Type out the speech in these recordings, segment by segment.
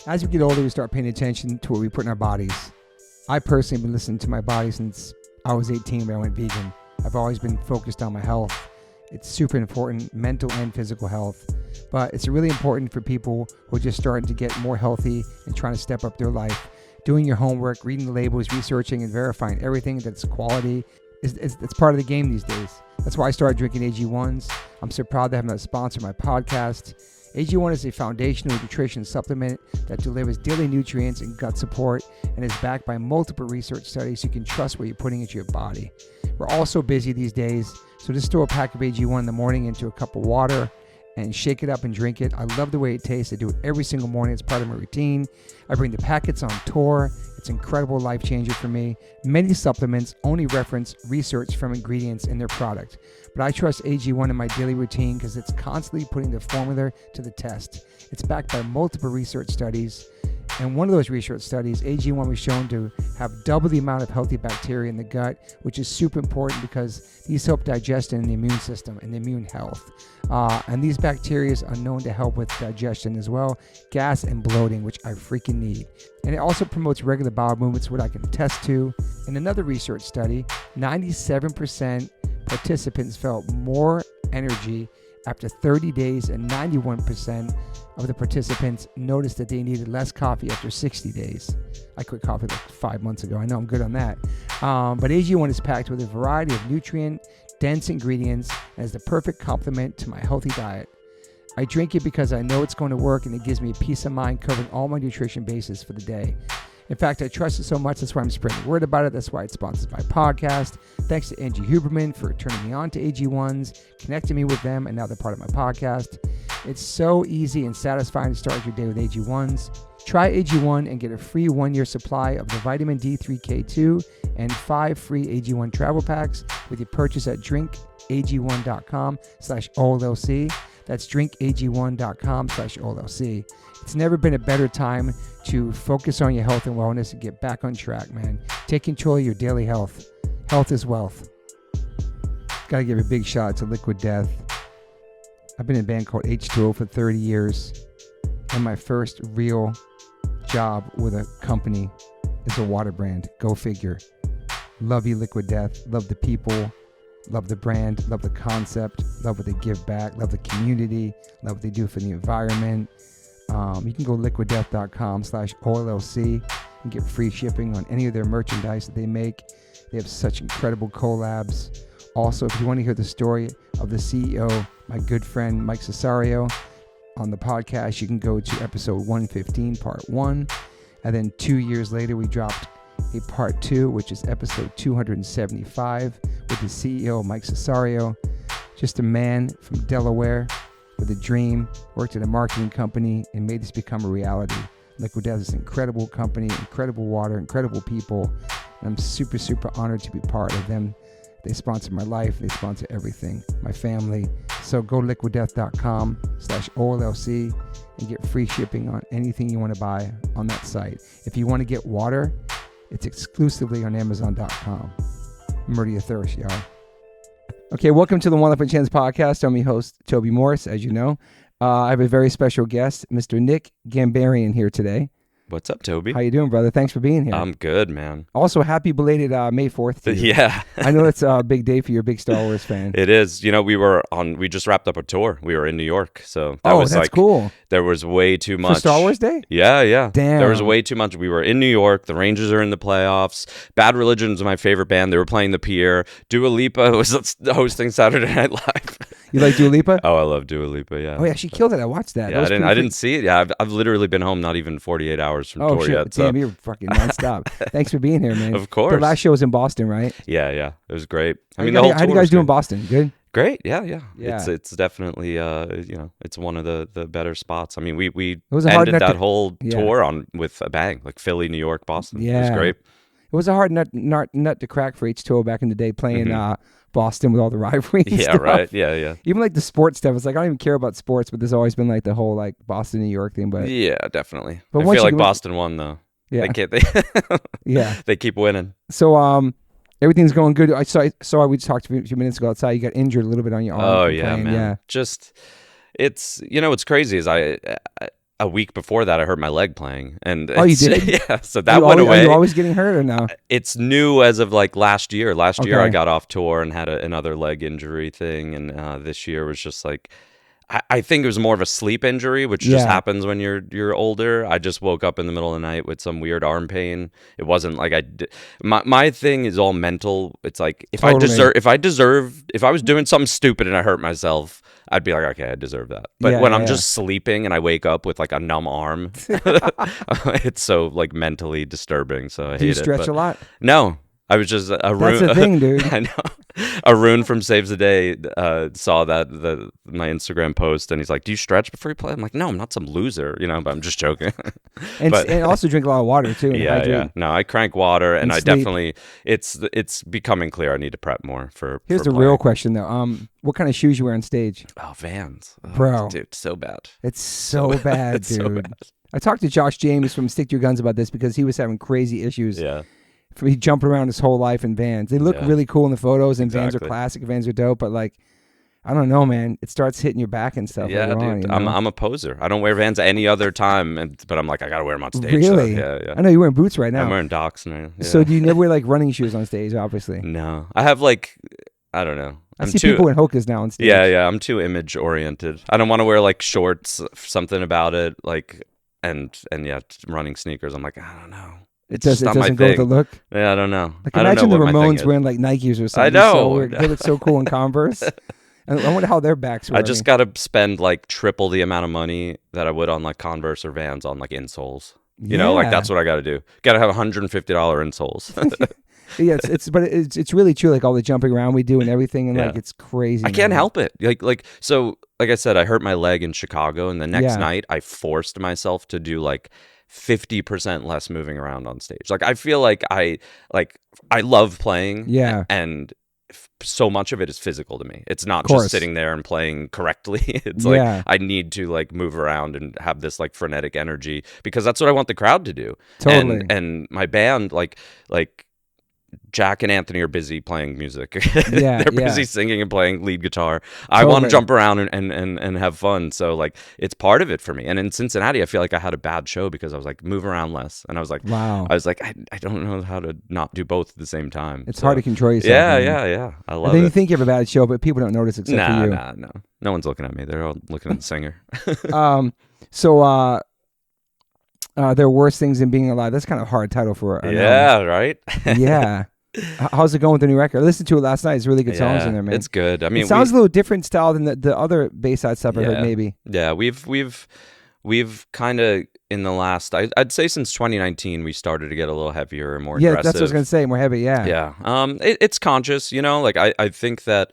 As we get older, we start paying attention to what we put in our bodies. I personally have been listening to my body since I was 18 when I went vegan. I've always been focused on my health. It's super important, mental and physical health. But it's really important for people who are just starting to get more healthy and trying to step up their life. Doing your homework, reading the labels, researching and verifying everything that's quality. It's part of the game these days. That's why I started drinking AG1s. I'm so proud to have them sponsor my podcast. AG1 is a foundational nutrition supplement that delivers daily nutrients and gut support and is backed by multiple research studies so you can trust what you're putting into your body. We're all so busy these days, so just throw a pack of AG1 in the morning into a cup of water and shake it up and drink it. I love the way it tastes. I do it every single morning. It's part of my routine. I bring the packets on tour. It's an incredible life changer for me. Many supplements only reference research from ingredients in their product, but I trust AG1 in my daily routine because it's constantly putting the formula to the test. It's backed by multiple research studies, and one of those research studies, AG1 was shown to have double the amount of healthy bacteria in the gut, which is super important because these help digestion in the immune system and the immune health. And these bacteria are known to help with digestion as well, gas and bloating, which I freaking need. And it also promotes regular bowel movements, what I can attest to. In another research study, 97% participants felt more energy after 30 days, and 91% of the participants noticed that they needed less coffee after 60 days. I quit coffee like 5 months ago. I know I'm good on that. But AG1 is packed with a variety of nutrient-dense ingredients and is the perfect complement to my healthy diet. I drink it because I know it's going to work, and it gives me a peace of mind covering all my nutrition bases for the day. In fact, I trust it so much, that's why I'm spreading the word about it. That's why it sponsors my podcast. Thanks to Angie Huberman for turning me on to AG1s, connecting me with them, and now they're part of my podcast. It's so easy and satisfying to start your day with AG1s. Try AG1 and get a free 1-year supply of the vitamin D3K2 and 5 free AG1 travel packs with your purchase at drinkag1.com/OLLC. That's drinkag1.com/OLLC. It's never been a better time to focus on your health and wellness and get back on track, man. Take control of your daily health. Health is wealth. Got to give a big shout out to Liquid Death. I've been in a band called H2O for 30 years, and my first real job with a company is a water brand. Go figure. Love you, Liquid Death. Love the people. Love the brand. Love the concept. Love what they give back. Love the community. Love what they do for the environment. You can go liquiddeath.com/OLLC and get free shipping on any of their merchandise that they make. They have such incredible collabs. Also, if you want to hear the story of the CEO, my good friend Mike Cesario, on the podcast, you can go to episode 115, part 1. And then 2 years later, we dropped a part 2, which is episode 275 with the CEO, Mike Cesario. Just a man from Delaware with a dream, worked at a marketing company, and made this become a reality. Liquid Death is an incredible company, incredible water, incredible people, and I'm super, super honored to be part of them. They sponsor my life. They sponsor everything, my family. So go liquiddeath.com/OLLC and get free shipping on anything you want to buy on that site. If you want to get water, it's exclusively on Amazon.com. Murder your thirst, y'all. Okay, welcome to the One Life One Chance podcast. I'm your host, Toby Morse, as you know. I have a very special guest, Mr. Nick Ghanbarian, here today. What's up, Toby? How you doing, brother? Thanks for being here. I'm good, man. Also, happy belated May 4th to you. Yeah. I know it's a big day for your big Star Wars fan. It is. You know, we just wrapped up a tour. We were in New York, so that's cool. There was way too much. For Star Wars Day? Yeah. Damn. There was way too much. We were in New York. The Rangers are in the playoffs. Bad Religion is my favorite band. They were playing the Pier. Dua Lipa was hosting Saturday Night Live. You like Dua Lipa? Oh, I love Dua Lipa, yeah. Oh, yeah, she killed it. I watched that. Yeah, I didn't see it. Yeah, I've literally been home not even 48 hours from tour yet. Damn, you're fucking nonstop. Thanks for being here, man. Of course. The last show was in Boston, right? Yeah. It was great. How do you guys do in Boston? Good? Great, yeah. It's definitely it's one of the better spots. I mean, we ended that whole tour with a bang, like Philly, New York, Boston. Yeah. It was great. It was a hard nut to crack for H2O back in the day, playing Boston with all the rivalries. Yeah, right. Yeah. Even like the sports stuff. It's like I don't even care about sports, but there's always been like the whole like Boston, New York thing. But yeah, definitely. But I feel like Boston won though. Yeah. They keep winning. So everything's going good. I saw we talked a few minutes ago outside. You got injured a little bit on your arm. Oh yeah, man. Yeah. Just it's what's crazy is I a week before that, I hurt my leg playing, and you did? Yeah, so that went away. Are you always getting hurt or no? It's new as of like last year. Last year I got off tour and had another leg injury thing, and this year was just like, I think it was more of a sleep injury, which just happens when you're older. I just woke up in the middle of the night with some weird arm pain. It wasn't like my thing is all mental. It's like if I was doing something stupid and I hurt myself, I'd be like, okay, I deserve that. But when I'm just sleeping and I wake up with like a numb arm, it's so like mentally disturbing. So I hate it. Do you stretch a lot? No. I was just That's the thing, dude. I know. Arun from Saves the Day saw my Instagram post, and he's like, "Do you stretch before you play?" I'm like, "No, I'm not some loser, but I'm just joking." and also drink a lot of water too. Yeah. No, I crank water, and I definitely it's becoming clear I need to prep more for. Here's the real question though. What kind of shoes you wear on stage? Oh, Vans, bro, dude, so bad. It's so bad, dude. So bad. I talked to Josh James from Stick to Your Guns about this because he was having crazy issues. Yeah. He jumped around his whole life in Vans. They look really cool in the photos, and Vans are classic. Vans are dope, but like, I don't know, man. It starts hitting your back and stuff. Yeah, dude. I'm a poser. I don't wear Vans any other time, but I'm like, I gotta wear them on stage. Really? So, yeah. I know you're wearing boots right now. I'm wearing Docs now. Yeah. So do you never wear like running shoes on stage? Obviously. No, I have like, I don't know. I see people in Hokas now on stage. Yeah. I'm too image oriented. I don't want to wear like shorts. Something about it, like, and running sneakers. I'm like, I don't know. It doesn't go with the look. Yeah, I don't know. Like imagine the Ramones wearing like Nikes or something. I know. So they look so cool in Converse. And I wonder how their backs were. I just got to spend like triple the amount of money that I would on like Converse or Vans on like insoles. You know, like that's what I got to do. Got to have $150 insoles. Yeah, it's really true. Like all the jumping around we do and everything, and like it's crazy. I can't help it. Like I said, I hurt my leg in Chicago, and the next night I forced myself to do like 50% less moving around on stage. Like I feel like I love playing. Yeah, and so much of it is physical to me. It's not just sitting there and playing correctly. It's like I need to like move around and have this like frenetic energy because that's what I want the crowd to do. Totally. And my band like Jack and Anthony are busy playing music. They're busy singing and playing lead guitar. I want to jump around and have fun. So like it's part of it for me. And in Cincinnati, I feel like I had a bad show because I was like move around less. And I was like, wow. I was like, I don't know how to not do both at the same time. It's hard to control yourself. Yeah. I love it. And then you think you have a bad show, but people don't notice except for you. No. No one's looking at me. They're all looking at the singer. There are worse things than being alive. That's kind of a hard title for a right? Yeah. How's it going with the new record? I listened to it last night. It's really good songs in there, man. It's good. I mean, it sounds a little different style than the other Bayside stuff I heard, maybe. Yeah, we've kind of in the last, I'd say since 2019, we started to get a little heavier and more aggressive. Yeah, that's what I was gonna say. More heavy, yeah. It's conscious, like I think that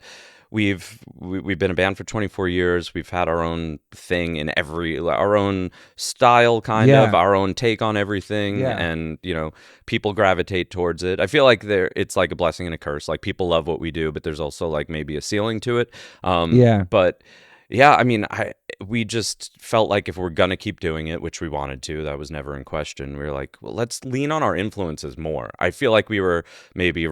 we've been a band for 24 years. We've had our own thing in our own style, kind of our own take on everything, and people gravitate towards it. I feel like it's like a blessing and a curse. Like people love what we do, but there's also like maybe a ceiling to it. But yeah, I mean, we just felt like if we're gonna keep doing it, which we wanted to, that was never in question. We were like, well, let's lean on our influences more. I feel like we were maybe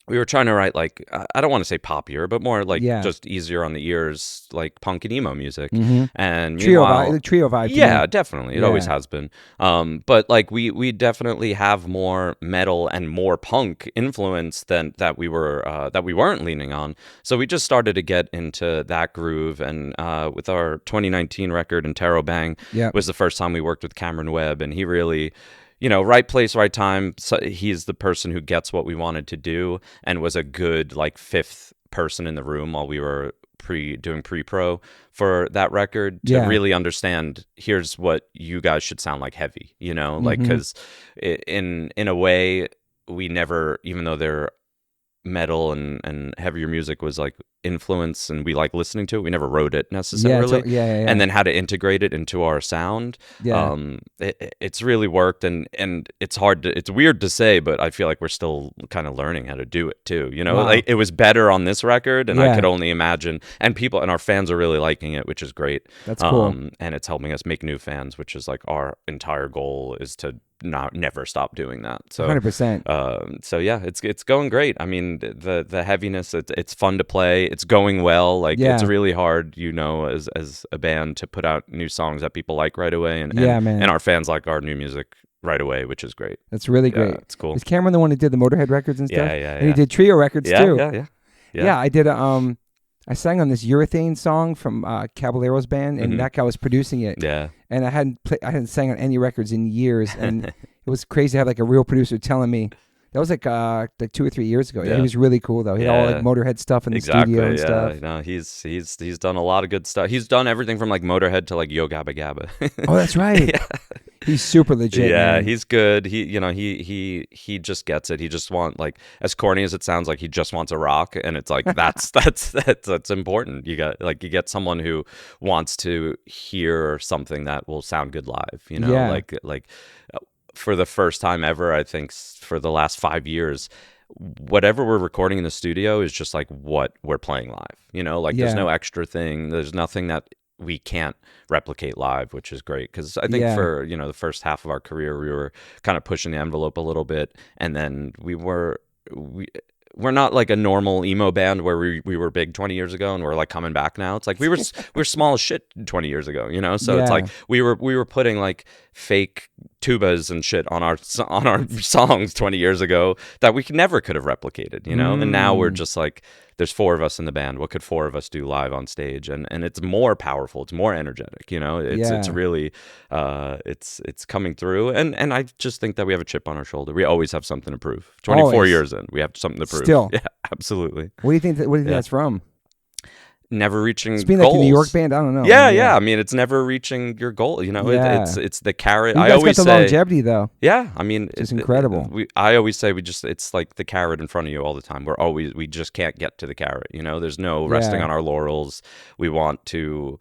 we were trying to write like, I don't want to say poppier, but more like just easier on the ears, like punk and emo music. Mm-hmm. And trio vibe. Yeah, definitely. It always has been. But like we definitely have more metal and more punk influence than that we weren't leaning on. So we just started to get into that groove. And with our 2019 record, Interrobang, was the first time we worked with Cameron Webb, and he really, right place, right time. So he's the person who gets what we wanted to do and was a good like fifth person in the room while we were doing pre-pro for that record to really understand, here's what you guys should sound like heavy, like, because in a way we never, even though they're metal and heavier music was like influence and we like listening to it, we never wrote it necessarily, and then had to integrate it into our sound. It's really worked, and it's weird to say, but I feel like we're still kind of learning how to do it too, like it was better on this record, and I could only imagine, and our fans are really liking it, which is great. That's cool. And it's helping us make new fans, which is like our entire goal, is to never stop doing that. So 100%. so yeah, it's going great. I mean, the heaviness, it's fun to play. It's going well. Like it's really hard, as a band to put out new songs that people like right away, and man. and our fans like our new music right away, which is great. That's really great. It's cool. Is Cameron the one who did the Motorhead records and stuff? Yeah. And he did trio records too. Yeah. I did I sang on this Urethane song from Caballero's band, and that guy was producing it. Yeah. And I hadn't sang on any records in years, and it was crazy to have like a real producer telling me. That was like 2 or 3 years ago. Yeah, he was really cool though. He had all like Motorhead stuff in the studio and stuff. No, he's done a lot of good stuff. He's done everything from like Motorhead to like Yo Gabba Gabba. Oh, that's right. He's super legit. Yeah, man. He's good. He just gets it. He just like, as corny as it sounds, like he just wants a rock, and it's like that's important. You get someone who wants to hear something that will sound good live. Like for the first time ever, I think for the last 5 years, whatever we're recording in the studio is just like what we're playing live. There's no extra thing. There's nothing that we can't replicate live, which is great. Because I think for, the first half of our career, we were kind of pushing the envelope a little bit. And then we're not like a normal emo band where we were big 20 years ago and we're like coming back now. It's like we were small as shit 20 years ago, So it's like we were putting like fake tubas and shit on our songs 20 years ago that we never could have replicated, And now we're just like, there's 4 of us in the band. What could 4 of us do live on stage? And it's more powerful. It's more energetic. It's really it's coming through. And I just think that we have a chip on our shoulder. We always have something to prove. 24 years in, we have something to prove. Still, yeah, absolutely. What do you think? What do you think that's from? Never reaching it's being goals. Like a New York band, I don't know. Yeah. I mean, it's never reaching your goal. It's the carrot. You guys got the longevity though. Yeah, I mean, it's incredible. I always say it's like the carrot in front of you all the time. We just can't get to the carrot. There's no resting on our laurels. We want to,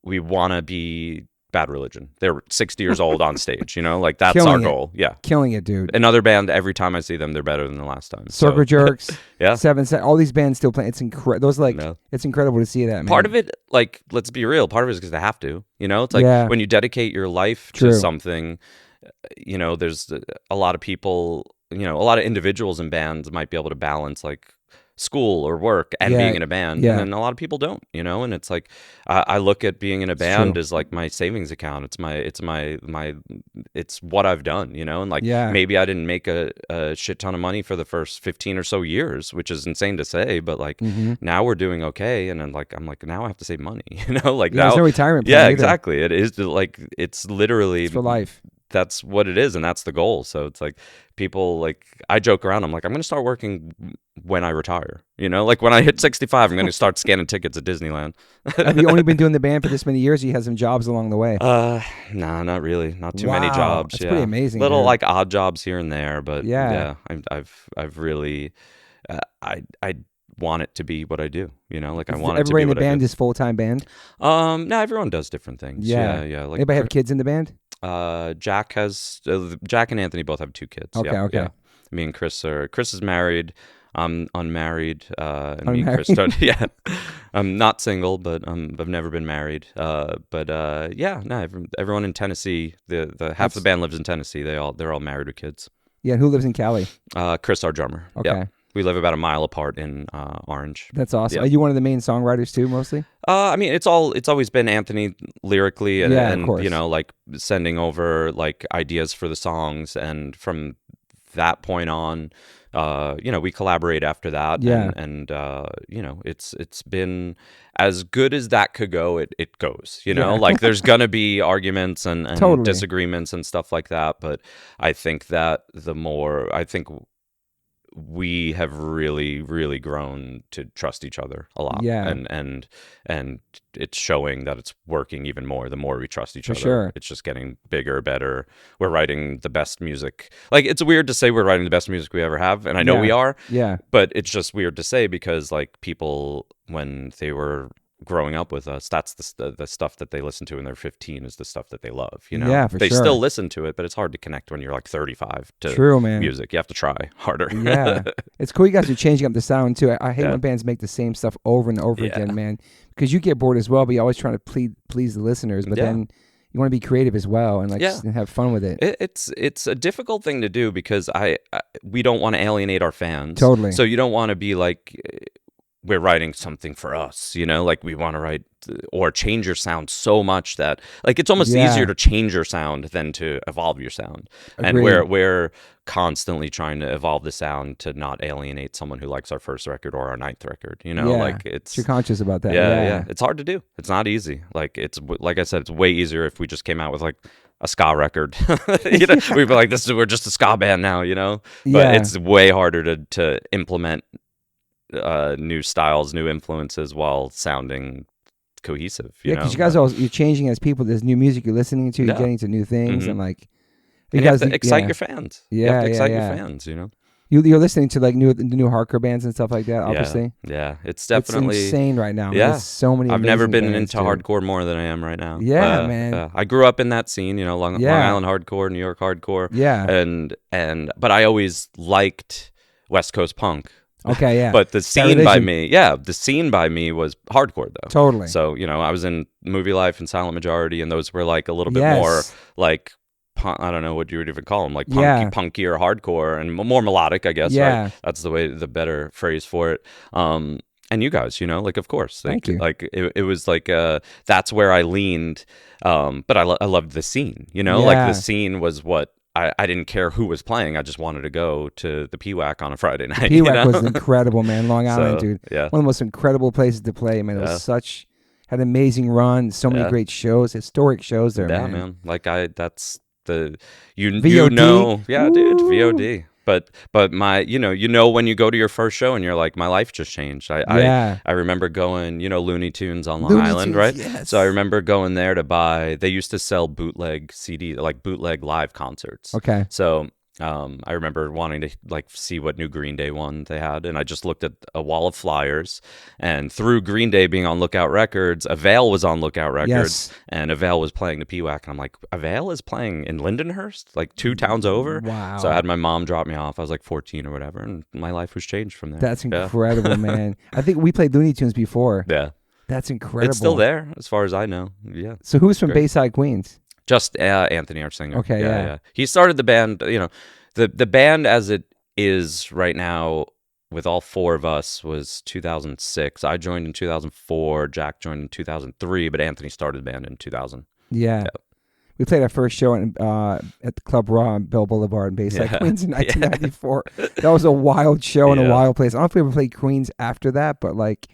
we want to be Bad Religion. They're 60 years old on stage, that's Killing our it. goal. Yeah. Killing it, dude. Another band, every time I see them, they're better than the last time. Circle Jerks, yeah. 7 Set, all these bands still playing. It's incredible. It's incredible to see that, man. Part of it, like, let's be real, part of it is because they have to, It's like when you dedicate your life to something, there's a lot of people, a lot of individuals in bands might be able to balance, like, school or work and being in a band, and then a lot of people don't, and it's like I look at being in a band as like my savings account. It's what I've done, and like maybe I didn't make a shit ton of money for the first 15 or so years, which is insane to say, but like now we're doing okay, and I'm like now I have to save money, like now there's no retirement plan either. Exactly. It is like it's literally for life. That's what it is, and that's the goal. So it's like people, like, I joke around, I'm like, I'm going to start working when I retire, like when I hit 65, I'm going to start scanning tickets at Disneyland. Have you only been doing the band for this many years, or you had some jobs along the way? Nah, not really, not too many jobs. That's pretty amazing. Little dude. like odd jobs here and there, but I've really I want it to be what I do, like I want it to be everybody in the band is full-time band. No, everyone does different things. Yeah. Like, anybody have kids in the band? Jack and Anthony both have 2 kids. Okay. Yeah. Me and Chris is married. I'm unmarried. And me and Chris don't. Yeah. I'm not single, but I've never been married. Everyone in Tennessee, the half the band lives in Tennessee. They're all married with kids. Yeah, and who lives in Cali? Chris, our drummer. Okay. Yeah. We live about a mile apart in Orange. That's awesome. Yeah. Are you one of the main songwriters too, mostly? I mean, it's always been Anthony lyrically, and of course. like sending over like ideas for the songs, and from that point on, we collaborate after that. Yeah. And it's been as good as that could go. It goes, like there's gonna be arguments and totally. disagreements and stuff like that. But I think that we have really, really grown to trust each other a lot. Yeah. And it's showing that it's working even more the more we trust each other. Sure. It's just getting bigger, better. We're writing the best music. Like, it's weird to say we're writing the best music we ever have, and I know we are. Yeah. But it's just weird to say because, like, people, when they were growing up with us, that's the stuff that they listen to when they're 15 is the stuff that they love, Yeah, for they sure. still listen to it, but it's hard to connect when you're like 35 to True, man. music. You have to try harder. Yeah. It's cool you guys are changing up the sound too. I hate when bands make the same stuff over and over again, man, because you get bored as well, but you're always trying to please the listeners, but then you want to be creative as well and like Yeah. and have fun with it. It's a difficult thing to do because we don't want to alienate our fans. Totally. So you don't want to be like, we're writing something for us, like we want to write or change your sound so much that like it's almost easier to change your sound than to evolve your sound. Agreed. And we're constantly trying to evolve the sound to not alienate someone who likes our first record or our ninth record. Like it's you're conscious about that. Yeah. It's hard to do. It's not easy. Like like I said, it's way easier if we just came out with like a ska record. We'd be like, we're just a ska band now. But it's way harder to implement new styles, new influences while sounding cohesive. Because you guys you're changing as people. There's new music you're listening to. You're getting to new things, and like you have to excite your fans. You have to excite your fans. You're listening to like the new hardcore bands and stuff like that. Obviously, yeah, it's definitely insane right now. Yeah, there's so many. I've never been into too. hardcore more than I am right now. Yeah, man. I grew up in that scene. Long Island hardcore, New York hardcore. Yeah, but I always liked West Coast punk. Okay, yeah. But the scene by me was hardcore though. Totally. So, I was in Movielife and Silent Majority, and those were like a little bit more like, I don't know what you would even call them, like punkier hardcore and more melodic, I guess. Yeah. Right? That's the better phrase for it. And you guys, like, of course. Thank you. Like, it was like, that's where I leaned. But I loved the scene, like the scene was what, I didn't care who was playing. I just wanted to go to the PWAC on a Friday night. PWAC was incredible, man. Long Island, dude. Yeah. One of the most incredible places to play, man. It was had an amazing run. So many great shows, historic shows there, man. Yeah, man. Like that's the VOD? Yeah, dude, VOD. But my when you go to your first show and you're like, my life just changed. I remember going, Looney Tunes on Long Island, right? Yes. So I remember going there to buy. They used to sell bootleg CD, like bootleg live concerts. Okay. So I remember wanting to like see what new Green Day one they had, and I just looked at a wall of flyers, and through Green Day being on Lookout Records, Avail was on Lookout Records, and Avail was playing the PWAC, and I'm like, Avail is playing in Lindenhurst, like 2 towns over. Wow. So I had my mom drop me off. I was like 14 or whatever, and my life was changed from there. That's incredible, man. I think we played Looney Tunes before. Yeah. That's incredible. It's still there, as far as I know. Yeah. So who's from Bayside, Queens? Just Anthony, our singer. Okay, yeah. He started the band, the band as it is right now with all 4 of us was 2006. I joined in 2004. Jack joined in 2003, but Anthony started the band in 2000. Yeah. We played our first show at the Club Raw on Bell Boulevard in Bayside, Queens in 1994. That was a wild show in a wild place. I don't know if we ever played Queens after that, but like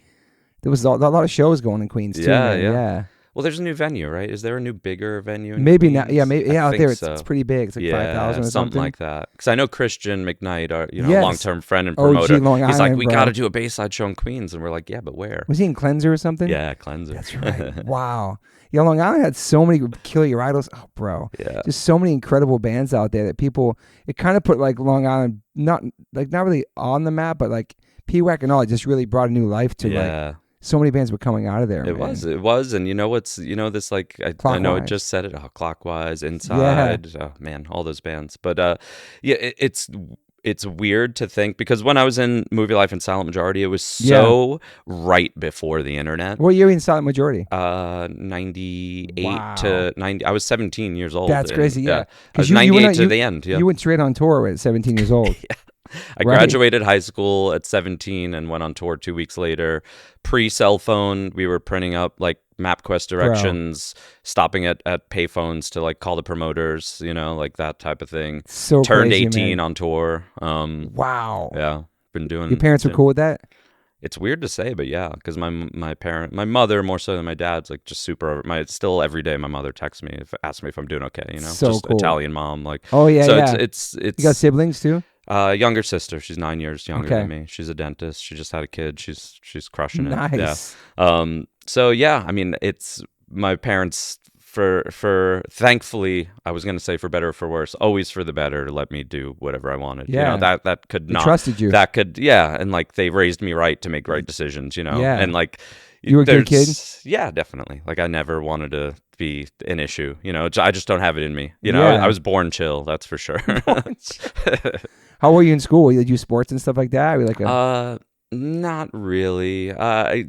there was a lot of shows going in Queens too. Yeah. Well, there's a new venue, right? Is there a new bigger venue in maybe Queens? not. Yeah, maybe out there so. it's pretty big. It's like 5,000 or something like that. Because I know Christian McKnight, our long-term friend and OG promoter. Long He's Island, like, we bro. got to do a Bayside show in Queens, and we're like, yeah, but where? Was he in Cleanser or something? Yeah, Cleanser. That's right. Wow. Yeah, Long Island had so many Kill Your Idols. Oh, bro. Yeah. Just so many incredible bands out there that people. It kind of put like Long Island not really on the map, but like PWAC and all. It just really brought a new life to like. So many bands were coming out of there. It was, and this like I know it just said it. Oh, Clockwise, Inside, oh man, all those bands. But it's weird to think because when I was in Movielife and Silent Majority, it was so right before the internet. What year were you in Silent Majority? 98 to 90. I was 17 years old. That's crazy. Yeah, I was 98 to the end. Yeah, you went straight on tour at 17 years old. I graduated high school at 17 and went on tour 2 weeks later. Pre-cell phone, we were printing up like MapQuest directions, stopping at payphones to like call the promoters, like that type of thing. So turned crazy, 18 man. On tour. Wow. Yeah, been doing. Your parents were cool with that? It's weird to say, but yeah, because my mother more so than my dad's like just super. Still every day my mother texts me, asks me if I'm doing okay. So just cool. Italian mom, like. Oh yeah, so yeah. It's you got siblings too? Younger sister. She's 9 years younger than me. She's a dentist. She just had a kid. She's crushing it. Nice. Yeah. So yeah, I mean, it's my parents for thankfully, I was going to say for better or for worse, always for the better to let me do whatever I wanted. Yeah. That could not. They trusted you. That could, yeah. And like they raised me right to make right decisions, Yeah. And like. You were a good kid? Yeah, definitely. Like I never wanted to be an issue, I just don't have it in me. Yeah. I was born chill, that's for sure. How were you in school? Did you do sports and stuff like that? Were you like Not really.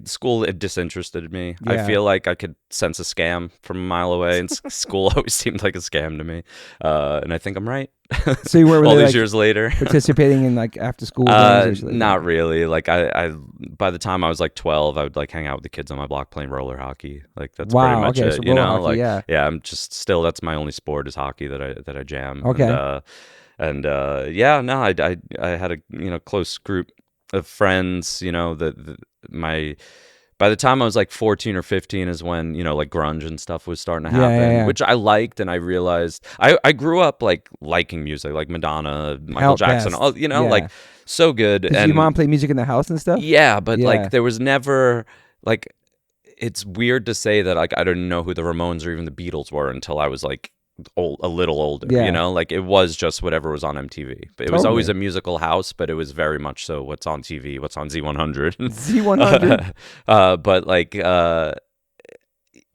School, it disinterested me. I Yeah. feel like I could sense a scam from a mile away, and school always seemed like a scam to me. And I think I'm right. So you weren't All really these years later. participating in like after school games or something? Not really. Like I, by the time I was like 12, I would like hang out with the kids on my block playing roller hockey. Like that's pretty much okay, it. so You roller know, hockey, like yeah. I'm just still that's my only sport is hockey that I jam. Okay. And yeah, no, I had a close group of friends. My by the time I was like 14 or 15 is when like grunge and stuff was starting to happen, Yeah. which I liked, and I realized I grew up like liking music, like Madonna, Michael Jackson, best. all like so good. Did And your mom play music in the house and stuff? yeah, but Yeah. like there was never like it's weird to say that like I didn't know who the Ramones or even the Beatles were until I was like a little older. Yeah. Like it was just whatever was on MTV. But it was always Totally. a musical house, but it was very much so what's on TV, what's on Z100. Z100. But like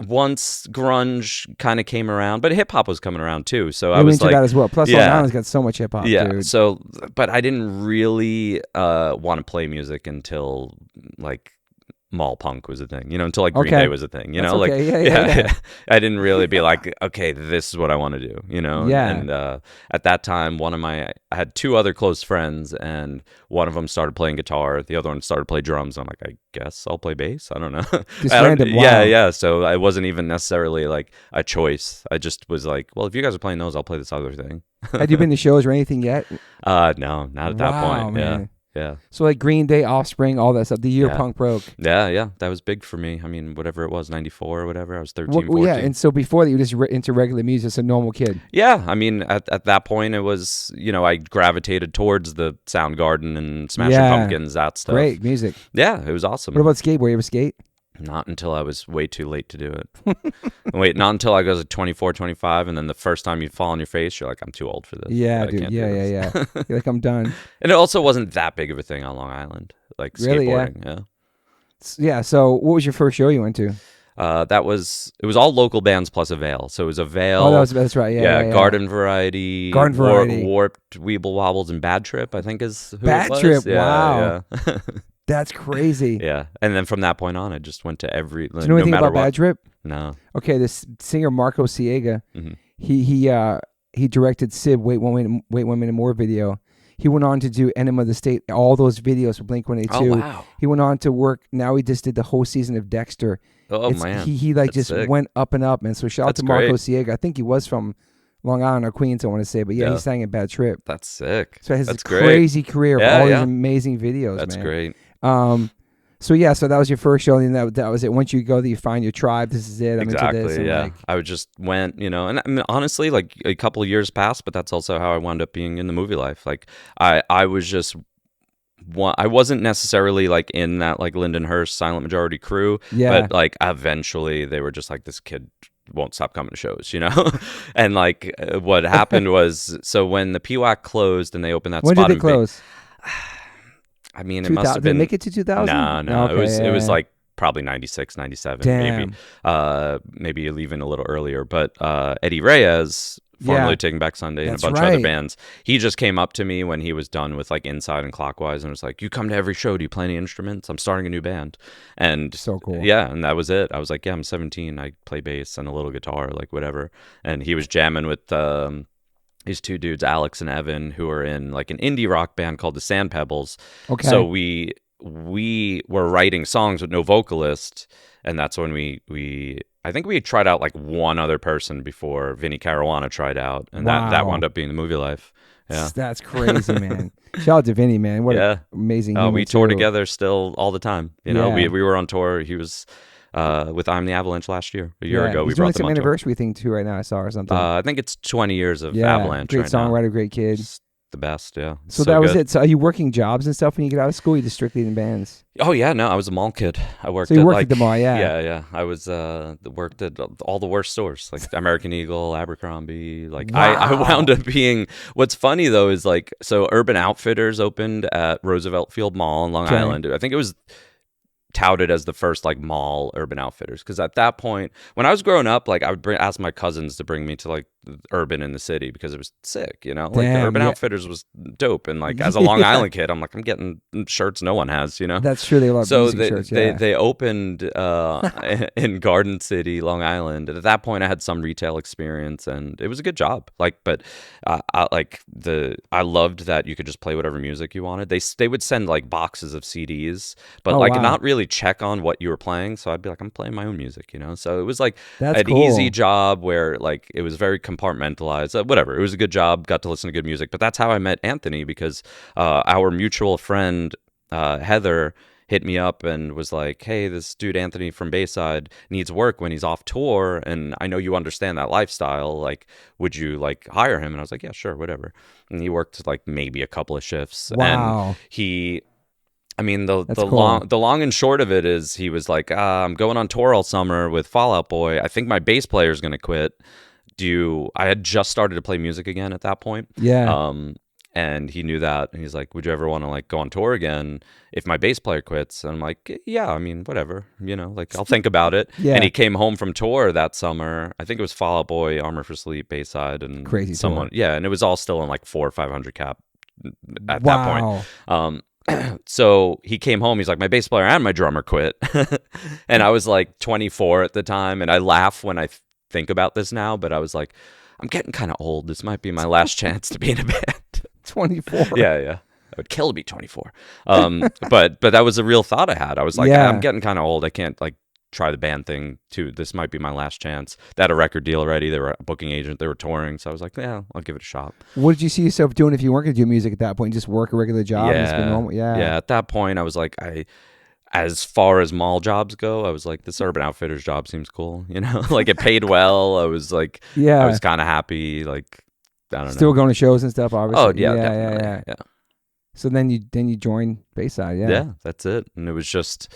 once grunge kind of came around, but hip hop was coming around too. So I was into like that as well. Plus, yeah. Long Island's got so much hip hop. Yeah. Dude. So, but I didn't really want to play music until like mall punk was a thing, until like Green Okay. Day was a thing, That's like okay. Yeah. I didn't really be like, okay, this is what I want to do, Yeah. And at that time, I had two other close friends, and one of them started playing guitar, the other one started playing drums. I'm like, I guess I'll play bass. I don't know. Just random. Wow. Yeah. So I wasn't even necessarily like a choice. I just was like, well, if you guys are playing those, I'll play this other thing. Had you been to shows or anything yet? No, not at that Wow, point. man. Yeah. So like Green Day, Offspring, all that stuff. The year Yeah. punk broke. Yeah, that was big for me. I mean, whatever it was, 94 or whatever. I was 13, Well, 14. yeah, and so before that, you were just into regular music, as a normal kid. Yeah, I mean, at that point, it was, I gravitated towards the Soundgarden and Smashing Yeah. Pumpkins, that stuff. Great music. Yeah, it was awesome. What about skate? Were you ever skate? Not until I was way too late to do it. Wait, not until I was like 24, 25, and then the first time you fall on your face, you're like, I'm too old for this. Yeah, I dude. can't do Yeah. this. You're like, I'm done. And it also wasn't that big of a thing on Long Island, like Really, yeah. skateboarding. Yeah. Yeah. So, what was your first show you went to? It was all local bands plus a Veil. So it was a Veil. Oh, that's right. Yeah. Garden Variety, Garden Variety. Warped, Weeble Wobbles, and Bad Trip, I think is who Bad it was. Trip, Yeah, wow. Yeah. That's crazy. Yeah. And then from that point on, I just went to every. Do you know anything about Bad Trip? No. Okay, this singer Marco Siega, Mhm. he directed Sid Wait 1 Minute More video. He went on to do Enema of the State, all those videos for Blink-182. Oh, wow. He went on to work. Now he just did the whole season of Dexter. Oh, man. He like That's just sick. went up and up, man. So shout out That's to Marco great. Siega. I think he was from Long Island or Queens, I want to say, but yeah, he sang in Bad Trip. That's sick. So he has That's a great. crazy career of Yeah, all yeah. these amazing videos. That's man. great. So yeah, so that was your first show, and that was it. Once you go, you find your tribe. This is it. I'm Exactly. into this. And Yeah. like, I would just went, and I mean, honestly, like a couple of years passed, but that's also how I wound up being in the Movielife. Like I was just. I wasn't necessarily like in that like Lyndon Hurst Silent Majority crew, Yeah. but like eventually they were just like, this kid won't stop coming to shows, And like what happened was, so when the PWAC closed and they opened that when spot, did they close? I mean, it must have Did been. it make it to 2000? No. Okay, It was yeah. like probably 96, 97, Damn. maybe even a little earlier. But Eddie Reyes, formerly Yeah. Taking Back Sunday, and That's a bunch of other right. bands, he just came up to me when he was done with like Inside and Clockwise and was like, "You come to every show? Do you play any instruments? I'm starting a new band." And So cool. yeah, and that was it. I was like, "Yeah, I'm 17. I play bass and a little guitar, like whatever." And he was jamming with these two dudes, Alex and Evan, who are in like an indie rock band called the Sand Pebbles. Okay. So we were writing songs with no vocalist, and that's when I think we had tried out like one other person before Vinny Caruana tried out, and that Wow. wound up being the Movielife. Yeah. That's crazy, man. Shout out to Vinny, man. What Yeah. an amazing Oh, human, we tour too. together still all the time. Yeah. We were on tour. He was with I'm the Avalanche last year. A year Yeah. ago, we He's doing brought them some on tour. anniversary thing too right now. I saw or something. I think it's 20 years of yeah. Avalanche Great right now. songwriter, great kid. Just the best, yeah. So that was good. it. So are you working jobs and stuff when you get out of school? Or you just strictly in bands? Oh yeah, no, I was a mall kid. I worked. So you at, worked like, at the mall, yeah. Yeah. I was worked at all the worst stores, like American Eagle, Abercrombie. Like Wow. I wound up being. What's funny though is like, so Urban Outfitters opened at Roosevelt Field Mall in Long Okay. Island. I think it was touted as the first like mall Urban Outfitters, because at that point when I was growing up, like I would ask my cousins to bring me to like Urban in the city because it was sick, like the Damn, Urban yeah. Outfitters was dope, and like as a Long Island kid, I'm like, I'm getting shirts no one has, That's true. They love so music they, shirts. they Yeah. they opened in Garden City, Long Island. And at that point I had some retail experience and it was a good job, like, but I loved that you could just play whatever music you wanted. They would send like boxes of CDs, but Oh, like wow. not really check on what you were playing. So I'd be like, I'm playing my own music, So it was like That's an cool. easy job where like it was very compartmentalized. Whatever, it was a good job. Got to listen to good music. But that's how I met Anthony, because our mutual friend Heather hit me up and was like, hey, this dude Anthony from Bayside needs work when he's off tour, and I know you understand that lifestyle, like would you like hire him? And I was like, yeah, sure, whatever. And he worked like maybe a couple of shifts. Wow. And the cool. long and short of it is he was like, I'm going on tour all summer with Fall Out Boy. I think my bass player is going to quit. I had just started to play music again at that point. Yeah. And he knew that, and he's like, would you ever want to like go on tour again if my bass player quits? And I'm like, yeah, I mean, whatever, like I'll think about it. Yeah. And he came home from tour that summer. I think it was Fall Out Boy, Armor for Sleep, Bayside, and Crazy someone. tour. Yeah, and it was all still in like 400 or 500 cap at Wow. that point. So he came home, he's like, my bass player and my drummer quit. And I was like 24 at the time, and I laugh when I think about this now, but I was like, I'm getting kind of old. This might be my last chance to be in a band. 24. Yeah. It would kill to be 24. But that was a real thought I had. I was like, Yeah. I'm getting kind of old. I can't like try the band thing too. This might be my last chance. They had a record deal already. They were a booking agent. They were touring. So I was like, yeah, I'll give it a shot. What did you see yourself doing if you weren't going to do music at that point? Just work a regular job? And just be normal? Yeah. Yeah. At that point, I was like, as far as mall jobs go, I was like, this Urban Outfitters job seems cool. Like it paid well. I was like, Yeah. I was kind of happy. Like, I don't know. Still going to shows and stuff, obviously. Oh yeah, definitely. Yeah. So then you joined Bayside, yeah. Yeah, that's it. And it was just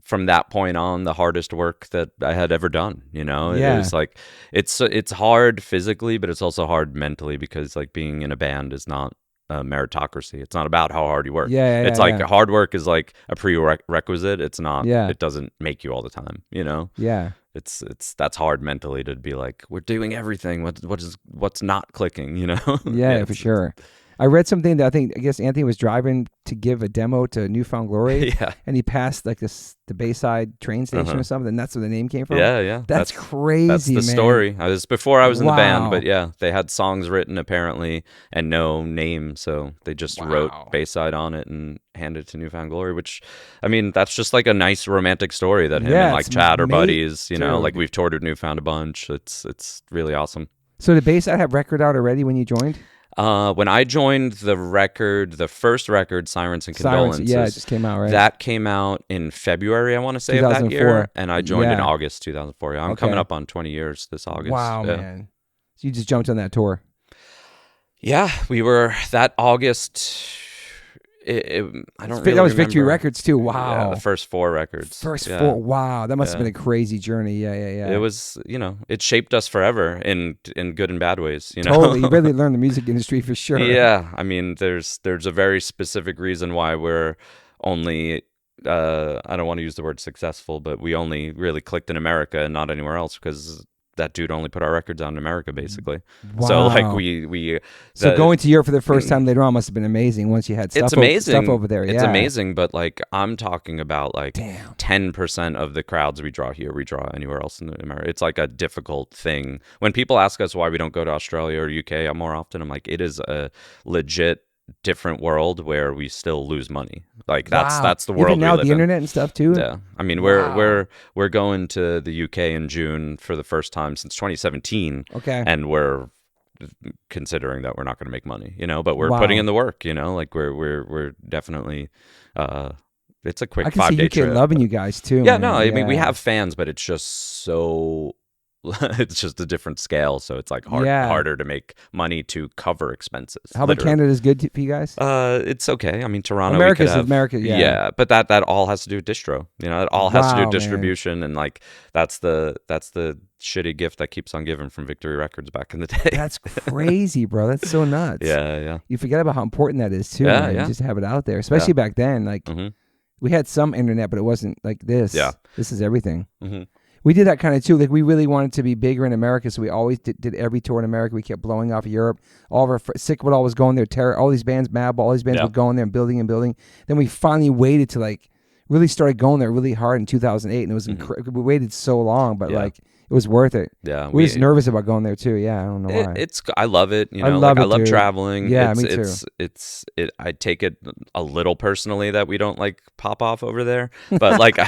from that point on the hardest work that I had ever done. It was like it's hard physically, but it's also hard mentally, because like being in a band is not a meritocracy. It's not about how hard you work. It's like hard work is like a prerequisite. It's not. Yeah. It doesn't make you all the time. Yeah. That's hard mentally to be like, we're doing everything. What's not clicking? Yeah, for sure. I read something that I guess Anthony was driving to give a demo to Newfound Glory. Yeah. And he passed like the Bayside train station or something, and that's where the name came from. Yeah. That's crazy. That's the man. story. It was before I was in the band, but yeah, they had songs written apparently and no name, so they just wrote Bayside on it and handed it to Newfound Glory, which, I mean, that's just like a nice romantic story that him and like Chad are buddies. Like we've toured with Newfound a bunch. It's really awesome. So did Bayside have record out already when you joined? When I joined the first record, Sirens and Condolences, yeah, it just came out, right? That came out in February, I want to say, of that year, and I joined in August 2004. Yeah, I'm coming up on 20 years this August. Wow, man. So you just jumped on that tour. Yeah, we were that August. I don't really That was remember. Victory Records too. Wow. Yeah, the first 4 records. Four. Wow, that must have been a crazy journey. Yeah. It was, it shaped us forever in good and bad ways. Totally, you really learned the music industry for sure. Yeah, I mean, there's a very specific reason why we're only. I don't want to use the word successful, but we only really clicked in America and not anywhere else, because that dude only put our records out in America, basically. Wow. So like we so going to Europe for the first time later on must have been amazing once you had stuff, stuff over there. It's amazing, but like I'm talking about like 10% of the crowds we draw here, we draw anywhere else in America. It's like a difficult thing. When people ask us why we don't go to Australia or UK more often, I'm like, it is a legit different world where we still lose money. Like that's the world even now, we live the internet and stuff too. Yeah, I mean we're going to the UK in June for the first time since 2017. Okay, and we're considering that we're not going to make money, but we're putting in the work. Like we're definitely. It's a quick 5-day trip. I can see UK loving you guys too. Yeah, man. no, I mean we have fans, but it's just so. It's just a different scale, so it's like harder to make money to cover expenses. How about Canada's good for you guys? It's okay. I mean, Toronto, America's America, yeah, but that all has to do with distro. It all has to do with distribution, and like that's the shitty gift that keeps on giving from Victory Records back in the day. That's crazy, bro. That's so nuts. Yeah. You forget about how important that is too. Yeah. Just have it out there, especially back then. Like. Mm-hmm. We had some internet, but it wasn't like this. Yeah. This is everything. Mm-hmm. We did that kind of too. Like we really wanted to be bigger in America, so we always did every tour in America. We kept blowing off of Europe. All of our Sick of It All was going there. All these bands, Madball, all these bands were going there and building and building. Then we finally waited to like really started going there really hard in 2008, and it was we waited so long, but like it was worth it. Yeah, we were just nervous about going there too. Yeah, I don't know why. I love it. You know, I love traveling. Yeah, me too. I take it a little personally that we don't like pop off over there, but like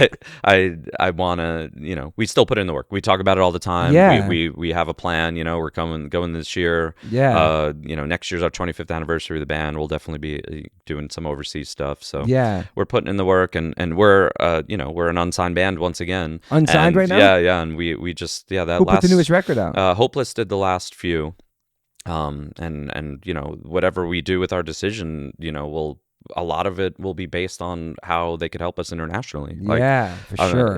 I want to. You know, we still put in the work. We talk about it all the time. Yeah. We have a plan. You know, we're going this year. Yeah. You know, next year's our 25th anniversary of the band. We'll definitely be doing some overseas stuff. So yeah, we're putting in the work, and we're you know, we're an unsigned band once again. Unsigned right now. Yeah, and we just. That Who put the newest record out? Hopeless did the last few, and you know, whatever we do with our decision, you know, a lot of it will be based on how they could help us internationally. Like, yeah, for sure.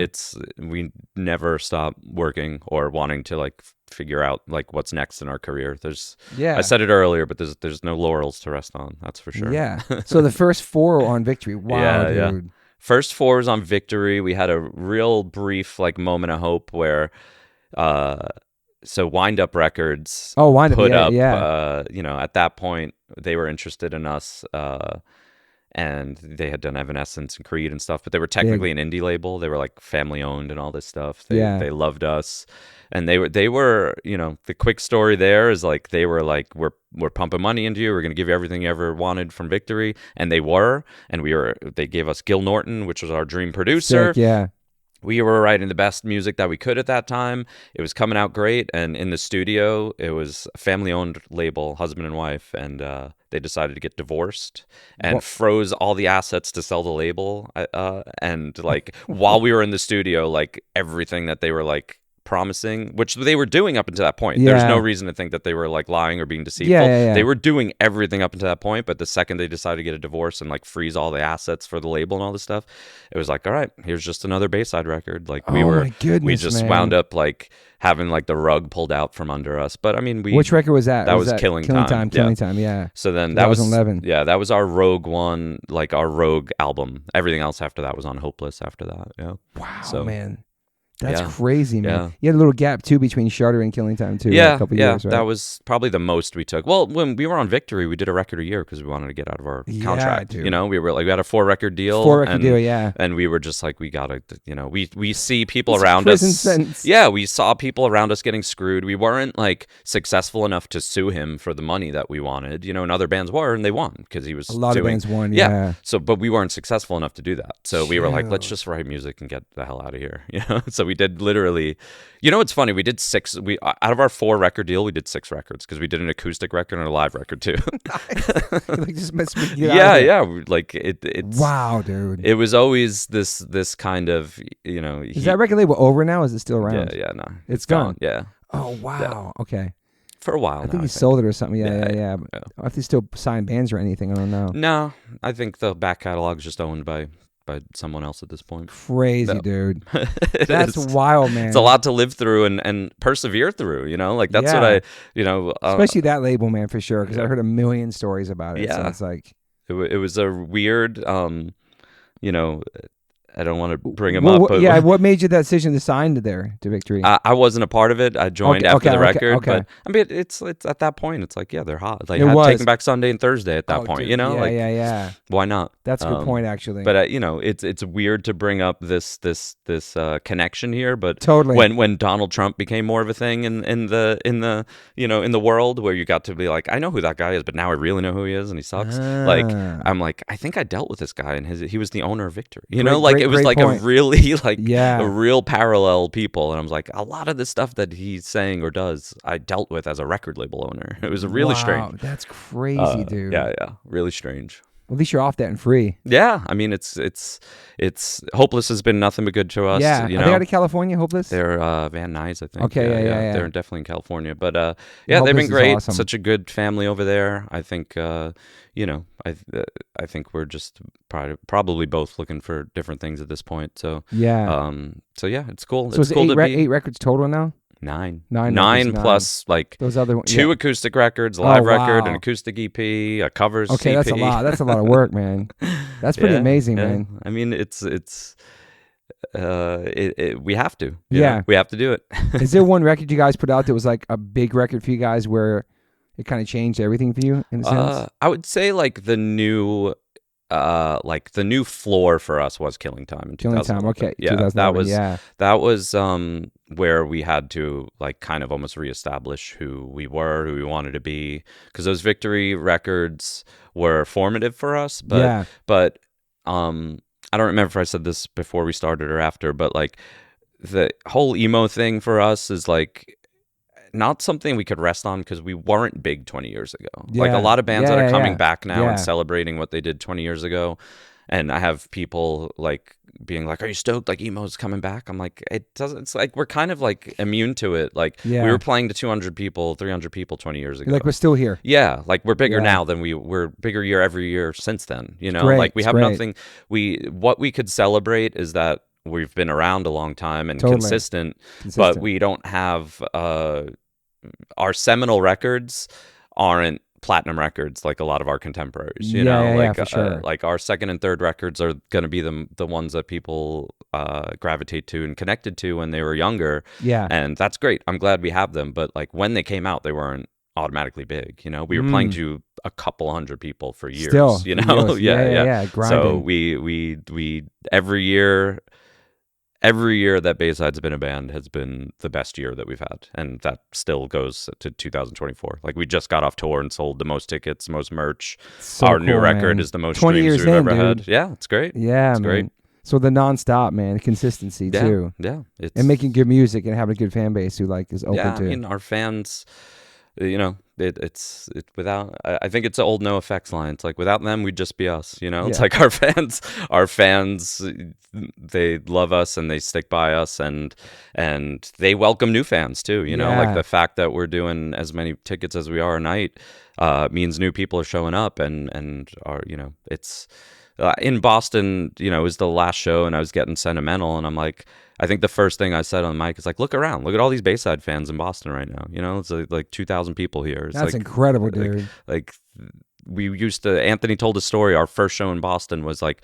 We never stop working or wanting to like figure out like what's next in our career. I said it earlier, but there's no laurels to rest on. That's for sure. Yeah. So the first 4 were on Victory. Wow, dude. Yeah. First 4 was on Victory. We had a real brief like moment of hope where. So Wind Up Records put up, you know, at that point they were interested in us, and they had done Evanescence and Creed and stuff, but they were technically an indie label. They were like family owned and all this stuff. They loved us, and they were, you know, the quick story there is like they were like, we're pumping money into you. We're going to give you everything you ever wanted from Victory, and they were, and they gave us Gil Norton, which was our dream producer. Sick, yeah. We were writing the best music that we could at that time. It was coming out great. And in the studio, it was a family-owned label, husband and wife, and they decided to get divorced and froze all the assets to sell the label. And like while we were in the studio, like everything that they were like promising, which they were doing up until that point. Yeah. There's no reason to think that they were like lying or being deceitful. Yeah. They were doing everything up until that point, but the second they decided to get a divorce and like freeze all the assets for the label and all this stuff, it was like, all right, here's just another Bayside record. Like we just wound up like having like the rug pulled out from under us. But I mean, which record was that? That was Killing Time. Killing Time, yeah. So then that was 2011. Yeah, that was our Rogue one, like our Rogue album. Everything else after that was on Hopeless after that. Yeah. Wow, man. That's crazy, man. Yeah. You had a little gap too between Shutter and Killing Time too. Yeah, a couple years, right? That was probably the most we took. Well, when we were on Victory, we did a record a year because we wanted to get out of our contract. Dude. You know, we had a 4-record deal. And we were just like, we gotta, you know, we see people around us. Sentence. Yeah, we saw people around us getting screwed. We weren't like successful enough to sue him for the money that we wanted. You know, and other bands were, and they won because he was a lot of bands won. Yeah. So, but we weren't successful enough to do that. So we were like, let's just write music and get the hell out of here. You know. So we did literally. You know, it's funny. We did 6. Out of our 4-record deal, we did 6 records because we did an acoustic record and a live record too. Like just yeah. Like it's wow, dude. It was always this kind of, you know. Is that record label over now? Is it still around? Yeah, no, it's gone. Yeah. Oh wow. Yeah. Okay. For a while. I think he sold it or something. Yeah. I think he still signed bands or anything. I don't know. No, I think the back catalog is just owned by someone else at this point. Crazy, dude. That's wild, man. It's a lot to live through and persevere through, you know? Like, that's what I, you know... especially that label, man, for sure, because I heard a million stories about it. Yeah. So it's like... It was a weird, you know... I don't want to bring him up. But what made you that decision to sign to Victory? I wasn't a part of it. I joined after the record. But I mean, it's at that point, it's like, yeah, they're hot. Like, Taking Back Sunday and Thursday at that point, dude, you know? Yeah. Why not? That's a good point, actually. But you know, it's weird to bring up this connection here. But totally, when Donald Trump became more of a thing in the you know, in the world, where you got to be like, I know who that guy is, but now I really know who he is, and he sucks. Like, I'm like, I think I dealt with this guy, and he was the owner of Victory. You know, like. It was like point. A really like a real parallel people, and I was like, a lot of the stuff that he's saying or does, I dealt with as a record label owner. It was really strange. That's crazy, dude. Yeah, really strange. Well, at least you're off that and free. Yeah, I mean, it's Hopeless has been nothing but good to us. Yeah, you are know? they out of California, Hopeless? They're Van Nuys, I think. Okay, yeah. They're definitely in California, but they've been great. Awesome. Such a good family over there. I think you know, I think we're just probably both looking for different things at this point. So yeah, so yeah, it's cool. So it's cool 8 records total now. Nine records, plus like those other ones. two acoustic records, live record, an wow. acoustic EP, a covers Okay, CP. that's a lot. That's a lot of work, man. That's pretty amazing, yeah. man. I mean, we have to. Yeah, we have to do it. Is there one record you guys put out that was like a big record for you guys where it kind of changed everything for you in a sense? I would say like the new floor for us was Killing Time in 2011. Killing Time, okay. Yeah, that was yeah. where we had to like kind of almost reestablish who we were, who we wanted to be, because those Victory records were formative for us. But I don't remember if I said this before we started or after, but like the whole emo thing for us is like not something we could rest on because we weren't big 20 years ago. Yeah. Like a lot of bands that are coming back now Yeah. and celebrating what they did 20 years ago. And I have people like being like, "Are you stoked? Like emo's coming back?" I'm like, it doesn't. It's like we're kind of like immune to it. Like Yeah. we were playing to 200 people, 300 people 20 years ago. Like we're still here. Yeah, like we're bigger Yeah. now than we're bigger every year since then. You know, great. like we It's have great. nothing. What we could celebrate is that we've been around a long time and Totally. consistent, but we don't have our seminal records aren't platinum records like a lot of our contemporaries. You know, like for sure. like our second and third records are going to be the ones that people gravitate to and connected to when they were younger. Yeah. And that's great. I'm glad we have them, but like when they came out, they weren't automatically big. You know, we were playing to a couple hundred people for years. Still, you know, yeah. So Grinding. we every year that Bayside's been a band has been the best year that we've had, and that still goes to 2024. Like we just got off tour and sold the most tickets, most merch. So Our new cool, record man. is the most 20 streams years we've in, ever had. dude. Yeah, it's great. Yeah, it's man. great. So the nonstop, man, consistency too, Yeah, and making good music and having a good fan base who like is open to. I mean, our fans, you know, it's without. I think it's an old No Effects line. It's like without them, we'd just be us. You know, it's Yeah. like our fans, they love us and they stick by us, and they welcome new fans too. You know, Yeah. like the fact that we're doing as many tickets as we are a night means new people are showing up, and are, you know, it's. In Boston, you know, it was the last show and I was getting sentimental, and I'm like, I think the first thing I said on the mic is like, look around, look at all these Bayside fans in Boston right now. You know, it's like 2,000 people here. It's That's like, incredible, dude. Like we used to, Anthony told a story, our first show in Boston was like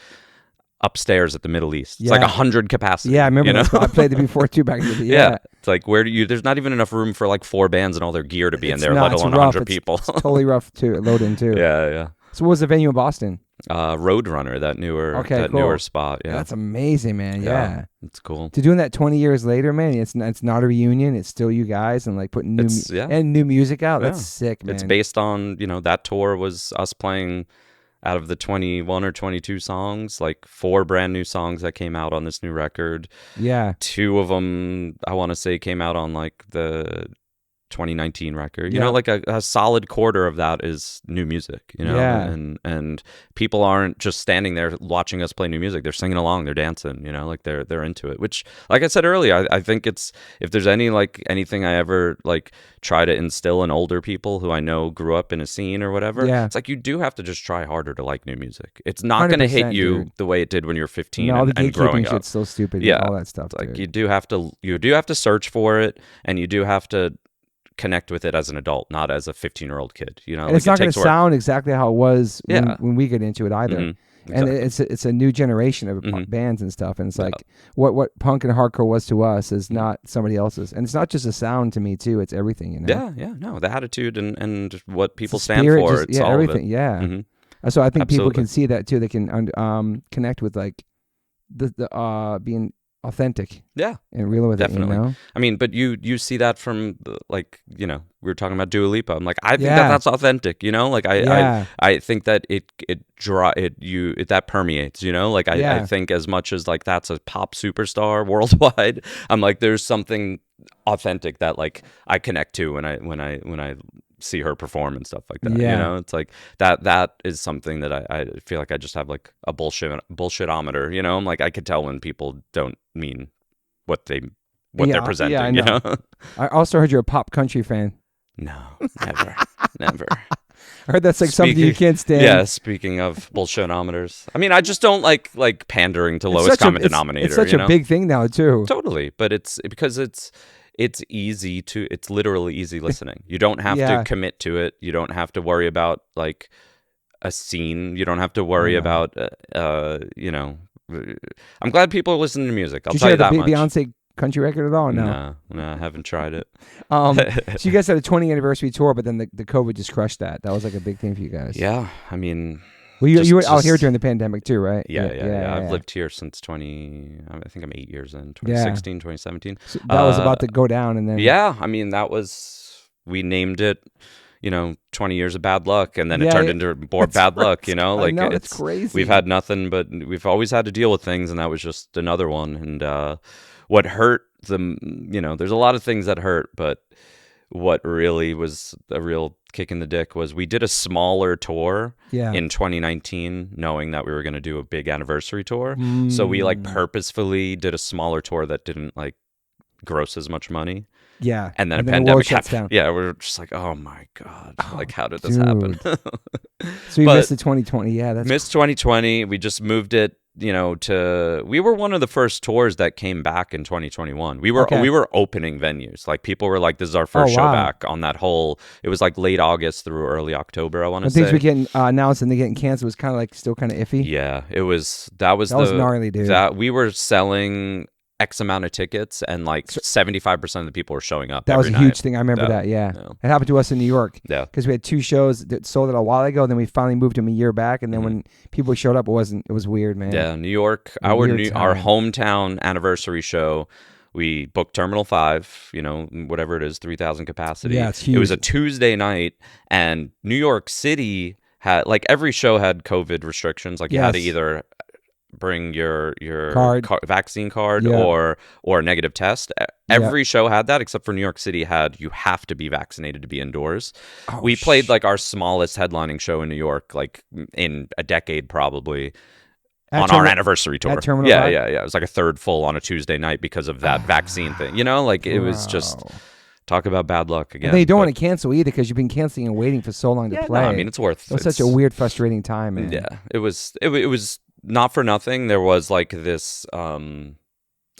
upstairs at the Middle East. It's like 100 capacity. Yeah, I remember you know? that. I played it before too back in the day. Yeah. It's like, there's not even enough room for like 4 bands and all their gear to be in there, let alone rough. 100 people. It's totally rough to load in too. Yeah. So what was the venue in Boston? Roadrunner, that newer newer spot. Yeah, that's amazing, man. Yeah. It's cool. To doing that 20 years later, man, it's not a reunion. It's still you guys and like putting new music out. That's sick, man. It's based on, you know, that tour was us playing out of the 21 or 22 songs, like 4 brand new songs that came out on this new record. Yeah. 2 of them, I want to say, came out on like the 2019 record. You Yeah. know, like a solid quarter of that is new music, you know? Yeah. And people aren't just standing there watching us play new music. They're singing along, they're dancing, you know, like they're into it, which, like I said earlier, I think it's, if there's anything I ever like try to instill in older people who I know grew up in a scene or whatever, Yeah. it's like you do have to just try harder to like new music. It's not going to hit 100%, you dude. the way it did when you're 15 No, all the and growing gatekeeping up. shit's so stupid. Yeah. All that stuff. It's like dude. you do have to search for it, and you do have to connect with it as an adult, not as a 15-year-old kid. You know, And like, it's not it going takes to work. sound exactly how it was Yeah. when we get into it either. Mhm. And Exactly. it's a new generation of Mhm. bands and stuff. And it's Yeah. like what punk and hardcore was to us is not somebody else's. And it's not just a sound to me too. It's everything, you know? Yeah, no, the attitude and what people It's stand spirit, for. just- It's yeah, all everything. of it. Yeah. Mhm. So I think people Absolutely. can see that too. They can connect with like the being authentic Yeah, and real with definitely. it, you know? I mean, but you see that from like, you know, we were talking about Dua Lipa. I'm like, I think Yeah. that's authentic, you know? Like Yeah. I think that that permeates, you know? Like I Yeah. think as much as like that's a pop superstar worldwide, I'm like there's something authentic that like I connect to when I see her perform and stuff like that. Yeah. You know, it's like that is something that I feel like I just have like a bullshitometer, you know? I'm like I could tell when people don't mean what they're presenting, yeah, I you know. know? I also heard you're a pop country fan. No, never. I heard that's like something you can't stand. Yeah, speaking of bullshitometers, I mean, I just don't like pandering to lowest common denominator. It's such you a know? big thing now too. Totally, but it's because it's it's literally easy listening. You don't have to commit to it. You don't have to worry about like a scene. You don't have to worry about, you know, I'm glad people are listening to music. I'll tell you that much. Beyonce country record at all? No, I haven't tried it. So you guys had a 20th anniversary tour, but then the COVID just crushed that. That was like a big thing for you guys. Yeah, I mean, well, you were out here during the pandemic too, right? Yeah. I've lived here since I think I'm 8 years in, 2016, 2017. So that was about to go down, and then I mean, we named it, you know, 20 years of bad luck, and then it turned into more bad luck, you know? Like, it's crazy. We've had nothing, but we've always had to deal with things, and that was just another one. And what hurt you know, there's a lot of things that hurt, but what really was a real kick in the dick was we did a smaller tour in 2019, knowing that we were going to do a big anniversary tour. So we like purposefully did a smaller tour that didn't like gross as much money. Yeah. And then a pandemic happened. Yeah, we're just like, oh my God. Like, how did this happen? So you missed the 2020. Yeah, that's missed 2020. We just moved it, you know, we were one of the first tours that came back in 2021. We were opening venues. Like, people were like, this is our first show back on that whole, it was like late August through early October, I want to say. Things were getting announced and they getting canceled was kind of like still kind of iffy. Yeah, that was gnarly, dude. We were selling X amount of tickets, and like 75% of the people were showing up. That was a huge thing. I remember that. Yeah. It happened to us in New York. Yeah, because we had 2 shows that sold it a while ago. Then we finally moved them a year back, and then when people showed up, it was weird, man. Yeah, New York, our hometown anniversary show. We booked Terminal 5, you know, whatever it is, 3,000 capacity. Yeah, it's huge. It was a Tuesday night, and New York City had, like, every show had COVID restrictions. Like, you had to either bring your vaccine card or a negative test. Every show had that, except for New York City you have to be vaccinated to be indoors. We played like our smallest headlining show in New York, like in a decade probably, on our anniversary tour. Yeah. It was like a third full on a Tuesday night because of that vaccine thing. You know, like it was just, talk about bad luck again. And they don't want to cancel either because you've been canceling and waiting for so long to play. No, I mean, it's such a weird, frustrating time, man. Yeah, it was not for nothing. There was like this there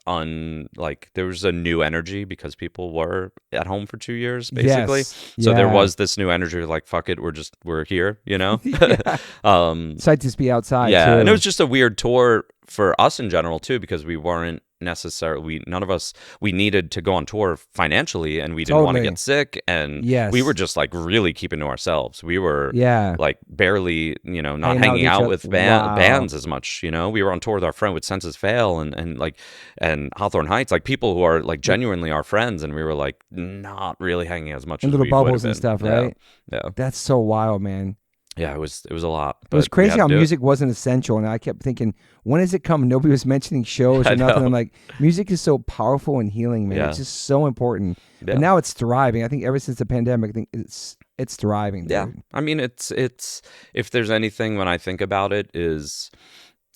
was a new energy because people were at home for 2 years basically. So there was this new energy like, fuck it, we're here, you know. Excited to be outside too. And it was just a weird tour for us in general too, because we weren't none of us needed to go on tour financially, and we didn't want to get sick, and we were just like really keeping to ourselves. We were like barely, you know, not hanging out with bands as much, you know. We were on tour with our friend with Senses Fail and Hawthorne Heights, like people who are like genuinely our friends, and we were like not really hanging as much in as little we bubbles and stuff, right? Yeah. That's so wild, man. Yeah, it was a lot. It was crazy how music wasn't essential, and I kept thinking, when is it coming? Nobody was mentioning shows or nothing. I'm like, music is so powerful and healing, man. It's just so important. Yeah. But now it's thriving. I think ever since the pandemic, I think it's thriving. Dude. Yeah, I mean, it's if there's anything when I think about it is,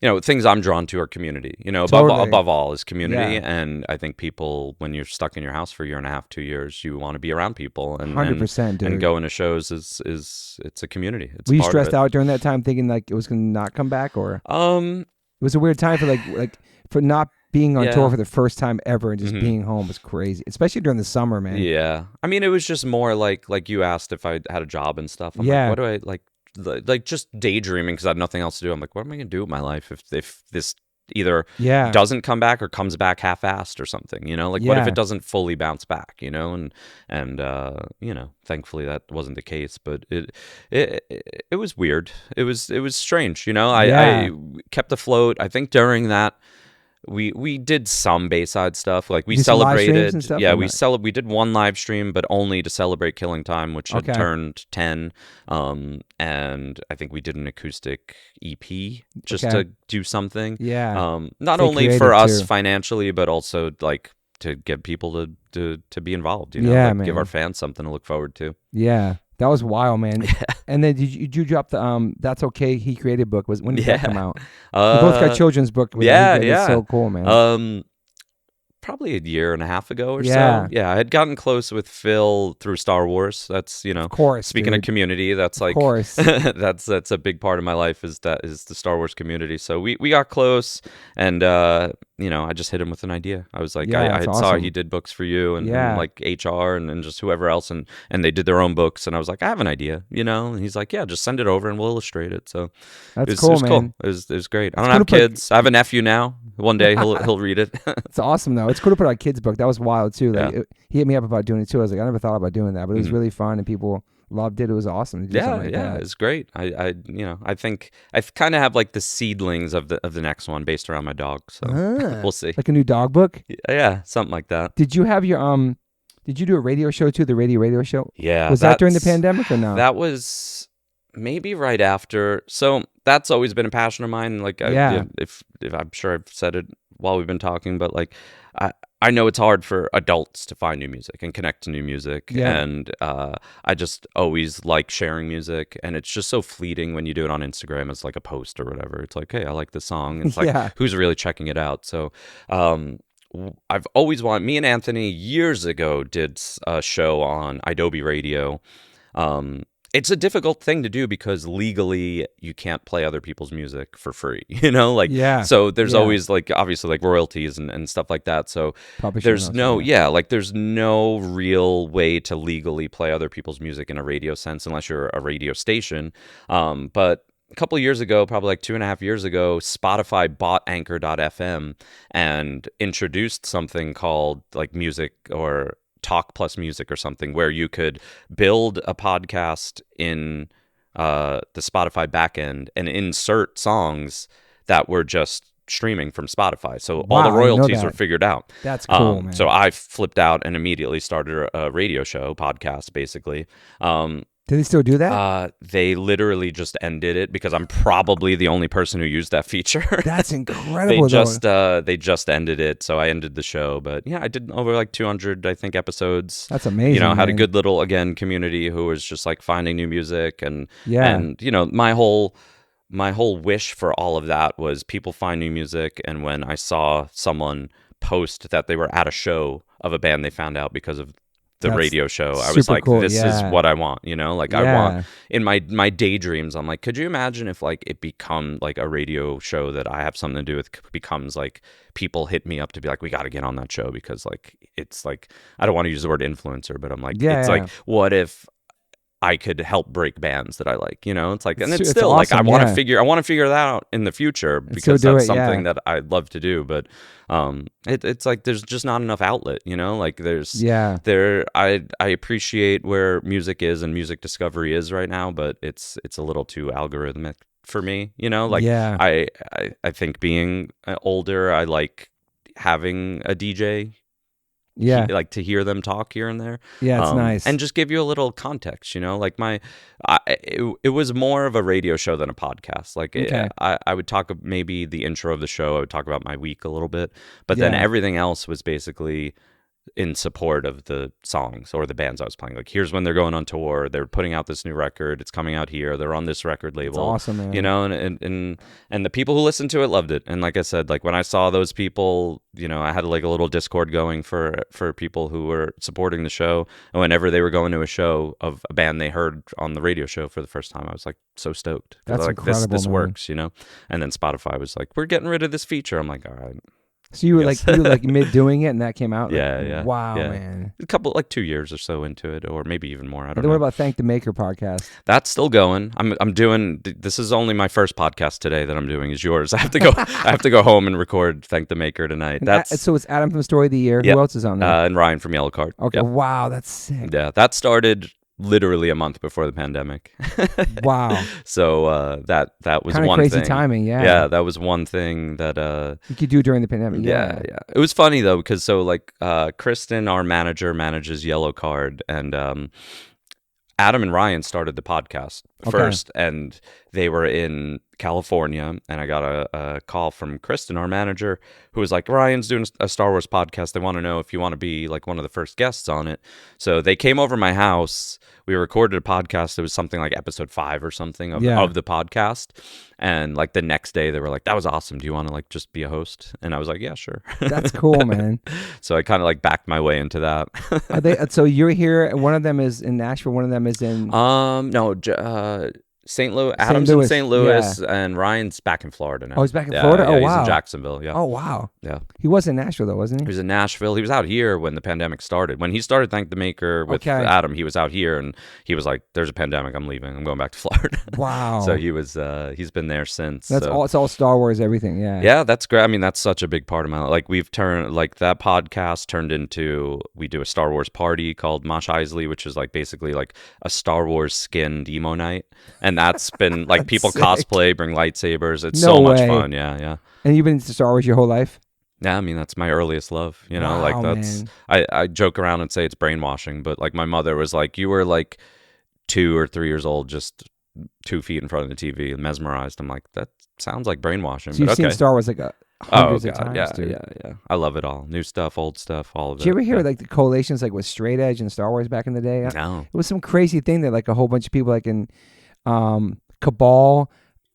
you know, things I'm drawn to are community. You know, above all is community, and I think people, when you're stuck in your house for a year and a half, 2 years, you want to be around people, and 100%, dude. And going to shows is it's a community. It's Were you stressed out during that time, thinking like it was going to not come back, or it was a weird time for like for not being on tour for the first time ever and just being home was crazy, especially during the summer, man. Yeah, I mean, it was just more like you asked if I had a job and stuff. I'm like, what do I like just daydreaming because I had nothing else to do. I'm like, what am I gonna do with my life if this either doesn't come back or comes back half-assed or something, you know? Like, what if it doesn't fully bounce back, you know? And you know, thankfully that wasn't the case, but it was weird. It was strange, you know? I kept afloat. I think during that we did some Bayside stuff, like we celebrated we did one live stream, but only to celebrate Killing Time, which had turned 10, and I think we did an acoustic EP just to do something, not only for us financially, but also like to get people to be involved, you know, like give our fans something to look forward to. That was wild, man. And then did you drop the That's Okay He Created book? When did that come out? We both got children's book. It's so cool, man. Probably a year and a half ago or so. Yeah, I had gotten close with Phil through Star Wars. That's, you know, of course, speaking of community, that's like, of course. that's a big part of my life is the Star Wars community. So we got close, and I just hit him with an idea. I was like, Yeah, I that's saw awesome. he did books for you and Yeah. like HR and just whoever else, and they did their own books, and I was like, I have an idea, and he's like, yeah, just send it over and we'll illustrate it. So That's it cool, was man. cool. It was great. I It's don't cool have to put- kids. I have a nephew now. One day he'll read it. It's awesome though. It's cool to put out a kid's book. That was wild too. Like Yeah. he hit me up about doing it too. I was like, I never thought about doing that, but it was Mhm. really fun and people loved it. It was awesome to do Yeah, something like yeah, that. it's great. I think I kind of have like the seedlings of the next one based around my dog. So Ah, we'll see. like a new dog book. Yeah, something like that. Did you have your Did you do a radio show too? The radio show. Yeah, Was that during the that's- pandemic or no? That was maybe right after. So that's always been a passion of mine. Like, Yeah. if I'm sure I've said it while we've been talking, but like, I know it's hard for adults to find new music and connect to new music, Yeah. and I just always like sharing music, and it's just so fleeting when you do it on Instagram as like a post or whatever. It's like, hey, I like this song. It's like, Yeah. who's really checking it out? So, I've always wanted. Me and Anthony years ago did a show on Adobe Radio. It's a difficult thing to do because legally you can't play other people's music for free, like, Yeah. so there's Yeah. always like, obviously like royalties and stuff like that. So Publishing there's also, no, yeah. like there's no real way to legally play other people's music in a radio sense, unless you're a radio station. But a couple of years ago, probably like 2.5 years ago, Spotify bought Anchor.fm and introduced something called like music or Talk plus music or something, where you could build a podcast in the Spotify backend and insert songs that were just streaming from Spotify. So all Wow, I the didn't know royalties were that. figured out. That's cool, man. So I flipped out and immediately started a radio show, podcast, basically. Do they still do that? They literally just ended it because I'm probably the only person who used that feature. That's incredible. They just ended it, so I ended the show. But yeah, I did over like 200, I think, episodes. That's amazing. Had a man. good little community who was just like finding new music and Yeah. and my whole wish for all of that was people find new music, and when I saw someone post that they were at a show of a band they found out because of the That's radio show, I was super like, cool, this yeah. is what I want, like I Yeah. want in my daydreams. I'm like, could you imagine if like it become like a radio show that I have something to do with, becomes like people hit me up to be like, we got to get on that show, because like it's like, I don't want to use the word influencer, but I'm like, Yeah, it's yeah. like, what if I could help break bands that I like, it's like, and It's it's still like, I awesome, want yeah. to figure that out in the future, so because do that's it, something yeah. that I'd love to do. But it's like, there's just not enough outlet, like there's, Yeah. I appreciate where music is and music discovery is right now, but it's a little too algorithmic for me, like Yeah. I think being older, I like having a DJ, Yeah. like to hear them talk here and there. Yeah, it's nice. And just give you a little context, like it was more of a radio show than a podcast. Like Okay. I would talk, maybe the intro of the show, I would talk about my week a little bit, but then Yeah. everything else was basically in support of the songs or the bands I was playing. Like, here's when they're going on tour, they're putting out this new record, it's coming out here, they're on this record label. It's awesome, man. And the people who listened to it loved it. And like I said, like when I saw those people, I had like a little Discord going for people who were supporting the show, and whenever they were going to a show of a band they heard on the radio show for the first time, I was like so stoked. That's like, incredible, this man. works, And then Spotify was like, we're getting rid of this feature. I'm like, all right. So you were Yes. like mid doing it, and that came out. Yeah, yeah. Wow, yeah. man. A couple, like 2 years or so into it, or maybe even more. I don't Then know. what about Thank the Maker podcast? That's still going. I'm doing. This is only my first podcast today that I'm doing. Is yours? I have to go. I have to go home and record Thank the Maker tonight. And That's so it's Adam from Story of the Year. Yeah. Who else is on there? and Ryan from Yellow Card. Okay. Yep. Wow, that's sick. Yeah, that started literally a month before the pandemic. Wow. So that was Kind of one crazy thing. timing. Yeah. Yeah, that was one thing that You could do during the pandemic. yeah. It was funny though, because so like Kristen, our manager, manages Yellow Card, and Adam and Ryan started the podcast Okay. first, and they were in California, and I got a call from Kristen, our manager, who was like, Ryan's doing a Star Wars podcast. They want to know if you want to be like one of the first guests on it. So they came over my house. We recorded a podcast. It was something like episode 5 or something of the podcast. And like the next day they were like, that was awesome. Do you want to like just be a host? And I was like, yeah, sure. That's cool, man. So I kind of like backed my way into that. Are they, so you're here. One of them is in Nashville. One of them is in. No, St. Louis. St. Adam's Louis, in St. Louis, and Ryan's back in Florida now. Oh, he's back in Yeah, Florida? Yeah, Oh, he's wow. in Jacksonville. Yeah. Oh, wow. Yeah. He was in Nashville, though, wasn't He he? was in Nashville. He was out here when the pandemic started. When he started Thank the Maker with Adam, he was out here, and he was like, "There's a pandemic. I'm leaving. I'm going back to Florida." Wow. So he was. He's been there since. That's all. It's all Star Wars, everything. Yeah. Yeah, that's great. I mean, that's such a big part of my life. Like we've turned that podcast turned into, we do a Star Wars party called Mosh Eisley, which is like basically like a Star Wars skinned emo night, and that's been like people sick. Cosplay, bring lightsabers. It's No so much way. fun. Yeah, yeah. And you've been into Star Wars your whole life? Yeah, I mean that's my earliest love. You know, Wow, like that's man. I joke around and say it's brainwashing, but like my mother was like, you were like 2 or 3 years old, just 2 feet in front of the TV and mesmerized. I'm like, that sounds like brainwashing. So you've but seen okay. Star Wars like hundreds of times, yeah, dude. yeah. I love it all. New stuff, old stuff, all of it. Did you ever hear yeah. like the correlations like with Straight Edge and Star Wars back in the day? No. It was some crazy thing that like a whole bunch of people like in Cabal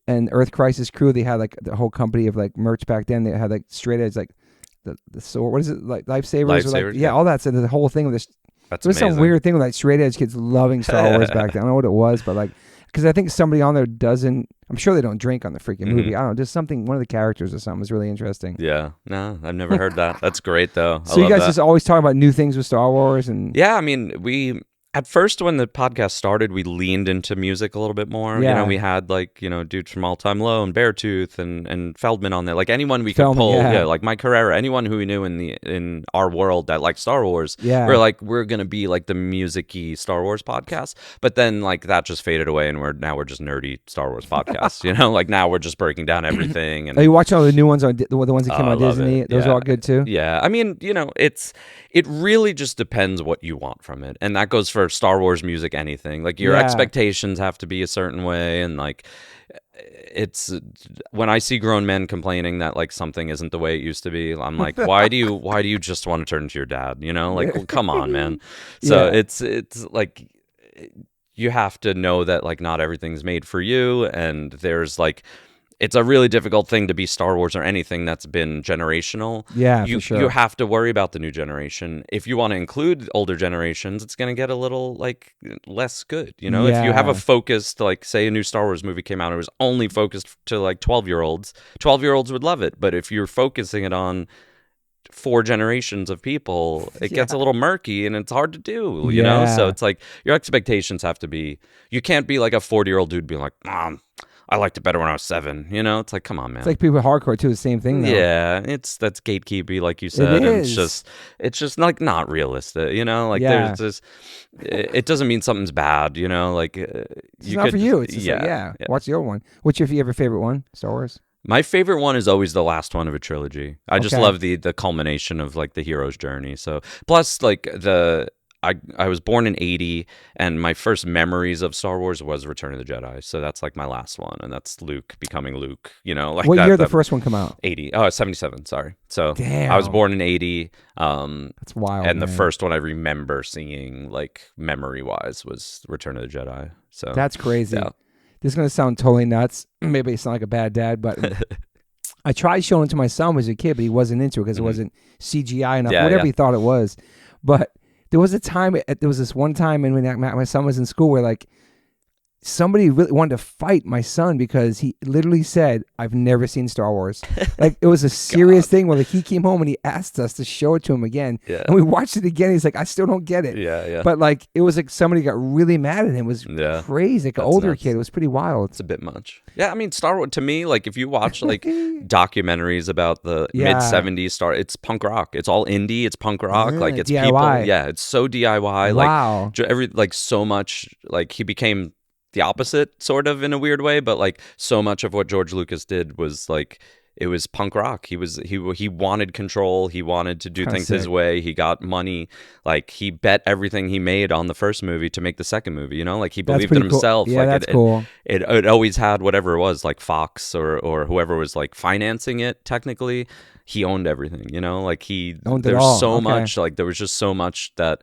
and Earth Crisis Crew, they had like the whole company of like merch back then. They had like Straight Edge, like the sword. What is it, like Lifesavers? Or, like, Lifesavers, yeah. all that. So the whole thing with this. That's There was amazing. some weird thing with like Straight Edge kids loving Star Wars back then. I don't know what it was, but like, because I think somebody on there doesn't. I'm sure they don't drink on the freaking movie. I don't know, just something. One of the characters or something was really interesting. Yeah. No, I've never heard that. That's great though. So you guys just always talk about new things with Star Wars and Yeah, I mean, we at first when the podcast started, we leaned into music a little bit more. Yeah. You know, we had like, you know, dudes from All Time Low and Beartooth and Feldman on there. Like anyone we could pull, like Mike Herrera, anyone who we knew in our world that liked Star Wars. Yeah. We're like, we're gonna be like the music-y Star Wars podcast. But then like that just faded away and we're just nerdy Star Wars podcasts. You know, like now we're just breaking down everything. And are you watching all the new ones on the ones that came on Disney? Those are all good too. Yeah, I mean, you know, it really just depends what you want from it, and that goes for Star Wars music, anything. Like your expectations have to be a certain way, and like it's when I see grown men complaining that like something isn't the way it used to be, I'm like, why do you just want to turn into your dad? You know, like well, come on, man. So it's like you have to know that like not everything's made for you, and there's like. It's a really difficult thing to be Star Wars or anything that's been generational. Yeah, for sure. You have to worry about the new generation. If you want to include older generations, it's going to get a little like less good. You know, if you have a focused, like say a new Star Wars movie came out, it was only focused to like 12-year-olds. 12-year-olds would love it. But if you're focusing it on 4 generations of people, it gets a little murky and it's hard to do, you know? So it's like your expectations have to be, you can't be like a 40-year-old dude being like, Mom, I liked it better when I was 7. You know, it's like, come on, man. It's like people hardcore too. The same thing, though. Yeah, that's gatekeeping, like you said. It and is. It's just like not realistic. You know, like there's just. It doesn't mean something's bad. You know, like it's not for you. It's just like, watch the old one. What's your favorite one? Star Wars. My favorite one is always the last one of a trilogy. I just love the culmination of like the hero's journey. So plus like I was born in 80, and my first memories of Star Wars was Return of the Jedi. So that's like my last one, and that's Luke becoming Luke, you know. Like what year did the first one come out? 80. Oh, 77, sorry. So damn. I was born in 80. That's wild, and man. the first one I remember seeing, like, memory-wise, was Return of the Jedi. So that's crazy. Yeah. This is going to sound totally nuts. Maybe I sound like a bad dad, but I tried showing it to my son as a kid, but he wasn't into it because it wasn't CGI enough, whatever he thought it was. But there was this one time when my son was in school where like somebody really wanted to fight my son because he literally said, I've never seen Star Wars. Like it was a serious thing where like he came home and he asked us to show it to him again. Yeah. And we watched it again. He's like, I still don't get it. Yeah. But like it was like somebody got really mad at him. It was crazy. Like an older kid. It was pretty wild. It's a bit much. Yeah, I mean Star Wars to me, like if you watch like documentaries about the mid-70s it's punk rock. It's all indie, it's punk rock. Like it's DIY. People. It's so DIY. Wow. Like so much like he became the opposite sort of in a weird way, but like so much of what George Lucas did was like it was punk rock. He wanted control. He wanted to do things his way. He got money. Like he bet everything he made on the first movie to make the second movie. You know, like he believed in himself. Yeah, like that's cool. It always had whatever it was, like Fox or whoever was like financing it. Technically, he owned everything. You know, like he owned there it was all. so much. Like there was just so much that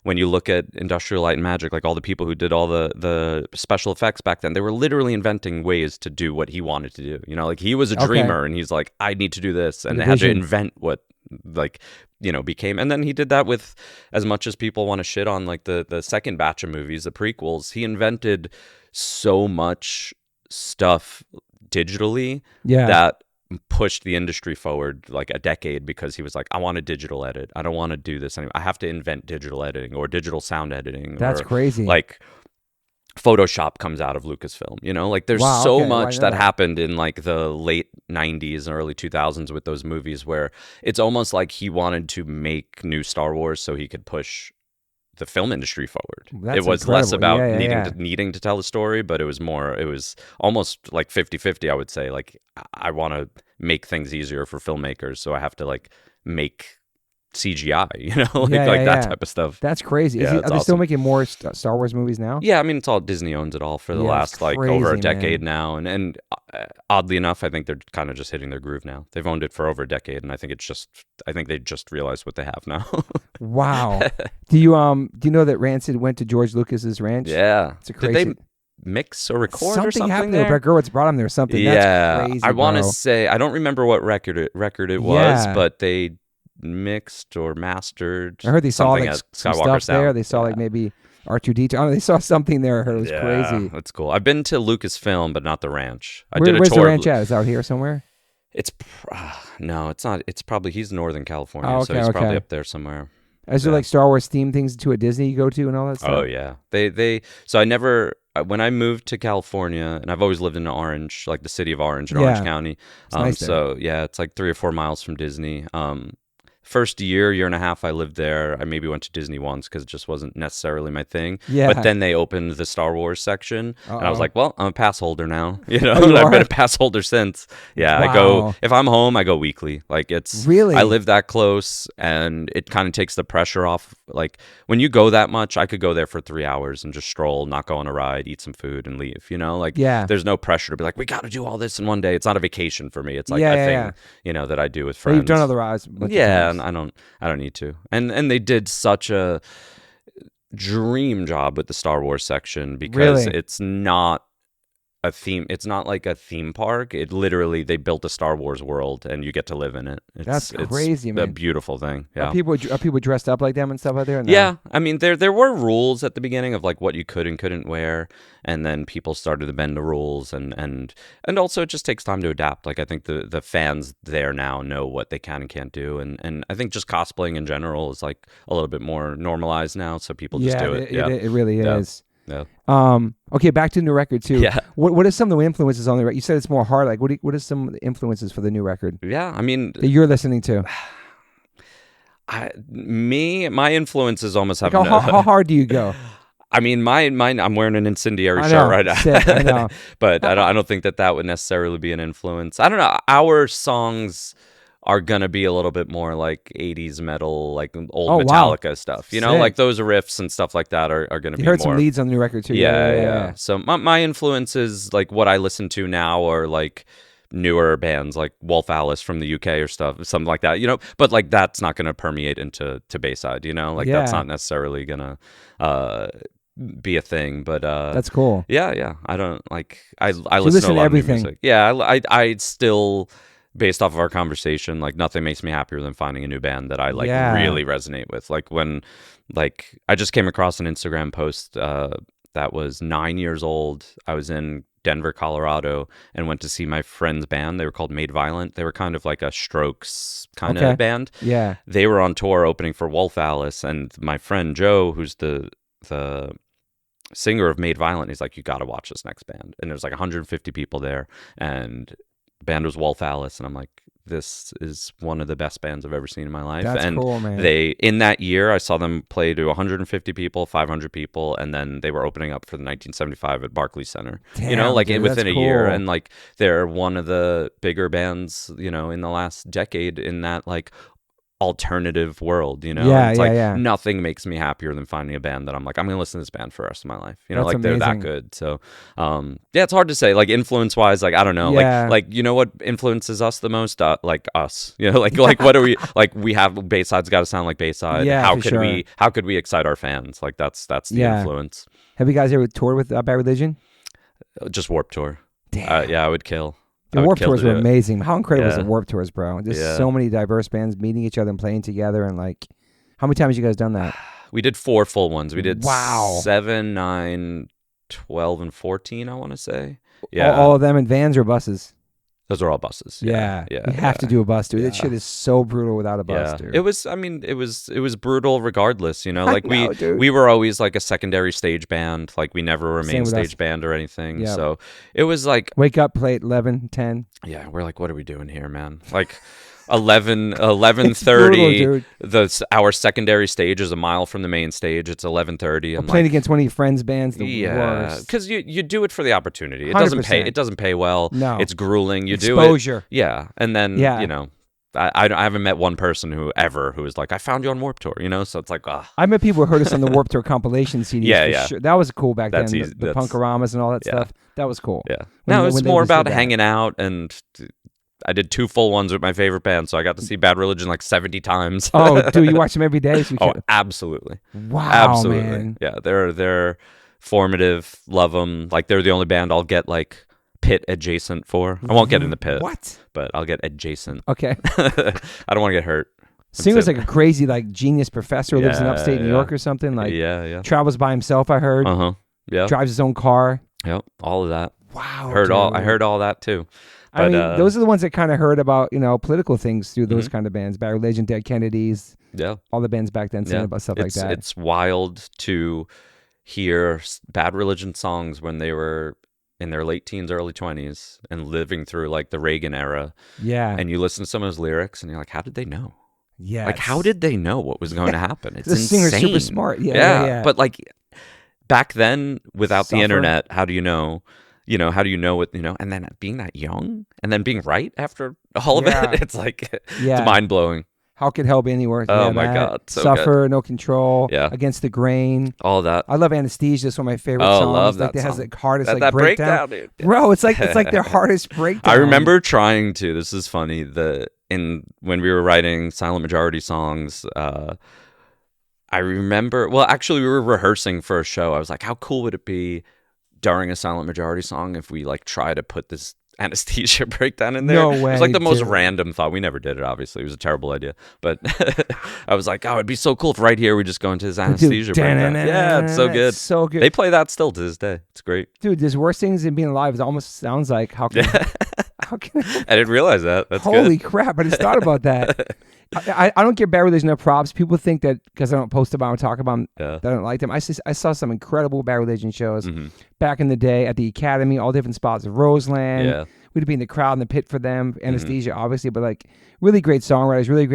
when you look at Industrial Light and Magic, like all the people who did all the special effects back then, they were literally inventing ways to do what he wanted to do. You know, like he was a dreamer and he's like, I need to do this. And they had to invent what like, you know, became. And then he did that with, as much as people want to shit on like the second batch of movies, the prequels, he invented so much stuff digitally that pushed the industry forward like a decade, because he was like, I want a digital edit. I don't want to do this anymore. I have to invent digital editing or digital sound editing. That's crazy. Like Photoshop comes out of Lucasfilm, you know, like there's so much that happened in like the late 90s and early 2000s with those movies, where it's almost like he wanted to make new Star Wars so he could push the film industry forward. It was less about needing to tell a story, but it was almost like 50-50, I would say. Like, I want to make things easier for filmmakers, so I have to like make CGI, you know, that type of stuff. That's crazy. Are they still making more Star Wars movies now? Yeah, I mean, it's all Disney owns it all for the last like over a decade now, and oddly enough, I think they're kind of just hitting their groove now. They've owned it for over a decade, and I think they just realized what they have now. Wow. Do you know that Rancid went to George Lucas's ranch? Yeah, it's a crazy. Did they mix or record something or something happened there? Brett Gurewitz brought him there or something. Yeah, that's crazy, I want to say, I don't remember what record it was, but they mixed or mastered. I heard they saw like some Skywalker stuff there. They saw like maybe R2D2. I don't know, they saw something there. I heard it was crazy. That's cool. I've been to Lucasfilm, but not the ranch. Where's the ranch at? Is it out here somewhere? It's no, it's not. It's probably, he's Northern California, so he's probably up there somewhere. Is there like Star Wars themed things to a Disney you go to and all that stuff? Oh yeah, they. So I never. When I moved to California, and I've always lived in Orange, like the city of Orange in Orange County. Nice so yeah, it's like 3 or 4 miles from Disney. First year and a half I lived there, I maybe went to Disney once because it just wasn't necessarily my thing. Yeah. But then they opened the Star Wars section, and I was like, well, I'm a pass holder now. You know, I've been a pass holder since. Yeah, I go, if I'm home, I go weekly. Like it's, really, I live that close, and it kind of takes the pressure off. Like when you go that much, I could go there for 3 hours and just stroll, not go on a ride, eat some food, and leave. You know, like there's no pressure to be like, we got to do all this in one day. It's not a vacation for me. It's like a thing, you know, that I do with friends. Well, you've done other rides. Yeah. I don't need to. And they did such a dream job with the Star Wars section, because it's not a theme. It's not like a theme park. It literally, they built a Star Wars world and you get to live in it. That's crazy, it's man. a beautiful thing. Yeah. Are people dressed up like them and stuff out there? No? Yeah. I mean, there were rules at the beginning of like what you could and couldn't wear, and then people started to bend the rules, and also it just takes time to adapt. Like I think the fans there now know what they can and can't do, and I think just cosplaying in general is like a little bit more normalized now, so people just do it. It really is. Yeah. Okay, back to the new record too. Yeah. What are some of the influences on the record? You said it's more hard. Like, what are some of the influences for the new record? Yeah, I mean, that you're listening to. My influences almost have. Like how hard do you go? I mean, mine. I'm wearing an incendiary shirt right now. Sick, I know. But I don't think that would necessarily be an influence. I don't know. Our songs are gonna be a little bit more like 80s metal, like old Metallica stuff. You know, like those riffs and stuff like that are gonna be more. You heard some leads on the new record too. Yeah. So my influences, like what I listen to now, are like newer bands like Wolf Alice from the UK or something like that, you know, but like that's not gonna permeate into Bayside, you know, like that's not necessarily gonna be a thing, but that's cool. Yeah. I don't like, I listen to a lot of new music. Yeah, I still, based off of our conversation, like nothing makes me happier than finding a new band that I like really resonate with. Like when, like I just came across an Instagram post that was 9 years old. I was in Denver, Colorado, and went to see my friend's band. They were called Made Violent. They were kind of like a Strokes kind of band. Yeah. They were on tour opening for Wolf Alice, and my friend Joe, who's the singer of Made Violent, he's like, you got to watch this next band. And there's like 150 people there, and the band was Wolf Alice, and I'm like, this is one of the best bands I've ever seen in my life. That's and cool, man. They, in that year, I saw them play to 150 people, 500 people, and then they were opening up for the 1975 at Barclays Center. Damn, you know, like dude, within a cool. year, and like they're one of the bigger bands, you know, in the last decade, in that like alternative world, Yeah, it's yeah, like yeah. nothing makes me happier than finding a band that I'm like, I'm gonna listen to this band for the rest of my life, That's like they're that amazing. good. So yeah, it's hard to say, like influence wise, like I don't know, Yeah. like what influences us the most, like us, like what are we, like we have Bayside's got to sound like Bayside. Yeah, How for could sure. how could we excite our fans? Like that's the Yeah. influence. Have you guys ever toured with Bad Religion? Just Warped Tour. Damn. Yeah, I would kill. The I would Warped kill Tours to were do it. amazing. How incredible was Yeah. the Warped Tours, bro? Just Yeah. so many diverse bands meeting each other and playing together, and like, how many times you guys done that? We did 4 full ones. We did Wow. 7, 9, 12, and 14, I want to say. Yeah. All of them in vans or buses? Those are all buses. Yeah. Yeah. You have to do a bus, dude. That Yeah. shit is so brutal without a bus, Yeah. dude. It was, I mean, it was brutal regardless, like I know, dude. we were always like a secondary stage band. Like we never were a Same main with stage us. band or anything. Yeah. So it was like, Wake up, play at 11, 10. yeah, we're like, what are we doing here, man? Like It's 11:30. brutal, dude. Our secondary stage is a mile from the main stage. It's 11:30. Or And playing like, against one of your friends' bands, the yeah, worst. because you do it for the opportunity. It doesn't pay. 100%. It doesn't pay well. No. It's grueling. You do it. Exposure. Yeah, and then Yeah. I haven't met one person who was like, I found you on Warped Tour. So it's like, I met people who heard us on the Warped Tour compilation CDs. Yeah, for yeah. Sure. That was cool back That's then. easy. The That's- Punkaramas and all that yeah. stuff. That was cool. yeah. When No, they- it's when they more just did about that. hanging out, and I did 2 full ones with my favorite band, so I got to see Bad Religion like 70 times. Oh, dude, you watch them every day? So you Oh, could- absolutely. wow, Absolutely. man. Yeah, they're formative. Love them. Like they're the only band I'll get like pit adjacent for. I won't get in the pit, What? but I'll get adjacent. Okay. I don't want to get hurt. Singer's it. like a crazy, like, genius professor who lives in Yeah, upstate New yeah. York or something. Like, yeah. travels by himself, I heard. Yeah. Drives his own car. Yep. All of that. Wow. I dude. heard all that too. I But, mean, those are the ones that kind of heard about, political things through those Mhm. kind of bands. Bad Religion, Dead Kennedys, Yeah. all the bands back then saying about stuff like that. It's wild to hear Bad Religion songs when they were in their late teens, early 20s, and living through like the Reagan era. Yeah. And you listen to some of those lyrics, and you're like, how did they know? Yeah. Like, how did they know what was going to happen? It's the singer's insane. super smart. Yeah. But like back then, without Suffer. the internet, how do you know? How do you know what? And then being that young, and then being right after all of Yeah. it, it's like Yeah. it's mind blowing. How could hell be any worse? Oh Yeah, my that. God, so Suffer, No Control, Yeah. Against the Grain. All of that. I love Anesthesia. It's one of my favorite Oh, songs. love like that has song. the hardest That breakdown. dude. Bro, it's like their hardest breakdown. I remember trying to. This is funny. When we were writing Silent Majority songs, I remember. Well, actually, we were rehearsing for a show. I was like, how cool would it be during a Silent Majority song if we like try to put this Anesthesia breakdown in there? No It way, was like the most dude. random thought. We never did it. Obviously, it was a terrible idea. But I was like, oh, it'd be so cool if right here we just go into this Anesthesia breakdown. Yeah, it's so good. It's so good. They play that still to this day. It's great. Dude, there's worse things than being alive. It almost sounds like how can I didn't realize that. That's holy good. crap, I just thought about that. I don't give Bad Religion enough props. People think that because I don't post about them, talk about them, Yeah. that I don't like them. I saw some incredible Bad Religion shows Mhm. back in the day at the Academy, all different spots of Roseland. Yeah. We'd be in the crowd in the pit for them. Anesthesia, obviously, but like really great songwriters, really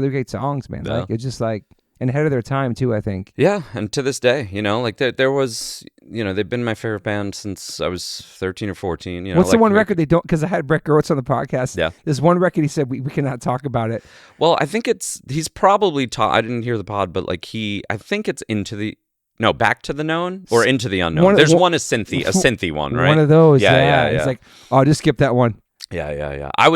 great songs, man. Yeah. Like it's just like and ahead of their time too, I think. Yeah, and to this day, like there was, they've been my favorite band since I was 13 or 14. What's the like one record they don't? Because I had Brett Gertz on the podcast. Yeah. There's one record he said we cannot talk about it. Well, I think he's probably taught. I didn't hear the pod, but like I think it's Back to the Known or Into the Unknown. There's one a synthy one, right? One of those. Yeah. It's like, oh, just skip that one. Yeah. I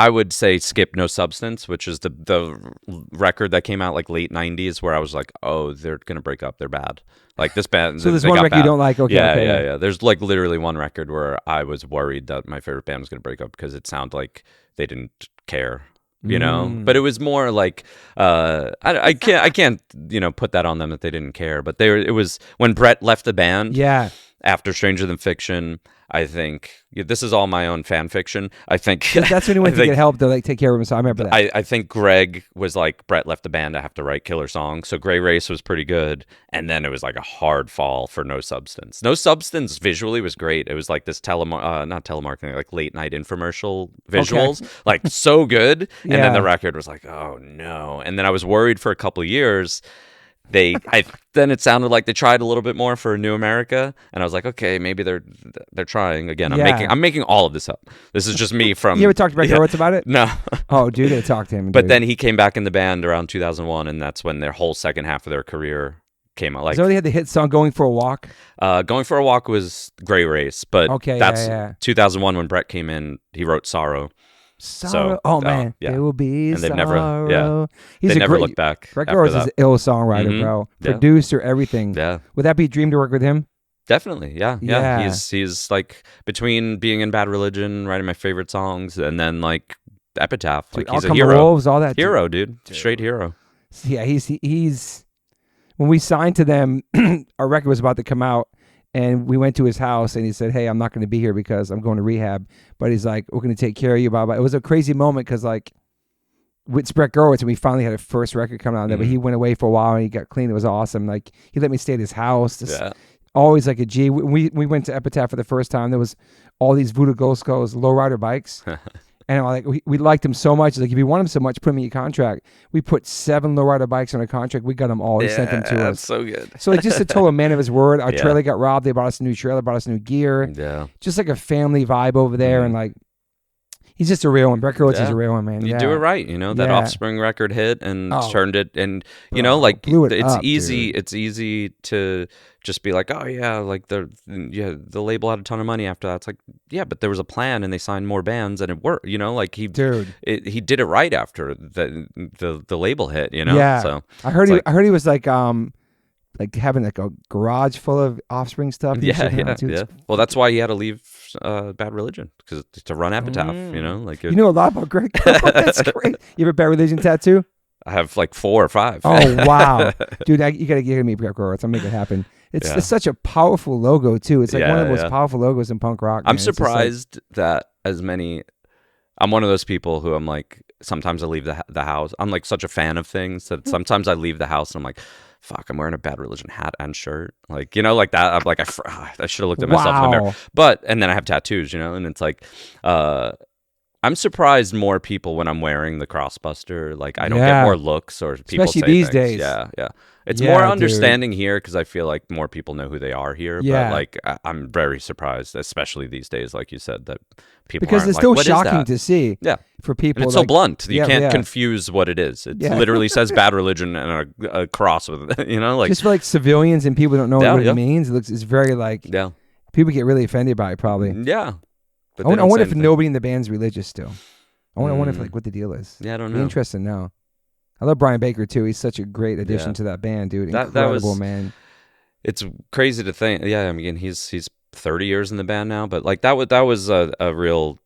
would say skip No Substance, which is the record that came out like late 90s, where I was like, oh, they're gonna break up. They're bad. Like this band. So there's they one got record you bad. don't like. Okay. Yeah. There's like literally one record where I was worried that my favorite band was gonna break up because it sounded like they didn't care. But it was more like I can't put that on them that they didn't care, but it was when Brett left the band. Yeah. After Stranger Than Fiction, I think this is all my own fan fiction. I think That's when he went to get help to like take care of him. So I remember that. I think Greg was like, Brett left the band, I have to write killer songs. So Gray Race was pretty good, and then it was like a hard fall for No Substance. No Substance visually was great. It was like this not telemarketing, like late night infomercial visuals, like so good. And then the record was like, oh no. And then I was worried for a couple of years. then it sounded like they tried a little bit more for New America, and I was like, okay, maybe they're trying again. I'm making all of this up. This is just me from. You ever talked to Brett Gurewitz about it? No. Oh, dude, I talked to him. But then he came back in the band around 2001, and that's when their whole second half of their career came out. Like, so they had the hit song "Going for a Walk." Going for a Walk was Gray Race, but that's yeah. 2001 when Brett came in. He wrote Sorrow. So, oh man, there will be and sorrow. They never looked back. Brett Gurewitz is an ill songwriter, bro. Producer, everything. Yeah. Would that be a dream to work with him? Definitely, yeah. He's like between being in Bad Religion, writing my favorite songs, and then like Epitaph. Like he's a hero. Wolves, all that. Hero, dude. Straight hero. Yeah, he's. When we signed to them, our record was about to come out. And we went to his house, and he said, "Hey, I'm not going to be here because I'm going to rehab." But he's like, "We're going to take care of you, blah, blah." It was a crazy moment because, like, with Brett Gurewitz, and we finally had a first record coming out there. But he went away for a while, and he got clean. It was awesome. Like, he let me stay at his house. Always like a G. We went to Epitaph for the first time. There was all these Voodoo Ghost Goes lowrider bikes. And like we liked him so much. Like, if you want him so much, put him in your contract. We put 7 lowrider bikes on our contract. We got them all. He sent them to us. That's so good. So like, just a total man of his word. Our trailer got robbed. They bought us a new trailer, bought us new gear. Yeah. Just like a family vibe over there. And like, he's just a real one. Brett Gurewitz is a real one, man. You do it right. You know, that Offspring record hit and turned it. And, you know, like, it's easy. Dude. It's easy to just be like, oh, yeah, like the label had a ton of money after that. It's like, yeah, but there was a plan and they signed more bands and it worked. You know, like he did it right after the label hit, you know? Yeah. So I heard he was like having like a garage full of Offspring stuff. Yeah. Well, that's why he had to leave Bad Religion, because to run Epitaph, you know, like you know a lot about Greg. That's great. You have a Bad Religion tattoo? I have like 4 or 5. Oh wow, dude! You gotta get me Brett Gurewitz. I'll make it happen. It's such a powerful logo too. It's like one of the most powerful logos in punk rock. I'm surprised that as many. I'm one of those people who I'm like, sometimes I leave the house. I'm like such a fan of things that sometimes I leave the house and I'm like, fuck, I'm wearing a Bad Religion hat and shirt. Like, you know, like that. I'm like, I should have looked at myself in the mirror. But, and then I have tattoos, you know, and it's like, I'm surprised more people when I'm wearing the Crossbuster, like I don't get more looks or people especially say these things. days. Yeah. It's more understanding here because I feel like more people know who they are here. Yeah. But like I'm very surprised, especially these days, like you said, that people because it's like, still what shocking to see. Yeah. For people, and it's like, so blunt. You can't confuse what it is. It literally says Bad Religion and a cross with it. You know, like just for like civilians and people don't know what it means. It's very like people get really offended by it probably. Yeah. But I wonder if nobody in the band's religious still. I wonder if like what the deal is. Yeah, I don't know. Be interesting now. I love Brian Baker too. He's such a great addition to that band, dude. Incredible, man. It's crazy to think. Yeah, I mean he's 30 years in the band now, but like that was a real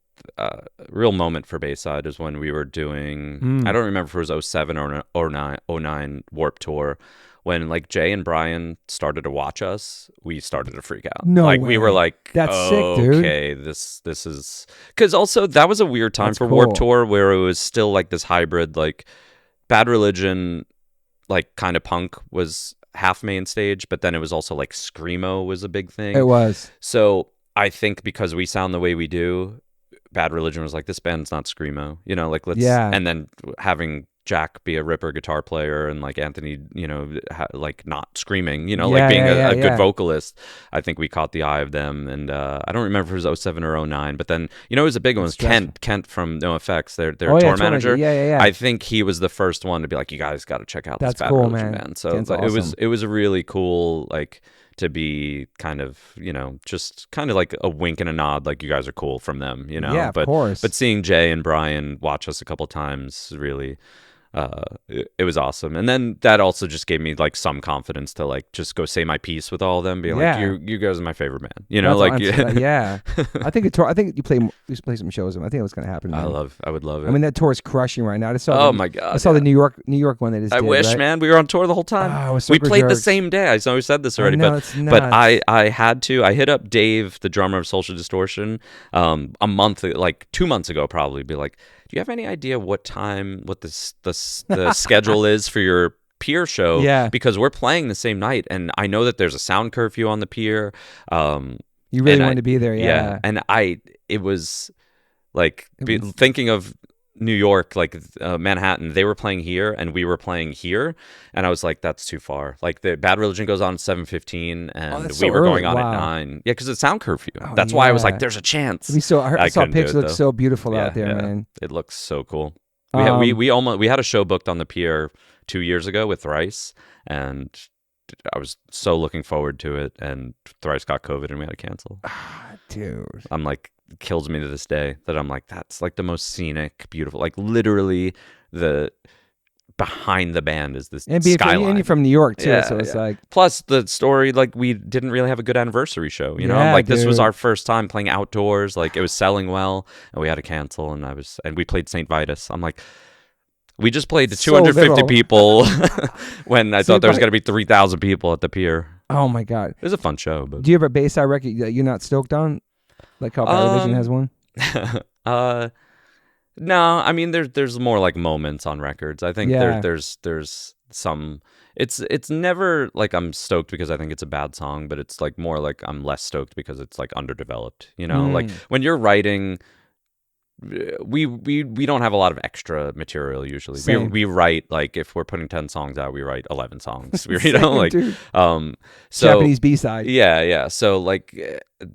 moment for Bayside is when we were doing. I don't remember if it was 07 or 09 Warped Tour. When like Jay and Brian started to watch us, we started to freak out. No like way. We were like, "That's sick, dude." Okay, this is because also that was a weird time for Warped Tour where it was still like this hybrid, like Bad Religion, like kind of punk was half main stage, but then it was also like screamo was a big thing. It was. So I think because we sound the way we do, Bad Religion was like, this band's not screamo, you know, like let's and then having Jack be a ripper guitar player and like Anthony, you know, like not screaming, you know, like being a good vocalist. I think we caught the eye of them. And I don't remember if it was 07 or 09, but then, you know, it was a big one. It was Kent from No Effects, their tour manager. I think he was the first one to be like, you guys got to check out this Bad Religion band. So it was a really cool, like, to be kind of, you know, just kind of like a wink and a nod, like you guys are cool from them, you know. Yeah, of course. But seeing Jay and Brian watch us a couple times really it was awesome. And then that also just gave me like some confidence to like just go say my piece with all of them, being like, you guys are my favorite band, you know. That's I think you play some shows. I think it was gonna happen, man. I would love it. I mean, that tour is crushing right now. I saw my god, I saw the New York one that is. I wish, right? man, we were on tour the whole time. We played the same day. I know we said this already, but I had to. I hit up Dave, the drummer of Social Distortion, a month, like 2 months ago, probably. Be like, do you have any idea what the schedule is for your pier show? Yeah. Because we're playing the same night, and I know that there's a sound curfew on the pier. You really wanted to be there, yeah. And it was like thinking of New York, like Manhattan, they were playing here and we were playing here, and I was like, that's too far. Like the Bad Religion goes on at 7:15, and that's we so were going early. on Wow. at 9. Yeah, because it's sound curfew. Oh, That's why I was like, yeah. there's a chance. I saw couldn't do pictures it, look though. so beautiful Yeah, out there, yeah. man. It looks so cool. We had a show booked on the pier 2 years ago with Thrice, and I was so looking forward to it, and Thrice got COVID and we had to cancel. Dude. I'm like, it kills me to this day that I'm like, that's like the most scenic, beautiful, like literally the behind the band is this skyline. And you're from New York too, Yeah, so it's yeah. like, Plus the story, like we didn't really have a good anniversary show, you know? Yeah, Like this was dude. our first time playing outdoors, like it was selling well, and we had to cancel, and we played St. Vitus. I'm like, we just played to So 250 little. people when I So thought there was you going to be 3,000 people at the pier. oh my God. It was a fun show, but Do you have a Bayside record that you're not stoked on? Like how Bad Religion has one? no, I mean there's more like moments on records. I think Yeah. there's some. It's never like I'm stoked because I think it's a bad song, but it's like more like I'm less stoked because it's like underdeveloped. You know, like when you're writing. We don't have a lot of extra material usually. Same. We write like if we're putting 10 songs out, we write 11 songs. You Same, know, like dude. so Japanese B-side. yeah. So like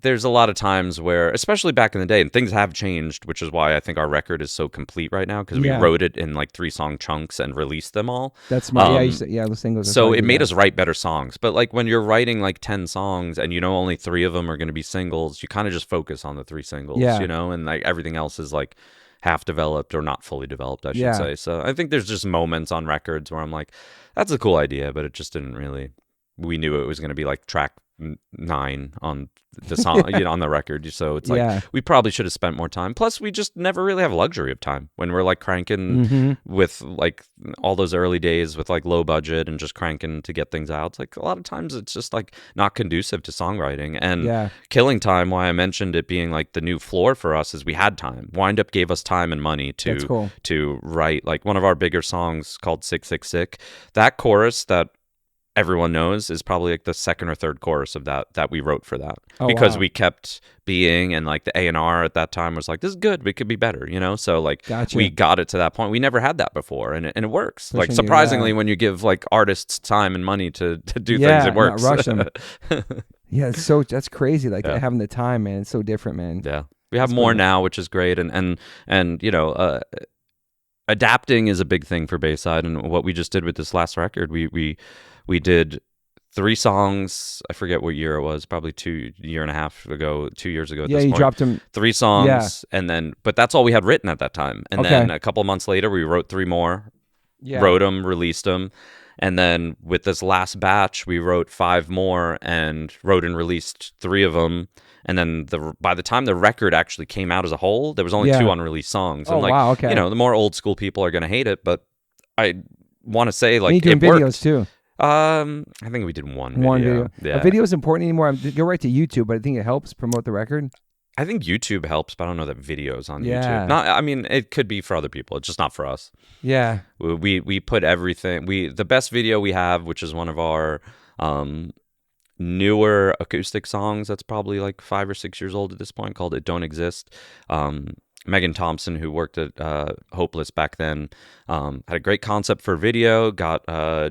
there's a lot of times where, especially back in the day, and things have changed, which is why I think our record is so complete right now, because we Yeah. wrote it in like 3-song chunks and released them all. That's smart. The singles. So it made us write better songs. But like when you're writing like 10 songs and you know only 3 of them are going to be singles, you kind of just focus on the 3 singles, Yeah. you know, and like everything else is like half developed or not fully developed, I should Yeah. say. So I think there's just moments on records where I'm like, that's a cool idea, but it just didn't really. We knew it was going to be like track 9 on the song, you know, on the record. So it's like Yeah. we probably should have spent more time. Plus, we just never really have luxury of time when we're like cranking with like all those early days with like low budget and just cranking to get things out. It's like a lot of times it's just like not conducive to songwriting. And Yeah. Killing Time, why I mentioned it being like the new floor for us, is we had time. Wind Up gave us time and money That's cool. to write like one of our bigger songs called Sick Sick Sick. That chorus that everyone knows is probably like the second or third chorus of that we wrote for that, because wow. we kept being, and like the A&R at that time was like, this is good, we could be better, you know? So like Gotcha. we got it to that point. We never had that before, and it works. Like Pushing you, surprisingly, yeah. when you give like artists time and money to do Yeah, things, it works. not rush them. Yeah, that's crazy. Like Yeah. having the time, man. It's so different, man. Yeah, we have That's more cool. now, which is great, and you know, adapting is a big thing for Bayside, and what we just did with this last record, we did 3 songs. I forget what year it was, probably 2 years ago at Yeah, this you point. dropped them. 3 songs, Yeah. and then, but that's all we had written at that time. And Okay. then a couple months later, we wrote 3 more, Yeah. wrote them, released them. And then with this last batch, we wrote 5 more and wrote and released 3 of them. And then by the time the record actually came out as a whole, there was only Yeah. 2 unreleased songs. Oh, And like, wow, okay. you know, the more old school people are going to hate it, but I want to say like And you're it doing videos worked. too. I think we did one video. Yeah. A video is important anymore. Go right to YouTube, but I think it helps promote the record. I think YouTube helps, but I don't know that videos on Yeah. YouTube. Not, I mean, it could be for other people. It's just not for us. Yeah. We put everything. The best video we have, which is one of our newer acoustic songs, that's probably like 5 or 6 years old at this point, called "It Don't Exist." Megan Thompson, who worked at Hopeless back then, had a great concept for video. Got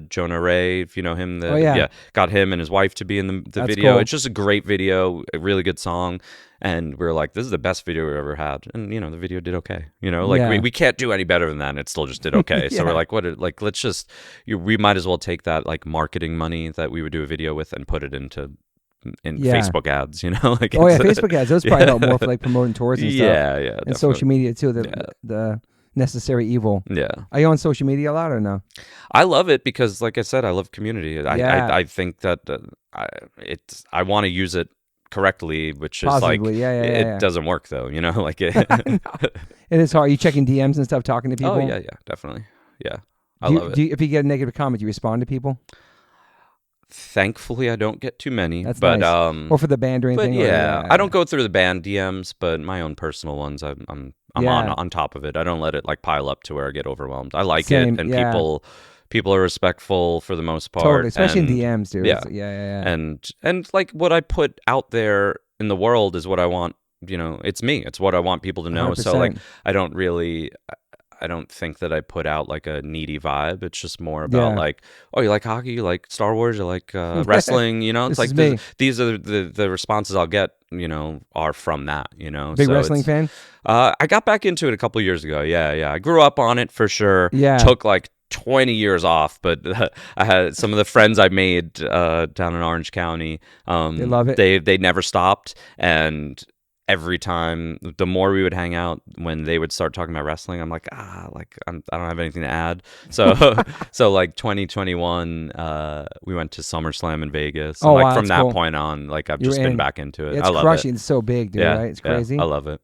Jonah Ray, if you know him, got him and his wife to be in the That's video. cool. It's just a great video, a really good song. And we were like, this is the best video we've ever had. And, you know, the video did okay. You know, like Yeah. we can't do any better than that. And it still just did okay. So Yeah. we're like, let's just, we might as well take that like marketing money that we would do a video with and put it into Yeah. Facebook ads, you know? Like Oh yeah, it's- Facebook ads. Those probably help more for like promoting tours and stuff. Yeah, And definitely. social media too. Yeah. The necessary evil. Yeah. Are you on social media a lot or no? I love it because, like I said, I love community. Yeah. I think that I want to use it correctly, which is Positively, like, yeah. it doesn't work though, you know? Like it. It is hard. Are you checking DMs and stuff, talking to people? Oh, yeah, definitely. Yeah. I love it. If you get a negative comment, do you respond to people? Thankfully, I don't get too many. That's but nice. Or for the band or but anything? yeah, I don't go through the band DMs, but my own personal ones, I'm Yeah. on top of it. I don't let it like pile up to where I get overwhelmed. I like Same, it, and yeah. people are respectful for the most part. Totally, especially and, in DMs, dude. yeah. Yeah. And like what I put out there in the world is what I want. You know, it's me. It's what I want people to know. So like, 100%. I don't really. I don't think that I put out like a needy vibe. It's just more about like, oh, you like hockey, you like Star Wars, you like wrestling, you know? It's This like is me. these are the responses I'll get, you know, are from that, you know. Big So wrestling fan? I got back into it a couple years ago. Yeah. I grew up on it for sure. Yeah. Took like 20 years off, but I had some of the friends I made down in Orange County. They love it. They never stopped, and every time, the more we would hang out, when they would start talking about wrestling, I'm like, I don't have anything to add. So, so like 2021, we went to SummerSlam in Vegas. Oh, and like wow, from that's that cool. point on, like I've just been back into it. It's I love crushing. it. It's so big, dude. Right? It's crazy. I love it.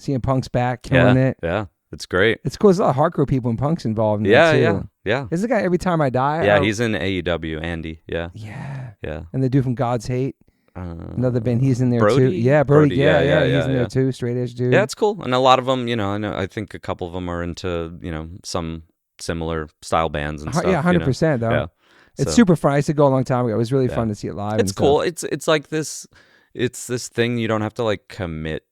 CM Punk's back, killing it. Yeah, it's great. It's cool. There's a lot of hardcore people and Punk's involved in that too. Yeah. Is the guy Every Time I Die? Yeah, he's in AEW, Andy. Yeah. And the dude from God's Hate. Another band, he's in there Brody? too. Yeah, Brody. Yeah, he's in yeah. there too. Straight edge dude. Yeah, it's cool. And a lot of them, you know, I think a couple of them are into, you know, some similar style bands and stuff. Yeah, 100% though. Yeah. It's super fun. I used to go a long time ago. It was really fun to see it live. It's cool. It's like this. It's this thing you don't have to like commit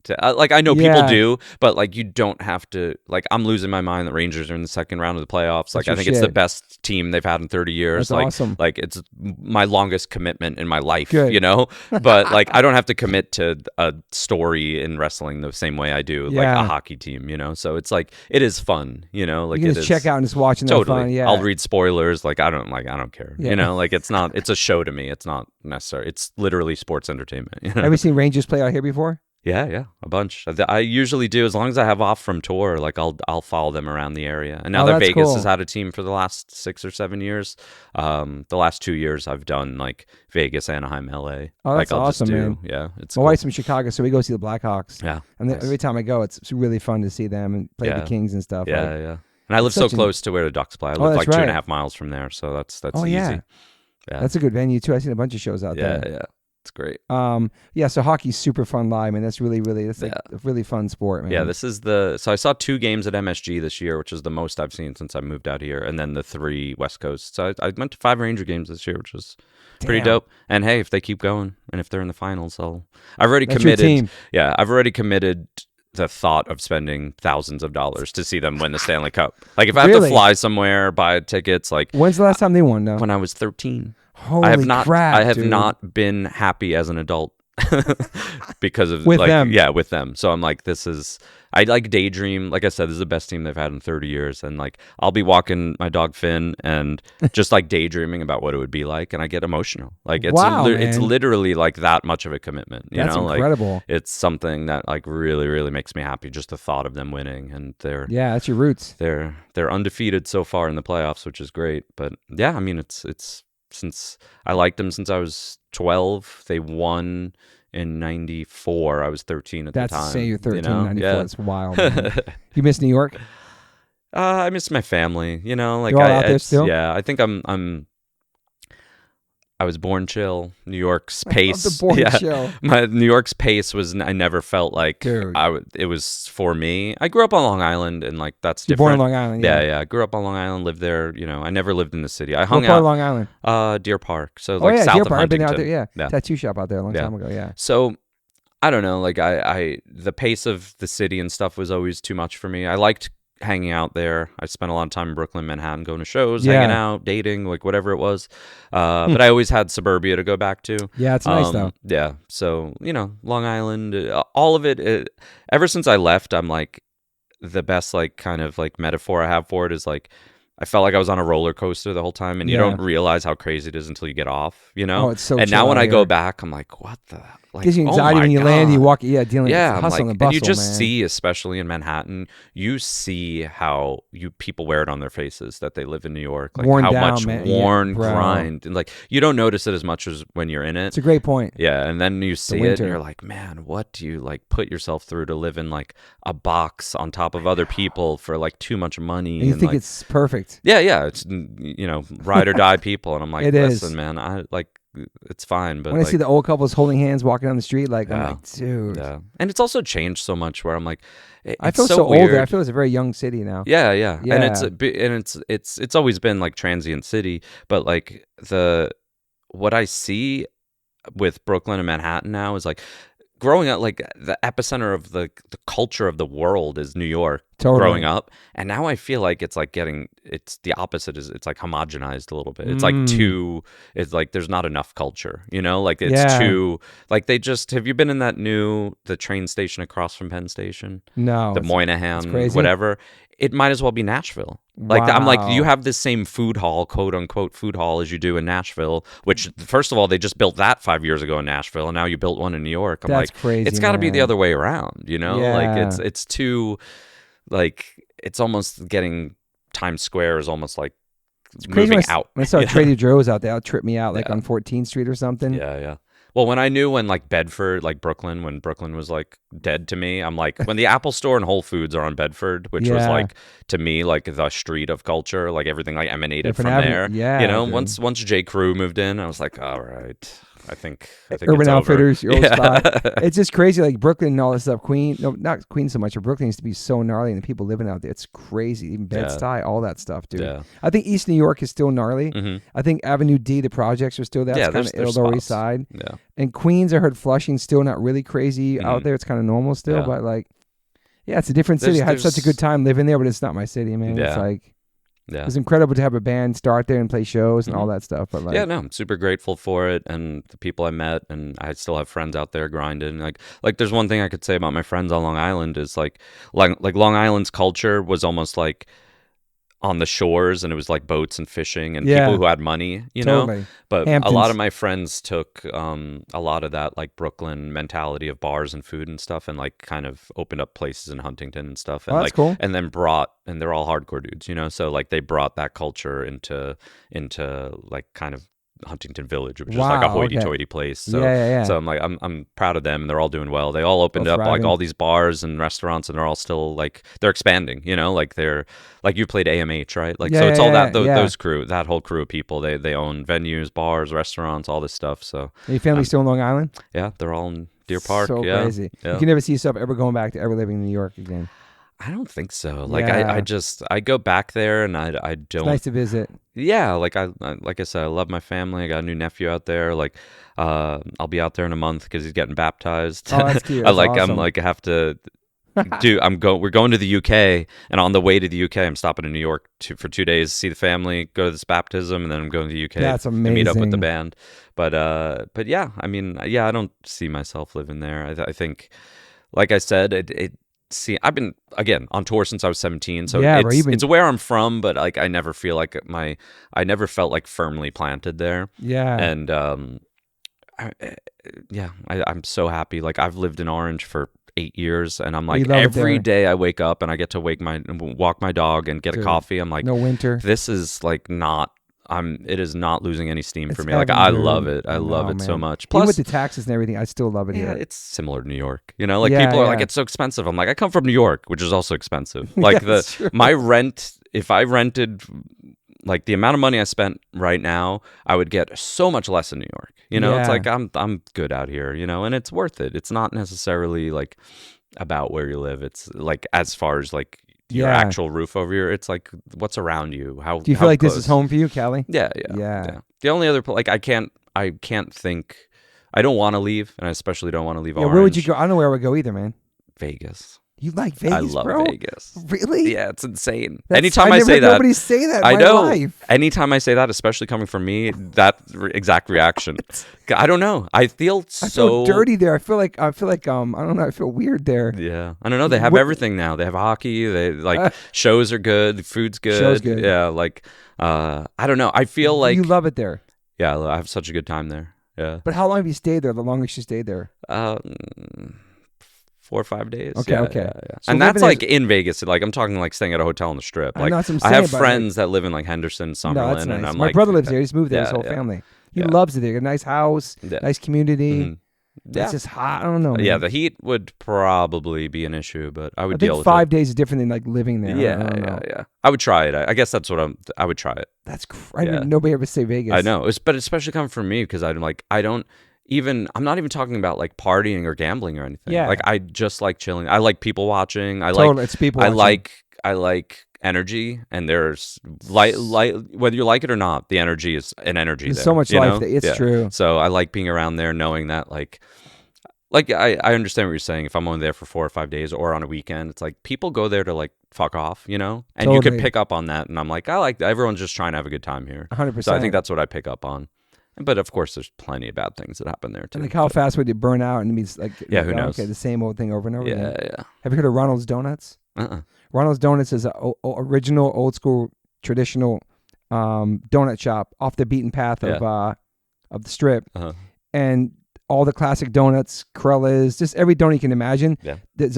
to. Like I know people do, but like you don't have to. Like I'm losing my mind that Rangers are in the second round of the playoffs. Like I think it's the best team they've had in 30 years. That's like awesome. Like it's my longest commitment in my life. Good. You know, but like I don't have to commit to a story in wrestling the same way I do like a hockey team. You know, so it's like it is fun. You know, like you can just check out and just watch and have fun. Yeah, I'll read spoilers. Like I don't care. Yeah. You know, like it's not. It's a show to me. It's not necessary. It's literally sports entertainment. You know? Have you seen Rangers play out here before? Yeah, a bunch. I usually do, as long as I have off from tour. Like I'll follow them around the area. And now that Vegas has had a team for the last 6 or 7 years, the last 2 years I've done like Vegas, Anaheim, LA. Oh, that's like, awesome, man. Yeah, it's. My wife's from Chicago, so we go see the Blackhawks. Yeah, and every time I go, it's really fun to see them and play the Kings and stuff. Yeah. And I live so close to where the Ducks play. I live like 2.5 miles from there, so that's easy. Yeah, that's a good venue too. I've seen a bunch of shows out there. Yeah. It's great. So hockey's super fun live, man. That's really like a really fun sport, man. Yeah, this is so I saw 2 games at MSG this year, which is the most I've seen since I moved out here, and then the 3 West Coast. So I went to 5 Ranger games this year, which was pretty dope. And hey, if they keep going and if they're in the finals, I've already committed. Your team. Yeah, I've already committed the thought of spending thousands of dollars to see them win the Stanley Cup. Like if I have to fly somewhere, buy tickets, like when's the last time they won? No, when I was 13. Holy crap! I have not been happy as an adult because of with them. Yeah, with them. So I'm like, I like daydream. Like I said, this is the best team they've had in 30 years. And like, I'll be walking my dog Finn and just like daydreaming about what it would be like. And I get emotional. Like it's literally like that much of a commitment. You That's know, incredible. Like, it's something that like really, really makes me happy. Just the thought of them winning, and that's your roots. They're undefeated so far in the playoffs, which is great. But yeah, I mean, it's since I liked them since I was 12. They won in 94. I was 13 at the time. That's to say you're 13 you know? 94. That's wild. You miss New York? I miss my family. You know, like you're all out there still? Yeah, I think I was born chill. New York's pace. I love the born chill. My New York's pace was. I never felt like it was for me. I grew up on Long Island, and like that's different. You're born on Long Island. Yeah. I grew up on Long Island. Lived there. You know, I never lived in the city. I hung what part out. of Long Island? Deer Park. So like south Deer of Park. I've been Huntington. out there. Yeah. Tattoo shop out there a long time ago. Yeah. So I don't know. Like I the pace of the city and stuff was always too much for me. I liked hanging out there. I spent a lot of time in Brooklyn, Manhattan, going to shows, hanging out, dating, like whatever it was. But I always had suburbia to go back to. Yeah, it's nice though. Yeah. So, you know, Long Island, all of it, ever since I left, I'm like, the best like kind of like metaphor I have for it is like, I felt like I was on a roller coaster the whole time, and you don't realize how crazy it is until you get off, you know? Oh, it's so and now when I go back, I'm like, what the? Like, gives you anxiety when you land, you walk, dealing with hustle and bustle, and you just man. see, especially in Manhattan, you see how people wear it on their faces that they live in New York, like worn how down, much man. worn grind, and like you don't notice it as much as when you're in it. It's a great point. Yeah, and then you see it, and you're like, man, what do you like put yourself through to live in like a box on top of other people for like too much money? And you think like, it's perfect? Yeah, it's ride or die people, and I'm like, listen, man, I like. It's fine, but when I see the old couples holding hands walking down the street, like I'm like, dude. Yeah, and it's also changed so much. Where I'm like, I feel so older. I feel it's a very young city now. Yeah, and it's always been like transient city, but like what I see with Brooklyn and Manhattan now is like growing up, like the epicenter of the culture of the world is New York. Totally. Growing up, and now I feel like it's like it's the opposite. Is it's like homogenized a little bit. It's like it's like there's not enough culture. Like it's too like they just. Have you been in the train station across from Penn Station? No, the Moynihan, whatever. It might as well be Nashville. Like wow. I'm like, you have this same food hall, quote unquote food hall, as you do in Nashville. Which first of all, they just built that 5 years ago in Nashville, and now you built one in New York. I'm That's like, crazy. It's got to be the other way around. Yeah. Like it's too. Like it's almost getting Times Square is almost like moving out. I saw Trader Joe's out there. It'll trip me out, like on 14th Street or something. Yeah. Well, when like Bedford, like Brooklyn, when Brooklyn was like dead to me, I'm like, when the Apple Store and Whole Foods are on Bedford, which was like to me like the street of culture, like everything like emanated from there. Yeah. Once J. Crew moved in, I was like, all right. I think Urban it's Outfitters, over. your old spot. It's just crazy, like Brooklyn and all this stuff. Not Queen so much, but Brooklyn used to be so gnarly, and the people living out there, it's crazy. Even Bed-Stuy, all that stuff, dude. Yeah. I think East New York is still gnarly. Mm-hmm. I think Avenue D, the projects are still there. It's kind of Lower East Side. Yeah. And Queens, I heard Flushing's still not really crazy out there. It's kind of normal still, but like, yeah, it's a different city. I had such a good time living there, but it's not my city, man. Yeah. It's like. Yeah. It was incredible to have a band start there and play shows and all that stuff. But like, I'm super grateful for it and the people I met, and I still have friends out there grinding. Like there's one thing I could say about my friends on Long Island is like Long Island's culture was almost like on the shores, and it was like boats and fishing and people who had money, totally. know. But Hamptons. A lot of my friends took a lot of that like Brooklyn mentality of bars and food and stuff, and like kind of opened up places in Huntington and stuff. And that's cool. And then and they're all hardcore dudes, so like they brought that culture into like kind of Huntington Village, which is like a hoity-toity place. So, so I'm like, I'm proud of them, and they're all doing well. They all opened up like all these bars and restaurants, and they're all still like they're expanding. Like they're like you played AMH, right? Like so, it's all those crew, that whole crew of people. They own venues, bars, restaurants, all this stuff. So your family still in Long Island? Yeah, they're all in Deer Park. So crazy. Yeah. You can never see yourself ever going back to ever living in New York again. I don't think so. Like I go back there, and I don't. It's nice to visit. Yeah, like I said, I love my family. I got a new nephew out there. Like, I'll be out there in a month because he's getting baptized. Oh, that's cute. That's awesome. I'm like I have to we're going to the UK, and on the way to the UK, I'm stopping in New York for 2 days, see the family, go to this baptism, and then I'm going to the UK. That's amazing. To meet up with the band. But yeah, I mean, I don't see myself living there. I think, like I said, I've been again on tour since I was 17, so it's where I'm from, but like I never feel like I never felt like firmly planted there. Yeah, and I'm so happy. Like I've lived in Orange for 8 years, and I'm like every day I wake up and I get to walk my dog and get a coffee. I'm like, no winter. This is like not. It is not losing any steam for me. Like I love it. I love it so much. Plus, even with the taxes and everything, I still love it here. It's similar to New York. Like people are like, it's so expensive. I'm like, I come from New York, which is also expensive. Like my rent, if I rented, like the amount of money I spent right now, I would get so much less in New York. It's like I'm good out here. And it's worth it. It's not necessarily like about where you live. It's like as far as like your actual roof over here, it's like what's around you. How do you feel like this is home for you, Cali? Yeah. The only other like I can't think. I don't want to leave, and I especially don't want to leave. Orange. Where would you go? I don't know where I would go either, man. Vegas. You like Vegas, I love bro? Vegas. Really? Yeah, it's insane. Anytime I say that, nobody say that. In I my know. Life. Anytime I say that, especially coming from me, that exact reaction. I don't know. I feel dirty there. I feel like I don't know. I feel weird there. Yeah, I don't know. They have everything now. They have hockey. They like shows are good. The food's good. Show's good. Yeah, like I don't know. I feel like you love it there. Yeah, I have such a good time there. Yeah. But how long have you stayed there? The longest you stayed there? 4 or 5 days. Okay. Yeah. So and that's like in Vegas. Like I'm talking like staying at a hotel on the Strip. Like I have friends that live in like Henderson, Summerlin, nice. and I'm my like, brother lives there. He's moved there. His whole family. He loves it there. A nice house, nice community. Mm-hmm. It's just hot. I don't know. Man. Yeah, the heat would probably be an issue, but I would deal with 5 days is different than like living there. Yeah. I would try it. I guess that's what I would try it. That's crazy. Nobody ever say Vegas. I know, but especially coming from me because I'm not even talking about like partying or gambling or anything. Yeah. Like I just like chilling. I like people watching. It's people watching. I like energy, and there's light whether you like it or not, the energy is an energy. There's so much life. It's true. So I like being around there, knowing that like like I understand what you're saying. If I'm only there for 4 or 5 days or on a weekend, it's like people go there to like fuck off, you know? And you could pick up on that. And I'm like, I like everyone's just trying to have a good time here. 100%. So I think that's what I pick up on. But of course, there's plenty of bad things that happen there too. And like how fast would you burn out? And it means like, who knows? Okay, the same old thing over and over again. Yeah. Have you heard of Ronald's Donuts? Ronald's Donuts is an original, old school, traditional donut shop off the beaten path of the strip. And all the classic donuts, Corellas, just every donut you can imagine. Yeah. There's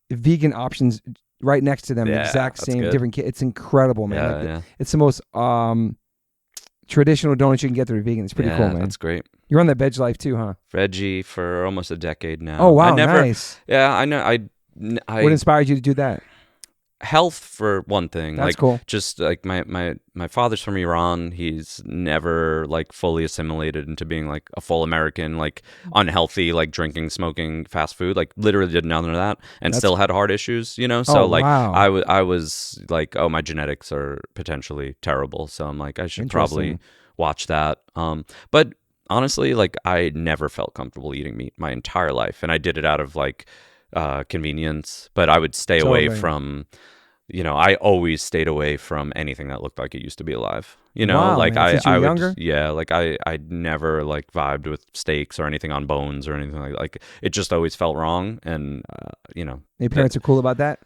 vegan options right next to them. Exact same, different. It's incredible, man. It's the most traditional donuts you can get that are vegan. It's pretty cool, man. That's great. You're on the veg life too, huh? Veggie for almost a decade now. Oh wow, nice. Yeah, I know. What inspired you to do that? Health for one thing. That's cool. Just like my father's from Iran. He's never like fully assimilated into being like a full American, like unhealthy, like drinking, smoking, fast food. Like literally did none of that, and still had heart issues. You know, so wow. I was like, oh, my genetics are potentially terrible. So I'm like, I should probably watch that. But honestly, like I never felt comfortable eating meat my entire life, and I did it out of like convenience. But I would stay away from. You know, I always stayed away from anything that looked like it used to be alive. You know, like man. Since you were I would, younger? yeah, like I never like vibed with steaks or anything on bones or anything like it just always felt wrong. And you know, your parents are cool about that.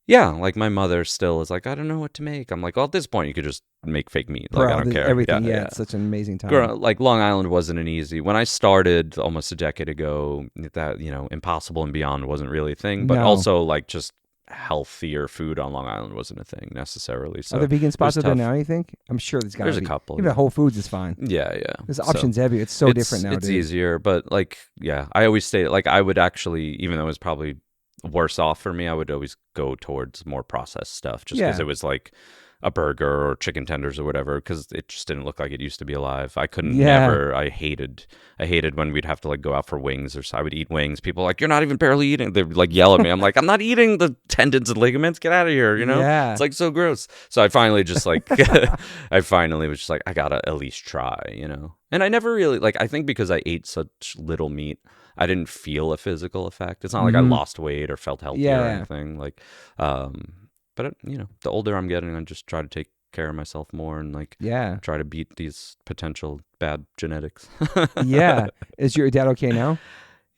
Yeah, like my mother still is like, I don't know what to make. I'm like, well, at this point, you could just make fake meat. Like I don't care. Everything, it's such an amazing time. Like Long Island wasn't an easy. When I started almost a decade ago, that Impossible and Beyond wasn't really a thing. But also like just healthier food on Long Island wasn't a thing necessarily. So are there vegan spots out there now, you think? I'm sure there's a couple. Even Whole Foods is fine. Yeah. There's options everywhere. It's so different now. It's easier, but like, I always say, like, I would actually, even though it was probably worse off for me, I would always go towards more processed stuff just because it was like a burger or chicken tenders or whatever, because it just didn't look like it used to be alive. I couldn't never. I hated when we'd have to like go out for wings, or so I would eat wings. People were like, you're not even barely eating. They would like yell at me. I'm like, I'm not eating the tendons and ligaments. Get out of here. You know, it's like so gross. So I finally just like, I finally was just like, I gotta at least try, you know. And I never really like. I think because I ate such little meat, I didn't feel a physical effect. It's not like I lost weight or felt healthy or anything. Like, but the older I'm getting, I just try to take care of myself more and like try to beat these potential bad genetics. Is your dad okay now?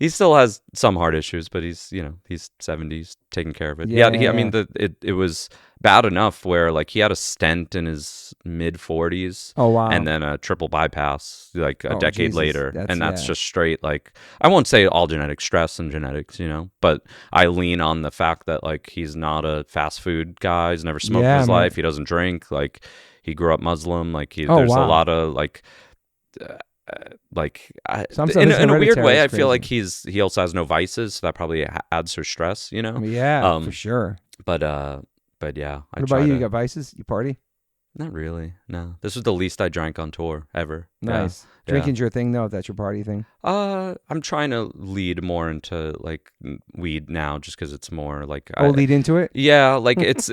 He still has some heart issues, but he's 70s, taking care of it. I mean, it was bad enough where like he had a stent in his mid 40s. Oh wow! And then a triple bypass like a decade later, and that's just straight like, I won't say all genetic stress and genetics, but I lean on the fact that like he's not a fast food guy. He's never smoked in his life. He doesn't drink. Like he grew up Muslim. Like there's a lot of like. In a weird way, I feel like he also has no vices, so that probably adds to stress, for sure. But yeah. What about you? You got vices? You party? Not really. No. This was the least I drank on tour ever. Nice. Drinking's your thing, though. If that's your party thing. I'm trying to lead more into like weed now, just because it's more like. Lead into it. Yeah, like it's.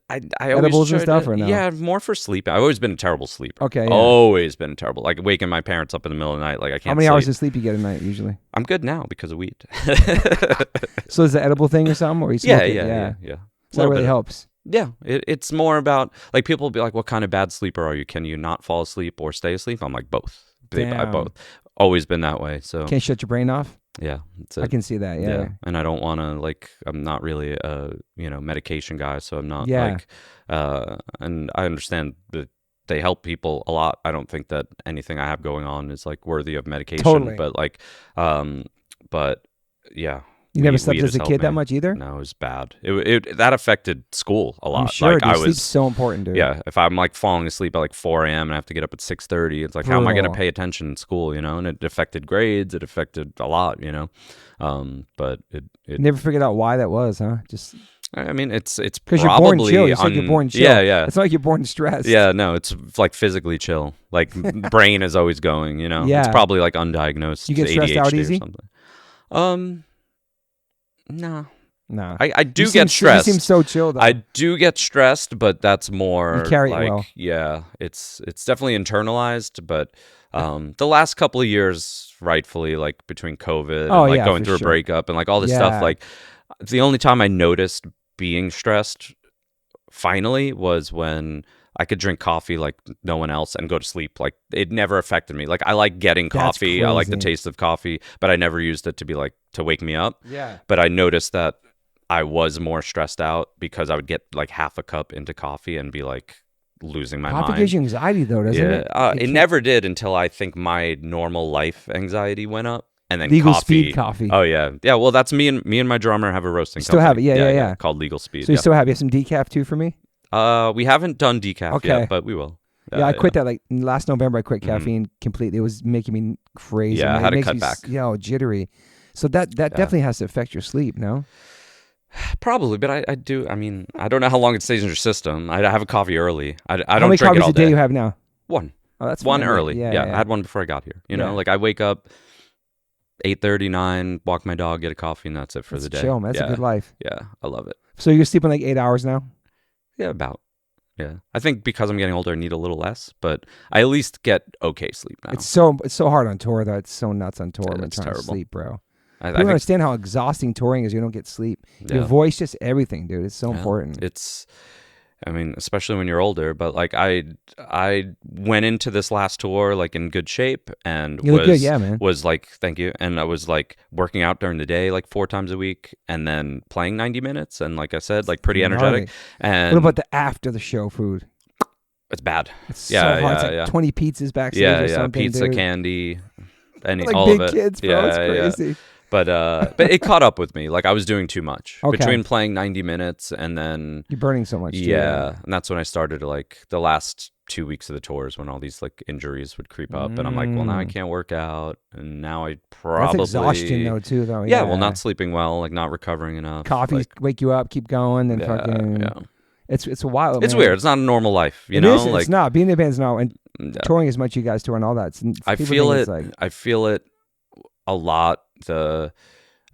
I always edibles and stuff, or no? Yeah, more for sleep. I've always been a terrible sleeper. Okay. Yeah. Always been terrible. Like waking my parents up in the middle of the night. Like I can't. How many hours of sleep you get a night usually? I'm good now because of weed. So is it edible thing or something, or you smoke it? Yeah. So that really helps. Yeah, it's more about like people will be like, what kind of bad sleeper are you? Can you not fall asleep or stay asleep? I'm like, both. Both. Always been that way. So can't shut your brain off. Yeah, I can see that. Yeah. And I don't want to like. I'm not really a medication guy, so I'm not like. And I understand that they help people a lot. I don't think that anything I have going on is like worthy of medication. Totally. But like, but yeah. You never slept as a kid that much either? No, it was bad. It that affected school a lot. I'm sure, like, sleep's so important, dude. Yeah, if I'm like falling asleep at like 4 a.m. and I have to get up at 6:30, it's like, how am I going to pay attention in school? And it affected grades. It affected a lot. But it never figured out why that was, huh? Just. I mean, it's because you're born chill. It's like you're born chill. Yeah. It's not like you're born stressed. Yeah, no, it's like physically chill. Like brain is always going. Yeah. It's probably like undiagnosed. You get stressed ADHD out easy? or something. No. No. I do get stressed. You seem so chill, though. I do get stressed, but that's more You carry it like, well. yeah, it's definitely internalized, but the last couple of years, rightfully, like between COVID and like going through a breakup and like all this stuff, like the only time I noticed being stressed finally was when I could drink coffee like no one else and go to sleep. Like it never affected me. Like I like getting coffee. I like the taste of coffee, but I never used it to be like to wake me up. Yeah. But I noticed that I was more stressed out because I would get like half a cup into coffee and be like losing my mind. Coffee gives you anxiety though, doesn't it? It never did until I think my normal life anxiety went up. And then Legal coffee. Speed coffee. Oh yeah. Well, that's me and my drummer have a roasting still company. Have it. Yeah. Called Legal Speed. So you still have some decaf too for me? We haven't done decaf yet, but we will. Yeah, I quit that like last November. I quit caffeine completely. It was making me crazy. Yeah, I had to cut back. Jittery. So that definitely has to affect your sleep, no? Probably, but I do. I mean, I don't know how long it stays in your system. I have a coffee early. I don't drink it all day. How many coffees a day you have now? One. Oh, that's one fine. early. Yeah, I had one before I got here. You know, like I wake up 8:30, 9, walk my dog, get a coffee, and that's it for the day. Chill, man. That's a good life. Yeah, I love it. So you're sleeping like 8 hours now? Yeah, about. Yeah, I think because I'm getting older, I need a little less, but I at least get okay sleep now. It's so hard on tour though. It's so nuts on tour. Yeah, I'm trying to sleep, bro. I don't understand how exhausting touring is. You don't get sleep. Your voice, just everything, dude. It's so important. I mean, especially when you're older, but like I went into this last tour like in good shape and you look good, yeah, man. Was like, thank you. And I was like working out during the day like 4 times a week and then playing 90 minutes. And like I said, like pretty energetic. And what about the after the show food? It's bad. It's so hard. It's like 20 pizzas backstage or something, pizza, dude. Candy, like all big of it. Kids, bro. It's crazy. Yeah. But it caught up with me. Like I was doing too much between playing 90 minutes and then you're burning so much. Yeah, and that's when I started like the last 2 weeks of the tours when all these like injuries would creep up, and I'm like, well, now I can't work out, and now I probably that's exhaustion though too, though. Yeah, well, not sleeping well, like not recovering enough. Coffee wake you up, keep going, and fucking. Yeah. It's wild. It's weird. It's not a normal life, you it know. Is, like, it's not being in the band's now and touring as much you guys tour and all that. I feel it. I feel it a lot.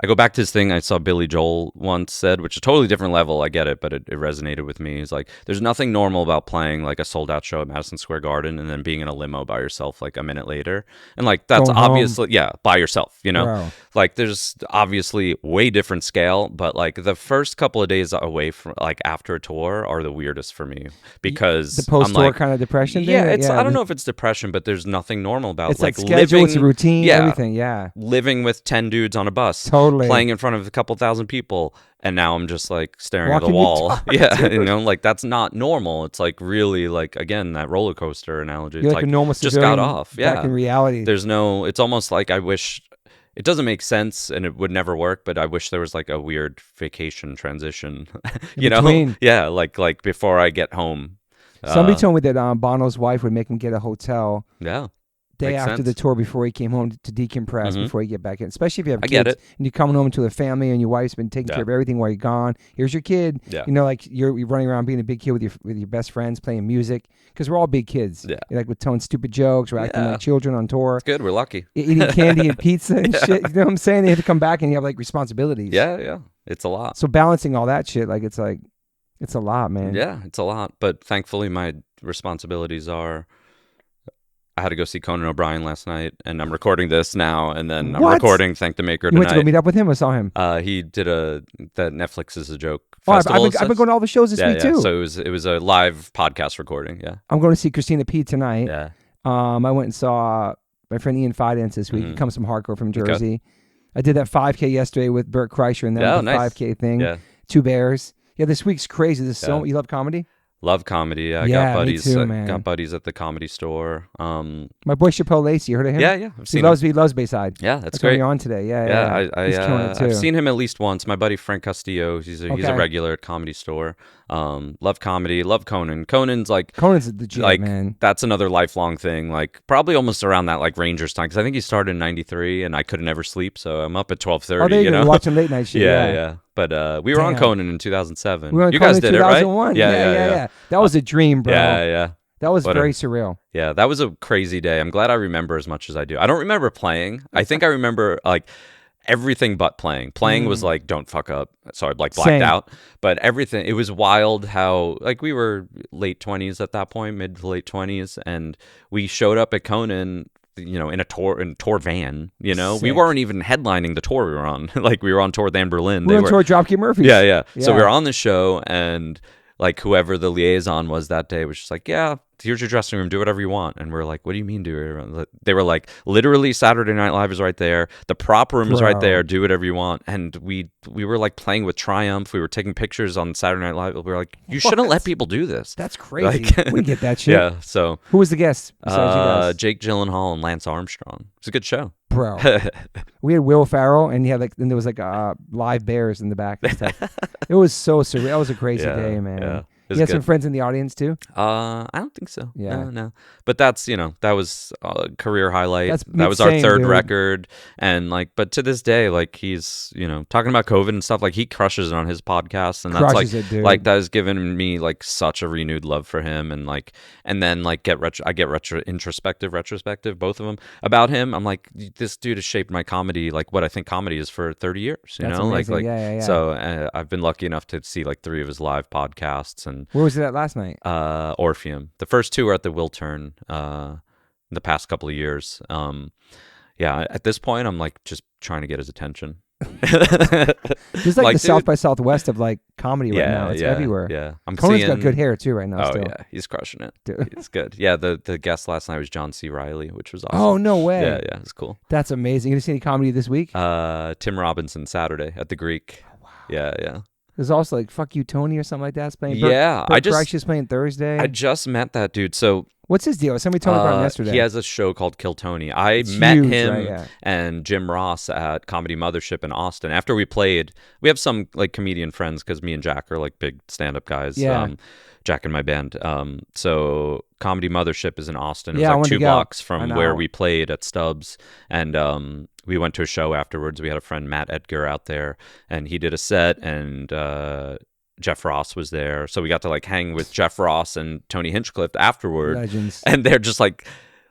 I go back to this thing I saw Billy Joel once said, which is a totally different level. I get it, but it resonated with me. He's like, there's nothing normal about playing like a sold out show at Madison Square Garden and then being in a limo by yourself like a minute later. And like, that's obviously, by yourself, you know? Bro. Like, there's obviously way different scale, but like the first couple of days away from like after a tour are the weirdest for me because the post-tour kind of depression. Yeah, I don't know if it's depression, but there's nothing normal about it's like schedule, living. It's a routine, everything. Yeah. Living with 10 dudes on a bus. Playing in front of a couple thousand people, and now I'm just like staring at the wall. You know, like that's not normal. It's like really like again that roller coaster analogy. You're it's like a normal just got off. Back in reality, there's no. It's almost like I wish. It doesn't make sense, and it would never work. But I wish there was like a weird vacation transition. You know, yeah, like before I get home. Somebody told me that Bono's wife would make him get a hotel. Yeah. Day after the tour before he came home to decompress before you get back in. Especially if you have kids. I get it. And you're coming home to a family and your wife's been taking care of everything while you're gone. Here's your kid. Yeah. You know, like you're running around being a big kid with your best friends playing music. Because we're all big kids. Yeah. You're like we're telling stupid jokes. We're acting like children on tour. It's good. We're lucky. Eating candy and pizza and shit. You know what I'm saying? You have to come back and you have like responsibilities. Yeah. It's a lot. So balancing all that shit, it's a lot, man. Yeah, it's a lot. But thankfully my responsibilities are... I had to go see Conan O'Brien last night, and I'm recording this now, and then I'm recording Thank the Maker tonight. You went to go meet up with him or saw him? He did that Netflix is a Joke festival. I've been going to all the shows this week too. So it was a live podcast recording. Yeah, I'm going to see Christina P tonight. Yeah. I went and saw my friend Ian Fidance this week. He comes from hardcore from Jersey. Okay. I did that 5K yesterday with Bert Kreischer and then the 5K thing. Yeah. 2 Bears. Yeah, this week's crazy. You love comedy? Love comedy. I got buddies. Me too, man. Got buddies at the Comedy Store. My boy Chappelle Lacey, you heard of him? Yeah. He loves Bayside. Yeah, that's great. On today. Yeah. He's killing it too. I've seen him at least once. My buddy Frank Castillo. He's a regular at Comedy Store. Love comedy. Love Conan. Conan's the G, man. That's another lifelong thing. Like probably almost around that like Rangers time because I think he started in '93 and I could never sleep, so I'm up at 12:30. Oh, there you go. Watching late night shit. Yeah. But we were on Conan in 2007. We were on you Conan guys did 2001. It, right? Yeah. That was a dream, bro. Yeah. That was very surreal. Yeah, that was a crazy day. I'm glad I remember as much as I do. I don't remember playing. I think I remember like everything but playing. Playing was like, don't fuck up. So I like blacked Same. out. But everything, it was wild how, like, we were late 20s at that point, mid to late 20s, and we showed up at Conan, you know, in a tour van, you know. Sick. We weren't even headlining the tour we were on. Like, we were on tour with Anne Berlin. We were on tour with Dropkick Murphys. Yeah. So we were on the show, and like whoever the liaison was that day was just like, yeah, here's your dressing room, do whatever you want. And we're like, what do you mean do whatever you want? They were like, literally Saturday Night Live is right there, the prop room is right there, do whatever you want. And we were like playing with Triumph, we were taking pictures on Saturday Night Live. We were like, you shouldn't let people do this. That's crazy. We get that shit. Yeah. So who was the guest besides you guys? Jake Gyllenhaal and Lance Armstrong. It was a good show, bro. We had Will Ferrell, and he had like, then there was like live bears in the back and stuff. It was so surreal. It was a crazy day, man. Yeah. You had some friends in the audience too? I don't think so. Yeah. No. But that's, you know, that was a career highlight. That was same, our third dude. record. And like, but to this day, like, he's, you know, talking about COVID and stuff, like, he crushes it on his podcast. And that's like, that has given me like such a renewed love for him. And like, and then like I get introspective, both of them about him. I'm like, this dude has shaped my comedy, like what I think comedy is for 30 years, you That's know, amazing. like, yeah. So I've been lucky enough to see like 3 of his live podcasts. And where was it at last night? Orpheum. The first 2 were at the Wiltern the past couple of years. Yeah, at this point, I'm like just trying to get his attention. There's like the South by Southwest of like comedy right now. It's everywhere. Yeah, Conan's got good hair too right now. Oh yeah, he's crushing it. Dude. It's good. Yeah, the guest last night was John C. Reilly, which was awesome. Oh no way. Yeah, it's cool. That's amazing. You gonna see any comedy this week? Tim Robinson Saturday at the Greek. Oh, wow. Yeah. There's also like Fuck You Tony or something like that's playing. She's playing Thursday. I just met that dude. So what's his deal? Somebody told me about him yesterday. He has a show called Kill Tony. It's met huge, him and Jim Ross at Comedy Mothership in Austin. After we played, we have some like comedian friends because me and Jack are like big stand-up guys. Yeah. Jack and my band. So Comedy Mothership is in Austin. It was like 2 blocks from where we played at Stubbs. And we went to a show afterwards. We had a friend, Matt Edgar, out there, and he did a set, and Jeff Ross was there. So we got to like hang with Jeff Ross and Tony Hinchcliffe afterward. Legends. And they're just like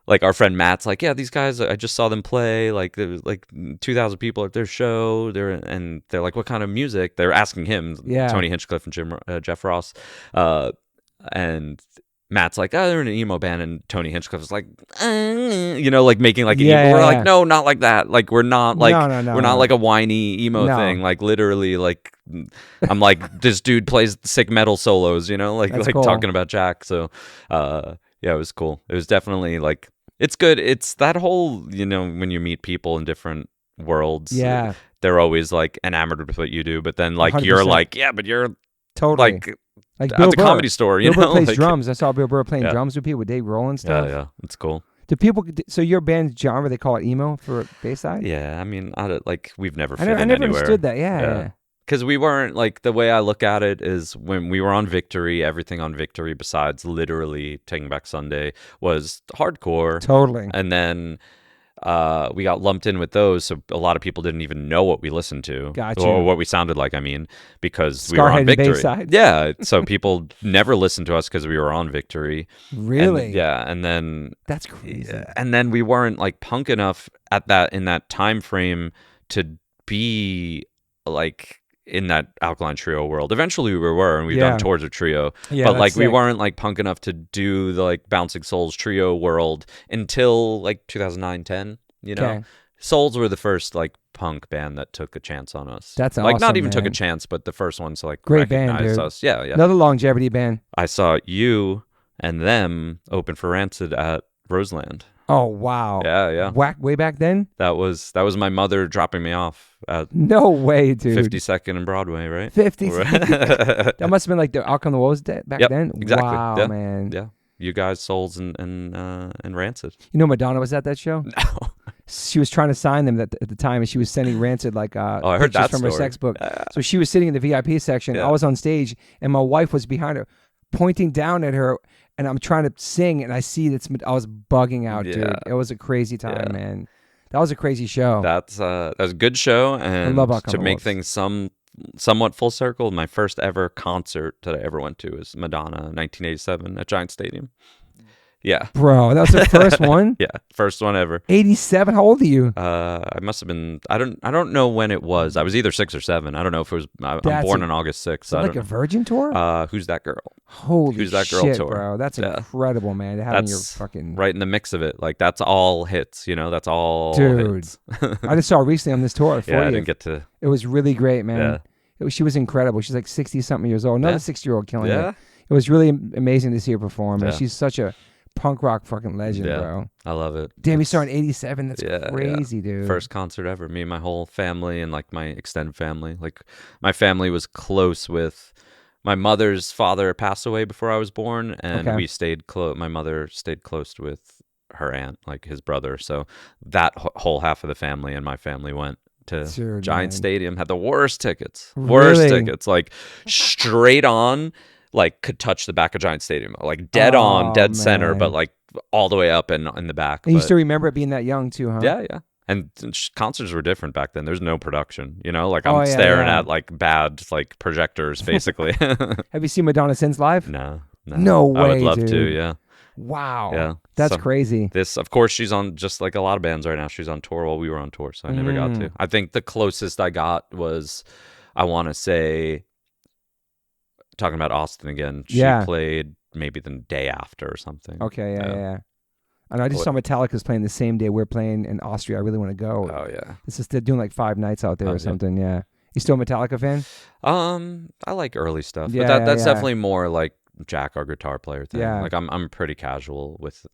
our friend Matt's like, yeah, these guys, I just saw them play. Like there was like 2,000 people at their show. They're like, what kind of music? They're asking him, Tony Hinchcliffe and Jeff Ross. And Matt's like, oh, they're in an emo band, and Tony Hinchcliffe is like, you know, like making like an emo. We're like, no, not like that. Like we're not like we're not like a whiny emo thing. Like literally, like I'm like, this dude plays sick metal solos, you know, like cool. Talking about Jack. So yeah, it was cool. It was definitely like, it's good. It's that whole, you know, when you meet people in different worlds, they're always like enamored with what you do, but then like 100%. You're like, yeah, but you're totally like Bill at the Burr. comedy store, you Bill know, Burr plays like, drums. I saw Bill Burr playing drums with people with Dave Grohl and stuff. Yeah, it's cool. Do people? So your band's genre, they call it emo for Bayside? Yeah, I mean, we've never fit I in never anywhere. understood that. Yeah. Because we weren't like, the way I look at it is when we were on Victory, everything on Victory besides literally Taking Back Sunday was hardcore. Totally. And then we got lumped in with those, so a lot of people didn't even know what we listened to. Gotcha. Or what we sounded like, I mean, because we were on Victory. Bayside. Yeah, so people never listened to us because we were on Victory. Really? And then that's crazy. And then we weren't like punk enough in that time frame to be like in that Alkaline Trio world. Eventually we were, and we've done tours with Trio, but like we weren't like punk enough to do the like Bouncing Souls Trio world until like 2009-10, you know. Souls were the first like punk band that took a chance on us. That's like awesome, not even man. took a chance, but the first ones to like great recognize band, dude. us. Yeah. Another longevity band. I saw you and them open for Rancid at Roseland. Oh wow! Yeah. Way back then. That was my mother dropping me off at no way, dude. 52nd and Broadway, right? 50. That must have been like the Out Come the Woes back then. Exactly. Wow, man. Yeah. You guys, Souls and Rancid. You know, Madonna was at that show. No. She was trying to sign them at the time, and she was sending Rancid like I heard that from story. her sex book. So she was sitting in the VIP section. I was on stage, and my wife was behind her, pointing down at her. And I'm trying to sing, and I see that I was bugging out, dude. It was a crazy time, man. That was a crazy show. That was a good show, and I love to make things somewhat full circle, my first ever concert that I ever went to was Madonna, 1987 at Giant Stadium. Yeah. Bro, that was the first one? Yeah, first one ever. 87? How old are you? I must have been. I don't know when it was. I was either 6 or 7. I don't know if it was. I'm That's born on August 6th. So I like don't a know. Virgin tour? Who's that girl? Holy Who's that girl shit, tour? bro. That's Yeah. incredible, man. To have in your That's fucking right in the mix of it. Like that's all hits. You know, that's all dude. hits. I just saw her recently on this tour. Yeah, I 40th. didn't get to. It was really great, man. Yeah. She was incredible. She's like 60 something years old. Another Yeah. 60-year-old killing Yeah. it. It was really amazing to see her perform. Man. Yeah. She's such a punk rock fucking legend, Yeah. bro. I love it. Damn, you saw her in 87. That's Yeah, crazy, dude. First concert ever. Me and my whole family and like my extended family. Like my family was close with. My mother's father passed away before I was born, and we stayed close. My mother stayed close with her aunt, like his brother. So that whole half of the family and my family went to Giant Stadium. Had the worst tickets. Worst tickets. Like straight on, like could touch the back of Giant Stadium. Like dead on, dead center, but like all the way up and in the back. And you still remember it being that young too, huh? Yeah, yeah. And concerts were different back then. There's no production, you know? Like I'm staring at like bad like projectors basically. Have you seen Madonna since live? No way, I would love dude. to, yeah. Wow. Yeah. That's crazy. This, of course, she's on just like a lot of bands right now. She's on tour while we were on tour, so I never got to. I think the closest I got was, I want to say, talking about Austin again, she played maybe the day after or something. Okay, yeah. And I just saw Metallica's playing the same day we're playing in Austria. I really want to go. Oh, yeah. It's just they're doing like 5 nights out there or something, yeah. You still a Metallica fan? I like early stuff. Yeah, but that's definitely more like Jack, our guitar player thing. Yeah. Like I'm pretty casual with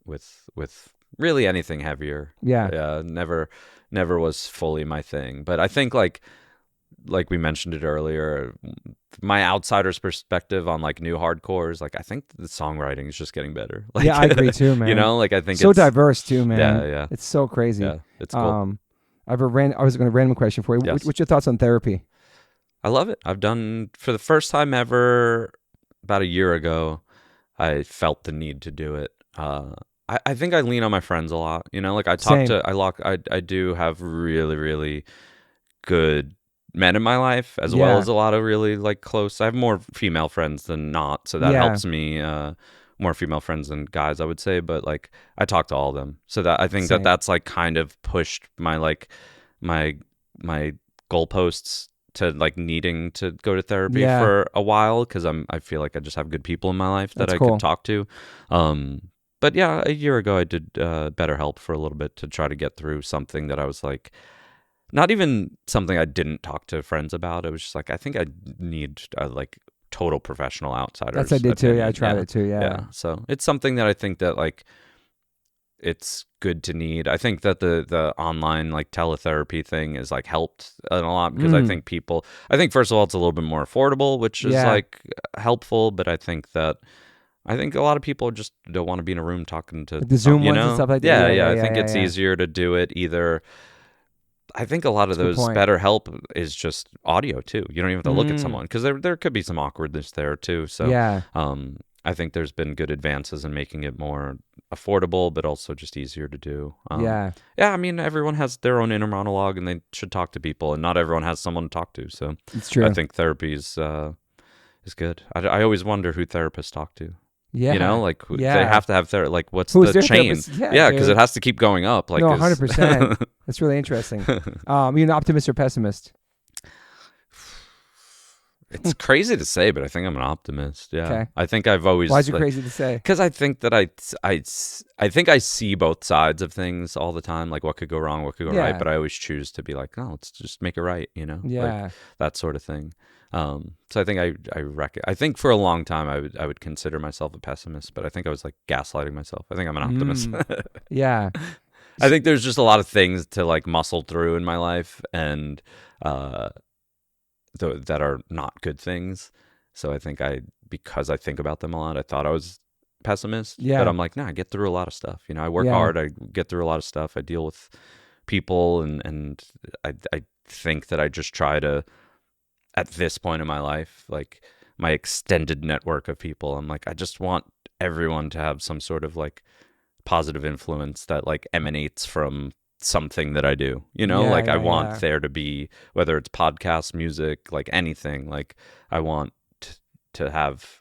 really anything heavier. Yeah. Yeah. Never was fully my thing. But I think like we mentioned it earlier, my outsider's perspective on like new hardcores, like I think the songwriting is just getting better. Like, yeah, I agree too, man. You know, like I think so it's diverse too, man. Yeah. It's so crazy. Yeah, it's cool. I was going to random question for you. Yes. What's your thoughts on therapy? I love it. I've done for the first time ever about a year ago. I felt the need to do it. I think I lean on my friends a lot. You know, like I do have really, really good men in my life, as well as a lot of really like close. I have more female friends than not, so that helps me. More female friends than guys, I would say, but like I talk to all of them, so that I think that's like kind of pushed my like my goalposts to like needing to go to therapy for a while, because I feel like I just have good people in my life that I can talk to. But yeah, a year ago I did BetterHelp for a little bit to try to get through something that I was like, not even something I didn't talk to friends about. It was just like, I think I need like total professional outsiders. That's what I did too. Yeah, I tried it too. Yeah. So it's something that I think that like it's good to need. I think that the online like teletherapy thing is like helped a lot, because I think first of all it's a little bit more affordable, which is like helpful, but I think a lot of people just don't want to be in a room talking to the Zoom you ones know? and stuff like that. Yeah. I think it's easier to do it either. I think a lot of those BetterHelp is just audio too. You don't even have to look at someone, because there could be some awkwardness there too. So I think there's been good advances in making it more affordable, but also just easier to do. I mean, everyone has their own inner monologue, and they should talk to people, and not everyone has someone to talk to. So it's true. I think therapy is good. I always wonder who therapists talk to. Yeah, you know, like they have to have like what's Who's the chain? Therapist? Yeah, because it has to keep going up. Like 100%. That's really interesting. You're an optimist or pessimist? It's crazy to say, but I think I'm an optimist. Yeah, okay. I think I've always. Why is it crazy to say? Because I think that I think I see both sides of things all the time, like what could go wrong, what could go right. But I always choose to be like, oh, let's just make it right. You know, like that sort of thing. So I think I think for a long time I would consider myself a pessimist, but I think I was like gaslighting myself. I think I'm an optimist. Yeah. I think there's just a lot of things to like muscle through in my life, and that are not good things. So I think because I think about them a lot, I thought I was pessimist. Yeah. But I'm like, I get through a lot of stuff. You know, I work hard, I get through a lot of stuff. I deal with people, and I think that I just try to, at this point in my life, like my extended network of people, I'm like, I just want everyone to have some sort of like positive influence that like emanates from something that I do, you know, I want there to be, whether it's podcasts, music, like anything, like I want to have,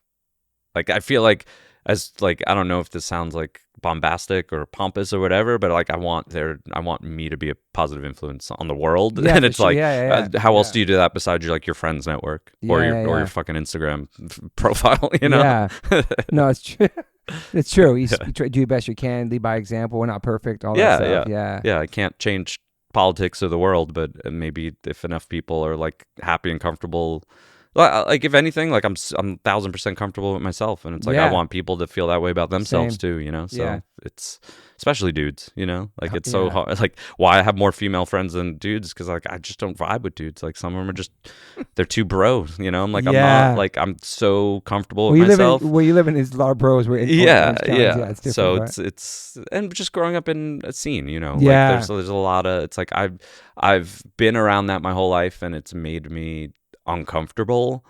like, I feel like, as like, I don't know if this sounds like bombastic or pompous or whatever, but like I want me to be a positive influence on the world. Yeah, And for it's sure. like, how else Yeah. do you do that besides your friends network or your fucking Instagram profile, you know? Yeah. No, it's true. It's true. You try to do the best you can, lead by example. We're not perfect, all that stuff. Yeah, I can't change politics of the world, but maybe if enough people are like happy and comfortable, like if anything, like I'm 1,000% comfortable with myself, and it's like I want people to feel that way about themselves too, you know. So it's especially dudes, you know, like it's so hard. Like why I have more female friends than dudes, because like I just don't vibe with dudes. Like some of them are just they're too bro, you know. I'm like I'm not like I'm so comfortable with myself. Where you live in is a lot of bros. It's so it's and just growing up in a scene, you know. Yeah. Like there's a lot of, it's like I've been around that my whole life, and it's made me uncomfortable,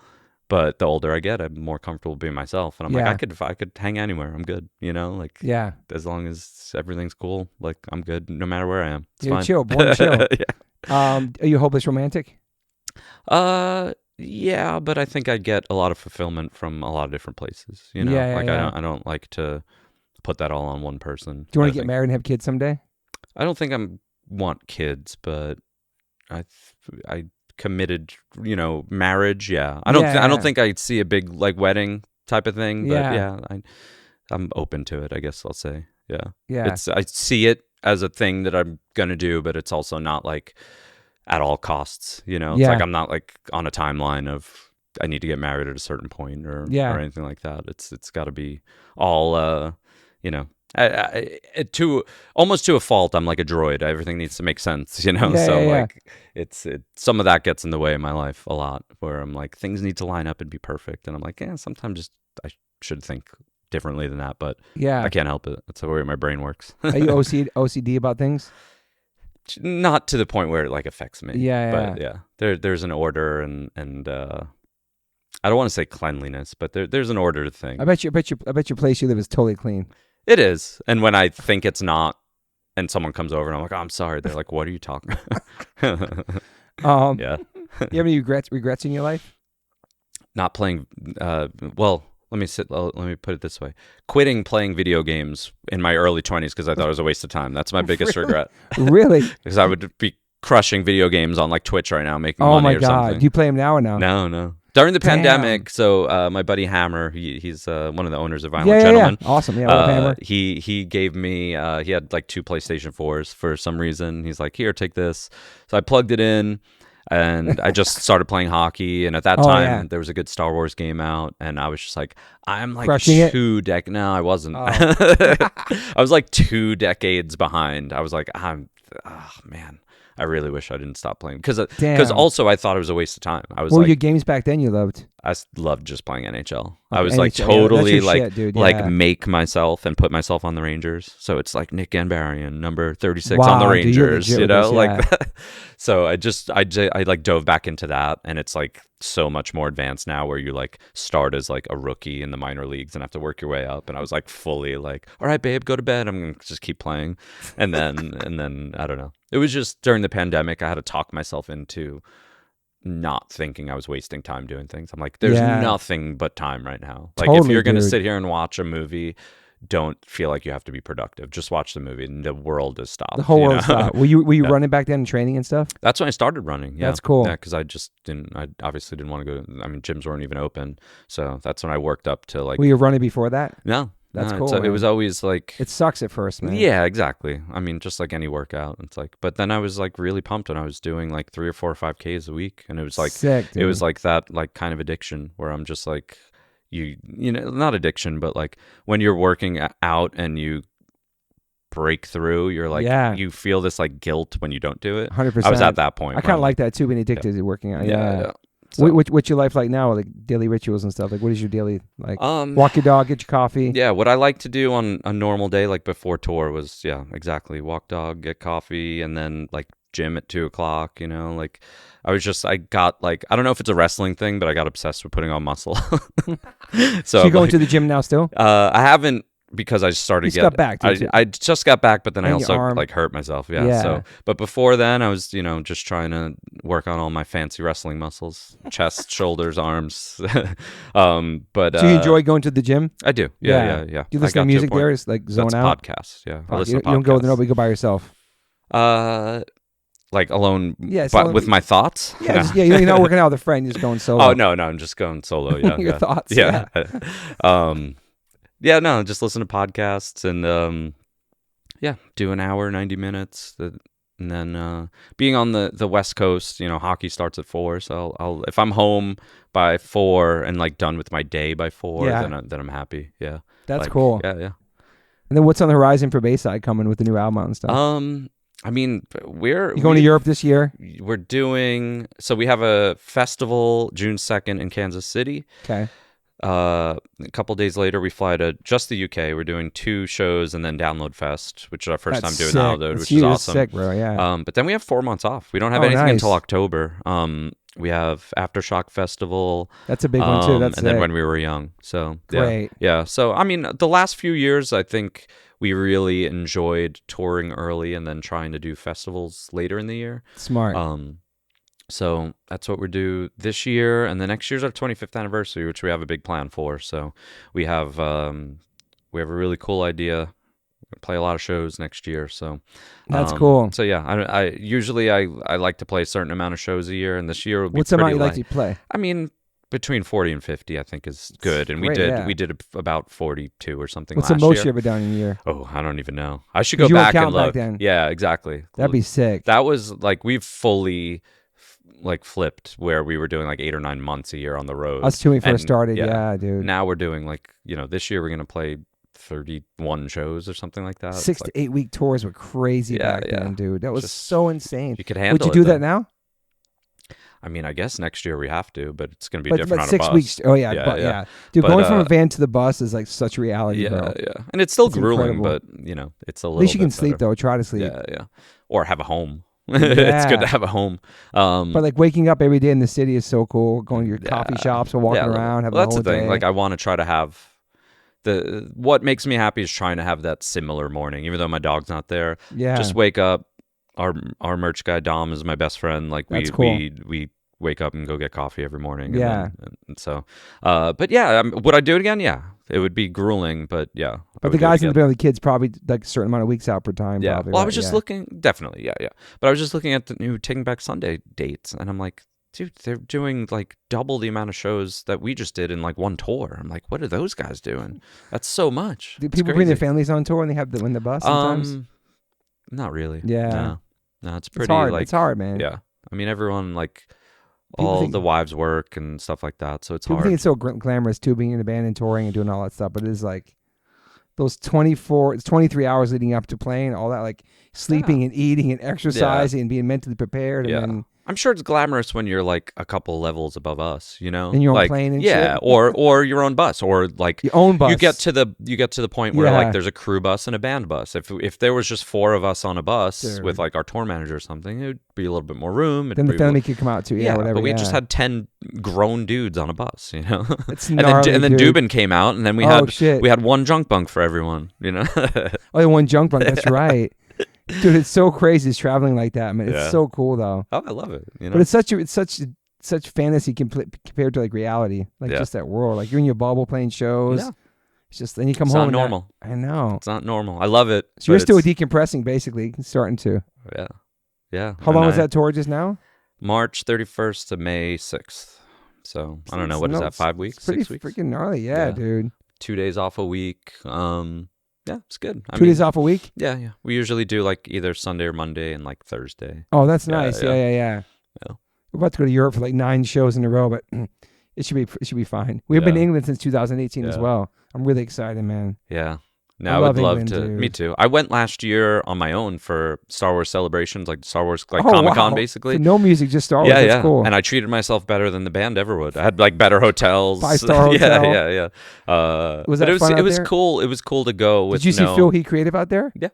but the older I get, I'm more comfortable being myself, and I'm like I could hang anywhere, I'm good, you know, like as long as everything's cool, like I'm good no matter where I am. It's fine. Chill, born chill. Are you a hopeless romantic? Yeah, but I think I get a lot of fulfillment from a lot of different places, you know. I don't like to put that all on one person. Do you want to get married and have kids someday? I don't think I want kids, but I committed, you know, marriage. I don't think I'd see a big like wedding type of thing, but I'm open to it, I guess I'll say. I see it as a thing that I'm gonna do, but it's also not like at all costs, you know. It's like I'm not like on a timeline of I need to get married at a certain point or anything like that. It's got to be all you know, almost to a fault. I'm like a droid. Everything needs to make sense, you know. Like it's some of that gets in the way of my life a lot, where I'm like things need to line up and be perfect, and I'm like, sometimes just I should think differently than that, but I can't help it. That's the way my brain works. Are you OCD about things? Not to the point where it like affects me. But there's an order and I don't want to say cleanliness, but there's an order to things. I bet your place you live is totally clean. It is. And when I think it's not, and someone comes over and I'm like, oh, I'm sorry, they're like, what are you talking about? You have any regrets in your life? Not playing well, let me put it this way. Quitting playing video games in my early 20s because I thought it was a waste of time. That's my biggest regret. Really? Because I would be crushing video games on like Twitch right now, making money or something. Oh my God. Do you play them now or no? No. During the pandemic, so my buddy Hammer, he's one of the owners of Violent Gentlemen. Yeah. Awesome. Yeah, Hammer. He gave me, he had like 2 PlayStation 4s for some reason. He's like, here, take this. So I plugged it in, and I just started playing hockey. And at that time, there was a good Star Wars game out, and I was just like, I'm like No, I wasn't. I was like 2 decades behind. I was like, oh man. I really wish I didn't stop playing because also I thought it was a waste of time. I was what were your games back then you loved? I loved just playing NHL. I was like totally like shit, dude. Like make myself and put myself on the Rangers. So it's like Nick Ghanbarian, number 36 on the Rangers, you know, like that. So I like dove back into that, and it's like so much more advanced now where you like start as like a rookie in the minor leagues and have to work your way up. And I was like fully like, all right, babe, go to bed. I'm going to just keep playing. And then I don't know. It was just during the pandemic, I had to talk myself into not thinking I was wasting time doing things. I'm like, there's nothing but time right now. Like if you're going to sit here and watch a movie, don't feel like you have to be productive. Just watch the movie and the world has stopped. The whole world stopped. Were you running back then and training and stuff? That's when I started running. Yeah. That's cool. Yeah, because I obviously didn't want to go. I mean, gyms weren't even open. So that's when I worked up to like. Were you running before that? No. That's cool. It was always like. It sucks at first, man. Yeah, exactly. I mean, just like any workout. It's like, but then I was like really pumped when I was doing like 3 or 4 or 5Ks a week. And it was like, sick, dude. It was like that like kind of addiction where I'm just like, you know, not addiction, but like when you're working out and you break through, you're like, you feel this like guilt when you don't do it. 100%. I was at that point. I kind of like that too, being addicted to working out. Yeah. So, what's your life like now, like daily rituals and stuff? Like, what is your daily, like, walk your dog, get your coffee? Yeah, what I like to do on a normal day, like before tour, was, exactly, walk dog, get coffee, and then, like, gym at 2 o'clock, you know? Like, I got, like, I don't know if it's a wrestling thing, but I got obsessed with putting on muscle. So you're going to the gym now still? I haven't because I started You just got back, didn't you? I just got back, but then I And your also arm. like hurt myself. Yeah. Yeah. So, but before then, I was just trying to work on all my fancy wrestling muscles, chest, shoulders, arms. But So you enjoy going to the gym? I do. Yeah. Do you listen to music there? It's like zone That's out. podcasts. Yeah. Oh, I listen you to podcasts. don't go with nobody. You go by yourself. Like alone, Yeah, but so- with my thoughts. Yeah. You're not working out with a friend. You're just going solo. Oh no, I'm just going solo. Yeah. Your yeah. thoughts. Yeah. Yeah, no, just listen to podcasts and do an hour, 90 minutes. And then being on the West Coast, hockey starts at 4. So I'll if I'm home by 4 and like done with my day by 4, Yeah. then I'm happy. Yeah. That's Like, cool. Yeah. And then what's on the horizon for Bayside coming with the new album out and stuff? I mean, You going to Europe this year? We're doing so we have a festival June 2nd in Kansas City. Okay. A couple days later, we fly to just the UK. We're doing 2 shows and then Download Fest, which is our first time doing Download, which is awesome. Sick, bro. Yeah. But then we have 4 months off. We don't have anything until October. We have Aftershock Festival. That's a big one too. That's and then When We Were Young. So Great. yeah. So I mean, the last few years, I think we really enjoyed touring early and then trying to do festivals later in the year. Smart. So that's what we're due this year, and the next year's our 25th anniversary, which we have a big plan for. So we have a really cool idea. We'll play a lot of shows next year. So That's cool. So yeah, I usually I like to play a certain amount of shows a year, and this year will be What's the amount pretty you like light. to play? I mean, between 40 and 50, I think is good, and great, we did about 42 or something. What's last the most year. you ever done in a year? Oh, I don't even know. I should 'Cause go you weren't back and counting back look. then. Yeah, exactly. That'd be sick. That was like we've fully like flipped where we were doing like 8 or 9 months a year on the road. Us too when we first And, started. Yeah, dude. Now we're doing like this year we're gonna play 31 shows or something like that. 6 to 8 week tours were crazy back then, dude. That was Just- so insane. You could handle. Would you do it, that now? I mean, I guess next year we have to, but it's gonna be But different on 6 a bus. weeks. Oh yeah, Yeah. Dude, But, going from a van to the bus is like such reality, Yeah, bro. yeah, and it's still It's grueling, incredible. but it's a little. At least you bit can sleep better. though. Try to sleep. Yeah, or have a home. It's Yeah. good to have a home. But like waking up every day in the city is so cool. Going to your coffee shops or walking around, having well, a that's whole the thing. day. Like I want to try to have what makes me happy is trying to have that similar morning, even though my dog's not there. yeah, Just wake up. Our merch guy Dom is my best friend. Like That's cool. we wake up and go get coffee every morning. Yeah. And so, but yeah, would I do it again? Yeah, it would be grueling, but yeah. I but would the do it guys in the again. band with the kids probably like a certain amount of weeks out per time. Yeah. Probably, Well, I right? was just Yeah. looking, definitely, yeah. But I was just looking at the new Taking Back Sunday dates, and I'm like, dude, they're doing like double the amount of shows that we just did in like one tour. I'm like, what are those guys doing? That's so much. Do It's people bring their crazy. families on tour and they have in the bus sometimes? Not really. Yeah. No, it's It's pretty hard. like It's hard, man. yeah. I mean, everyone like People all think- the wives work and stuff like that, so it's People hard. think it's so glamorous too, being in a band and touring and doing all that stuff, but it is like those 23 hours leading up to playing, all that, like sleeping and eating and exercising and being mentally prepared, Yeah. and then I'm sure it's glamorous when you're like a couple levels above us, In your own like, plane and yeah, shit? or your own bus, or like your own bus. you get to the point where Yeah. like there's a crew bus and a band bus. If there was just 4 of us on a bus Dude. with like our tour manager or something, it would be a little bit more room. then the family could come out too. Yeah, whatever. but we yeah. just had 10 grown dudes on a bus, It's and gnarly, then dude. Dubin came out, and then we shit. had one junk bunk for everyone, Oh, one junk bunk. That's right, dude. It's so crazy. It's traveling like that, man. It's Yeah. so cool though. Oh, I love it. But it's such fantasy compared to like reality, like Yeah. just that world. Like you're in your bubble playing shows. Yeah. It's just then you come It's home. not and normal. I know. It's not normal. I love it. So you're but still it's- decompressing, basically, starting to. Yeah. How long was that tour just now? March 31st to May 6th. So I don't know. What is that? It's 5 weeks? Pretty 6 weeks? freaking gnarly. Yeah, Yeah. dude. 2 days off a week. Yeah, it's good. 2 days off a week? Yeah. We usually do like either Sunday or Monday and like Thursday. Oh, that's Yeah, nice. yeah. Yeah. Yeah. We're about to go to Europe for like 9 shows in a row, but it should be fine. We've been to Yeah. England since 2018 as Yeah. well. I'm really excited, man. Yeah. I No, I would love love England, to. dude. Me too. I went last year on my own for Star Wars celebrations, like Star Wars, like Oh, Comic-Con, wow. basically. So no music, just Star Wars. Yeah, That's yeah. cool. And I treated myself better than the band ever would. I had like better hotels. 5-star Yeah, hotel. yeah. Was But that fun out it was there? cool. It was cool to go with Did you see no. Phil He Creative out there? Yeah,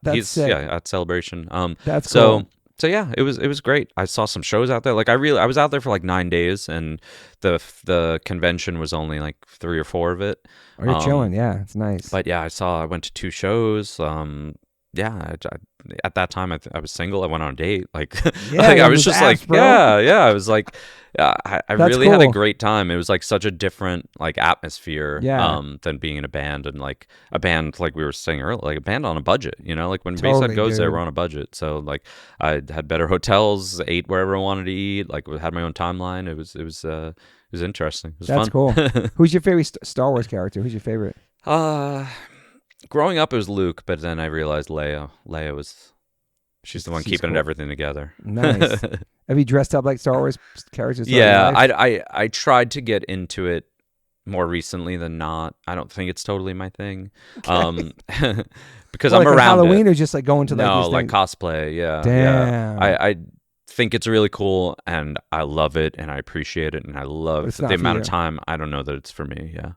That's sick. at Celebration. That's so cool. So yeah, it was great. I saw some shows out there. Like I was out there for like 9 days, and the convention was only like 3 or 4 of it. Oh, you're chilling. Yeah, it's nice. But yeah, I went to 2 shows. Yeah, at that time I was single. I went on a date. Like, Yeah, like I it was was just apps, like, bro. yeah. I was like, I That's really had a cool. great time. It was like such a different like atmosphere, Yeah. than being in a band, and like a band like we were saying earlier, like a band on a budget. You know, like when Totally, Bayside goes there, dude. we're on a budget. So like I had better hotels, ate wherever I wanted to eat. Like had my own timeline. It was interesting. It was That's fun. cool. Who's your favorite Star Wars character? Who's your favorite? Growing up it was Luke, but then I realized Leia. She's the one She's keeping cool. everything together. Nice. Have you dressed up like Star Wars characters? throughout your Yeah, life? I tried to get into it more recently than not. I don't think it's totally my thing. Because Well, I'm like on around Halloween it. or just like going to like No, these like things? cosplay. Yeah, Damn. yeah. I think it's really cool, and I love it, and I appreciate it, and I But love it's the not for amount of you. time. I don't know that it's for me. Yeah.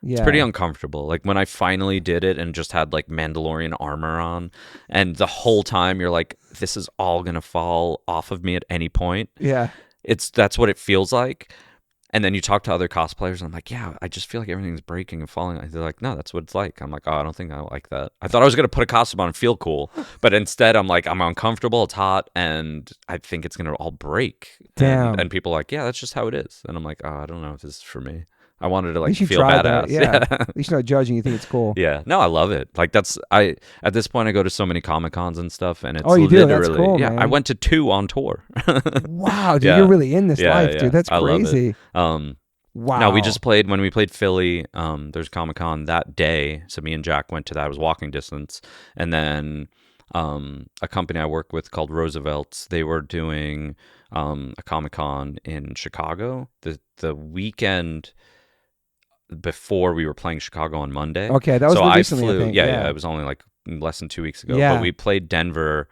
Yeah. It's pretty uncomfortable. Like when I finally did it and just had like Mandalorian armor on, and the whole time you're like, this is all gonna fall off of me at any point. Yeah. That's what it feels like. And then you talk to other cosplayers, and I'm like, yeah, I just feel like everything's breaking and falling. They're like, no, that's what it's like. I'm like, oh, I don't think I like that. I thought I was gonna put a costume on and feel cool, but instead I'm like, I'm uncomfortable. It's hot, and I think it's gonna all break. Damn. And people are like, yeah, that's just how it is. And I'm like, oh, I don't know if this is for me. I wanted to At like least you feel tried badass. that. Yeah. At least you're not judging. You think it's cool. Yeah, no, I love it. Like at this point I go to so many Comic Cons and stuff, and it's Oh, you do? That's literally cool, yeah. man. I went to 2 on tour. Wow, dude, Yeah. you're really in this Yeah, life, yeah. dude. That's I love it. crazy. Wow. No, we just played when we played Philly. There's Comic Con that day, so me and Jack went to that. It was walking distance, and then a company I work with called Roosevelt's. They were doing a Comic Con in Chicago the weekend before we were playing Chicago on Monday. Okay, that was so recently, I flew. think. Yeah, it was only like less than 2 weeks ago. Yeah. But we played Denver.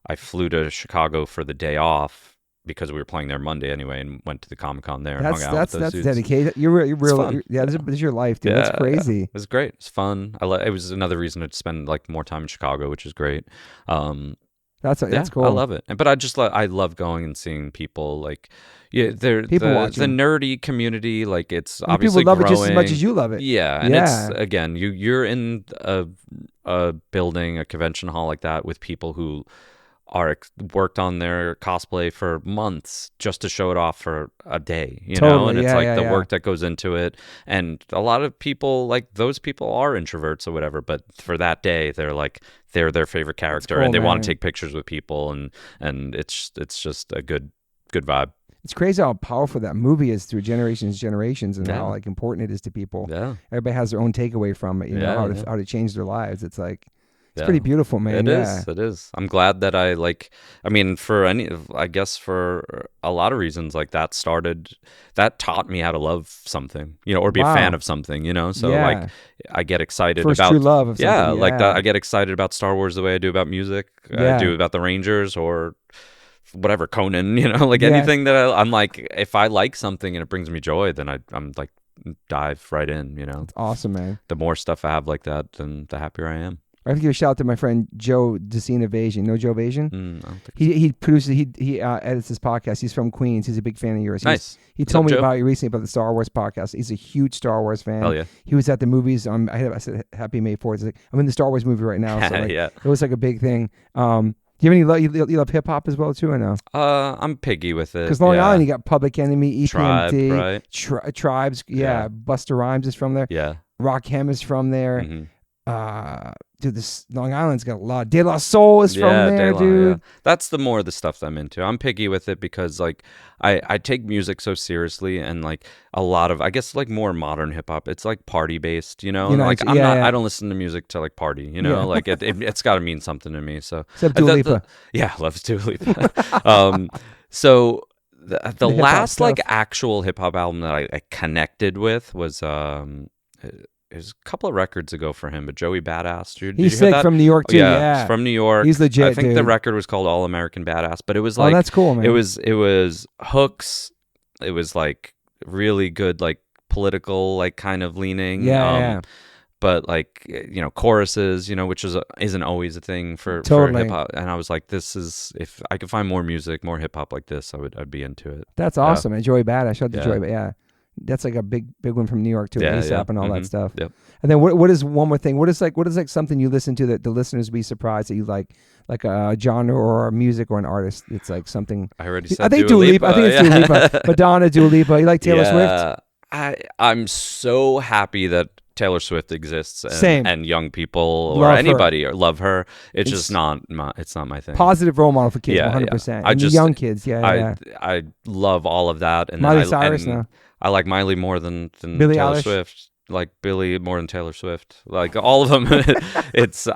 I flew to Chicago for the day off because we were playing there Monday anyway, and went to the Comic Con there. And hung out with those That's dudes. dedicated. You're fun. yeah. This is your life, dude. That's Yeah, crazy. It was great. It's fun. It was another reason to spend like more time in Chicago, which is great. That's cool. I love it. But I love going and seeing people like, yeah, People the watching. nerdy community. Like it's And obviously people love growing. it just as much as you love it. Yeah, and Yeah. it's again, you're in a building, a convention hall like that with people who worked on their cosplay for months just to show it off for a day, you know, Totally, and it's yeah, like yeah, the yeah. work that goes into it. And a lot of people, like those people are introverts or whatever, but for that day they're their favorite character cool, and they want man. to take pictures with people, and it's just a good vibe. It's crazy how powerful that movie is through generations, and Yeah. how like important it is to people. Yeah. Everybody has their own takeaway from it. You know Yeah, how to change their lives. It's like it's Yeah. pretty beautiful, man. It yeah. is. It is. I'm glad that I mean, I guess for a lot of reasons, like that taught me how to love something, you know, or be a Wow. fan of something, you know? So Yeah. like I get excited First about true love of yeah, something. like that. I get excited about Star Wars the way I do about music. Yeah. I do about the Rangers or whatever, Conan, you know, like Yeah. anything that I'm like, if I like something and it brings me joy, then I'm like dive right in, you know. It's awesome, man. The more stuff I have like that, then the happier I am. I have to give a shout out to my friend Joe Decina Vasion. You know Joe Vasion? I don't think He produces, he edits this podcast. He's from Queens. He's a big fan of yours. Nice. He What's told up, me Joe? about you recently about the Star Wars podcast. He's a huge Star Wars fan. Hell yeah. He was at the movies. I said Happy May 4th. It's like, I'm in the Star Wars movie right now. So like, Yeah. it was like a big thing. Do you have any you love hip hop as well too or no? I'm piggy with it. Because Long yeah. Island, you got Public Enemy, Tribe, EPMD, right? Tribes. Yeah. Yeah. Busta Rhymes is from there. Yeah. Rakim is from there. Mhm. Dude, this Long Island's got a lot. De La Soul is from there, De La, dude. yeah. That's the more of the stuff that I'm into. I'm picky with it because like I take music so seriously, and like a lot of, I guess, like more modern hip hop, it's like party based, you know. You know, like it's- yeah. I don't listen to music to like party, you know. Yeah. Like it's got to mean something to me. So Except Dua Lipa. yeah, loves Dua Lipa. So the hip-hop last like stuff. actual hip hop album that I connected with was it was a couple of records ago for him, but Joey Badass, dude. He's did you hear sick that? from New York too. Yeah, Yeah, from New York. He's legit, I think the dude. record was called All American Badass, but it was Oh, like that's cool, man. it was hooks. It was like really good, like political, like kind of leaning. Yeah, yeah. but like choruses, which isn't always a thing for Totally. hip hop. And I was like, this is, if I could find more music, more hip hop like this, I'd be into it. That's awesome. And Joey Badass, shout out to Yeah. Joey, but yeah, that's like a big one from New York too, Yeah, ASAP yeah. and all that stuff. Yep. And then what is one more thing? What is like something you listen to that the listeners would be surprised that you like a genre or a music or an artist? It's like something. I already said I think Dua Lipa. I think it's Dua Lipa. Madonna, Dua Lipa. You like Taylor Swift? I'm so happy that Taylor Swift exists Same. and young people or Love her. anybody love her. It's just not my thing. Positive role model for kids, Yeah, 100%. I And just- young kids, yeah. I love all of that. And Miley then Cyrus now. I like Miley more than Billie Taylor Eilish? Swift. Like Billie more than Taylor Swift. Like all of them.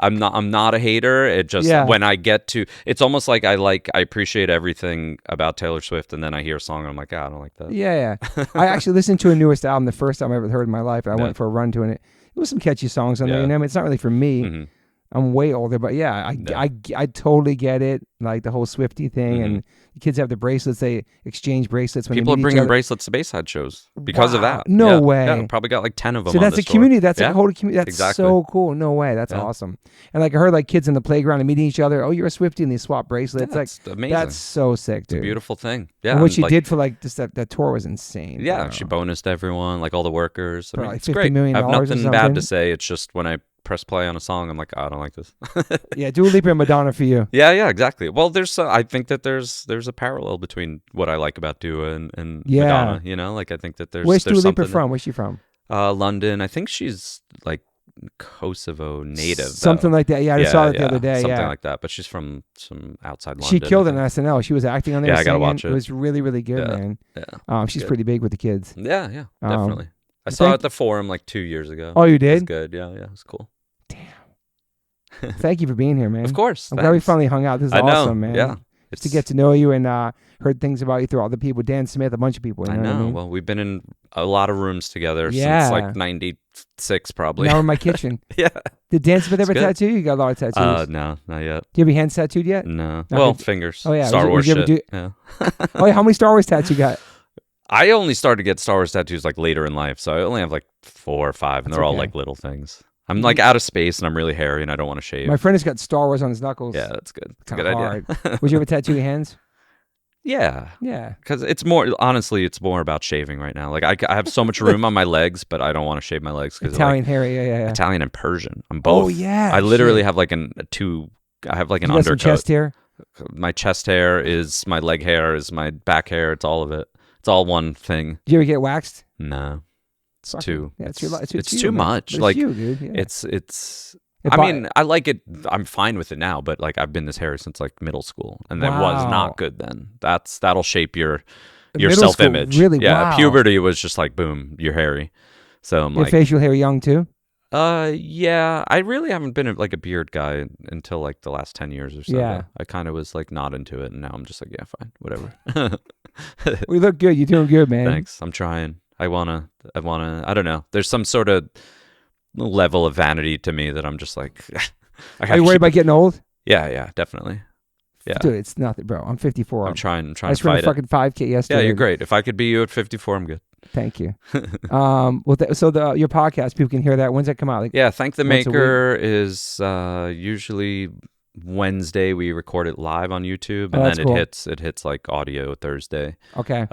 I'm not a hater. It just when I get to, it's almost like I appreciate everything about Taylor Swift, and then I hear a song and I'm like, I don't like that. Yeah. I actually listened to her newest album the first time I ever heard in my life, and I went for a run to it. It was some catchy songs on there. I mean, it's not really for me. Mm-hmm. I'm way older, but yeah, I totally get it. Like the whole Swiftie thing, and the kids have the bracelets. They exchange bracelets when people they meet are bringing each other. bracelets to Bayside shows because of that. No way. Yeah, probably got like 10 of them. So on that's the a store. community. That's Yeah, a whole community. That's exactly. so cool. No way. That's awesome. And like I heard like kids in the playground and meeting each other. Oh, you're a Swiftie, and they swap bracelets. That's like amazing. That's so sick, dude. It's a beautiful thing. Yeah. And what she like, did for like just that tour was insane. Yeah, she bonused everyone, like all the workers. I mean, like it's $50 great. million I have or nothing bad something. to say. It's just when I press play on a song, I'm like, I don't like this. Yeah, Dua Lipa and Madonna for you. Yeah, exactly. Well, I think that there's a parallel between what I like about Dua and Madonna. Like I think that there's. Where's Dua Lipa something from? Where's she from? London. I think she's like Kosovo native. Something like that. Yeah, I saw that the other day. Something Yeah, like that. But she's from some outside London. she killed it on SNL. She was acting on there. Yeah, I gotta singing. watch it. It was really, really good, man. Yeah. She's pretty big with the kids. Yeah, definitely. I saw it at the Forum like 2 years ago. Oh, you It was did? good. Yeah, it was cool. Thank you for being here, man. Of course. I'm glad we finally hung out. This is I know, awesome, man. yeah. Just to get to know you and heard things about you through all the people. Dan Smith, a bunch of people. You I know. know. What I mean? Well, we've been in a lot of rooms together Yeah. since like 96 probably. Now we're in my kitchen. Yeah. Did Dan Smith ever good. tattoo you? You got a lot of tattoos. No, not yet. Do you have your hands tattooed yet? No. Not Well, good. fingers. Oh, yeah. Star Would Wars you ever shit. Yeah. Oh, yeah. How many Star Wars tattoos you got? I only started to get Star Wars tattoos like later in life, so I only have like 4 or 5, and That's they're all okay. like little things. I'm like out of space, and I'm really hairy, and I don't want to shave. My friend has got Star Wars on his knuckles. Yeah, that's good. That's a Kinda good hard. idea. Would you ever tattoo your hands? Yeah. Yeah. Because it's more, honestly, it's more about shaving right now. Like I have so much room on my legs, but I don't want to shave my legs because Italian hairy. Yeah. Italian and Persian. I'm both. Oh, yeah. I literally shit. have like an You got some undercoat. chest hair? My chest hair is my leg hair is my back hair. It's all of it. It's all one thing. Do you ever get waxed? No, it's too. Yeah, it's it's you, too man. much. But like it's you, dude. Yeah. it's. If I mean, I like it. I'm fine with it now, but like I've been this hairy since like middle school, and that was Wow. not good then. That'll shape your Middle self-image. school, really? Yeah, Wow. puberty was just like boom, you're hairy. So I'm Your like, facial hair young too? yeah. I really haven't been like a beard guy until like the last 10 years or so. Yeah. I kind of was like not into it, and now I'm just like, yeah, fine, whatever. We look good. You're doing good, man. Thanks. I'm trying. I wanna. I don't know. There's some sort of level of vanity to me that I'm just like. Are you worried about getting old? Yeah, definly. Yeah, Dude, it's nothing, bro. I'm 54. I'm trying I to just ran fight a it. fucking 5K yesterday. Yeah, you're great. If I could be you at 54, I'm good. Thank you. So your podcast, people can hear that. When's that come out? Like, Yeah, Thank the once a Maker is usually Wednesday. We record it live on YouTube, and that's then cool. it hits like audio Thursday. Okay.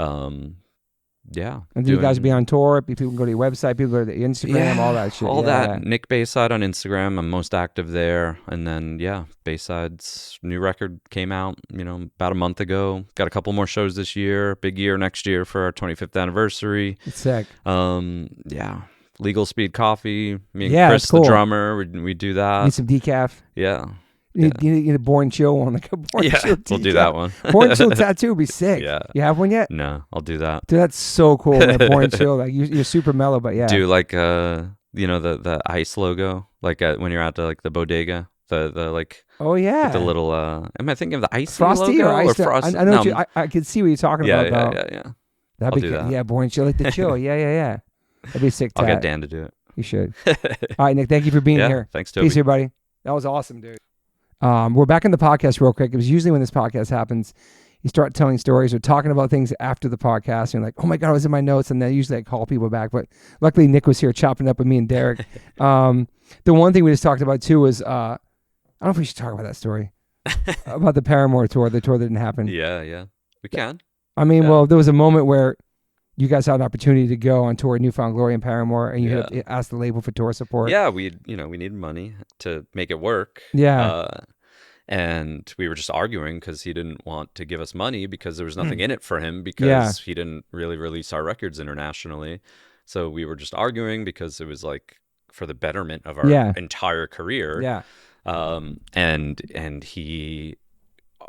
Yeah. And then you guys will be on tour. People can go to your website. People go to the Instagram, all that shit. All Yeah. that. Nick Bayside on Instagram. I'm most active there. And then, Bayside's new record came out, about a month ago. Got a couple more shows this year. Big year next year for our 25th anniversary. It's sick. Legal Speed Coffee. Me and Yeah, Chris, that's cool. the drummer, we do that. Need some decaf. Yeah. You need a Born Chill one, like a Born Chill We'll do decaf. that one. Born Chill tattoo would be sick. Yeah. You have one yet? No, I'll do that. Dude, that's so cool, man. Born Chill. Like you're super mellow, but yeah. Do like the ice logo, like when you're at the bodega, the like Oh yeah. the little am I thinking of the ice Frosty logo or ice? Frost? I know. No, what I could see what you're talking about. Though. yeah. That'd I'll be do good. that. Yeah, Born Chill, like the chill. Yeah. That'd be a sick. I'll tat. get Dan to do it. You should. All right, Nick. Thank you for being here. Thanks, Toby. Peace, everybody. That was awesome, dude. We're back in the podcast real quick. It was usually when this podcast happens, you start telling stories or talking about things after the podcast, and you're like, oh my God, it was in my notes. And then usually I call people back. But luckily Nick was here chopping up with me and Derek. The one thing we just talked about too was, I don't know if we should talk about that story about the Paramore tour, the tour that didn't happen. Yeah. We can. I mean, well, there was a moment where you guys had an opportunity to go on tour with Newfound Glory and Paramore, and you had asked the label for tour support. Yeah, we needed money to make it work. Yeah. And we were just arguing because he didn't want to give us money because there was nothing in it for him because he didn't really release our records internationally. So we were just arguing because it was like for the betterment of our entire career. Yeah. And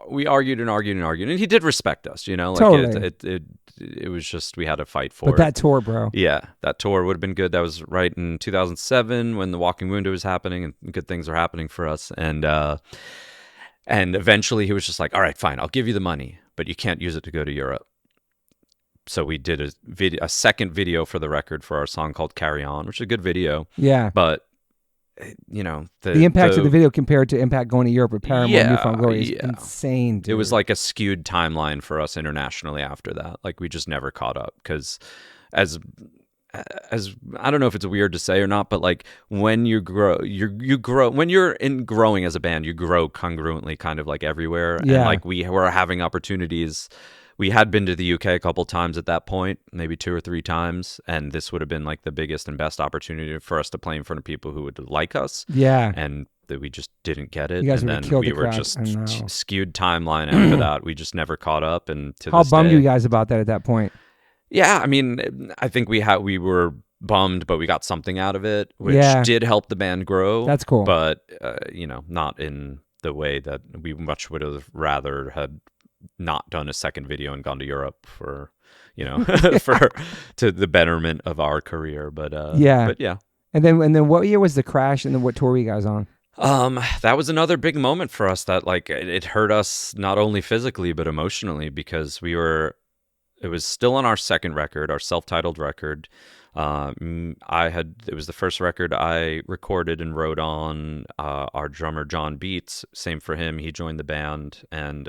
we argued and he did respect us, like totally. it was just, we had to fight for it. But that tour, bro. Yeah, that tour would have been good. That was right in 2007 when The Walking Wounded was happening and good things were happening for us. And eventually he was just like, all right, fine, I'll give you the money, but you can't use it to go to Europe. So we did a second video for the record for our song called Carry On, which is a good video. Yeah. But the impact of the video compared to impact going to Europe with Paramore and Newfound Glory is insane, dude. It was like a skewed timeline for us internationally after that. Like we just never caught up because as I don't know if it's weird to say or not, but like when you grow, you grow when you're growing as a band, you grow congruently kind of like everywhere. And like we were having opportunities. We had been to the UK a couple times at that point, maybe 2 or 3 times, and this would have been like the biggest and best opportunity for us to play in front of people who would like us. Yeah. And that we just didn't get it. You guys and then we were just skewed timeline after that. We just never caught up. And how bummed you guys about that at that point? Yeah, I mean, I think we were bummed, but we got something out of it, which did help the band grow. That's cool. But not in the way that we much would have rather had not done a second video and gone to Europe for to the betterment of our career. But yeah. And then what year was the crash, and then what tour were you guys on? That was another big moment for us that like it hurt us not only physically but emotionally because it was still on our second record, our self-titled record. It was the first record I recorded and wrote on. Our drummer John Beats, same for him. He joined the band, and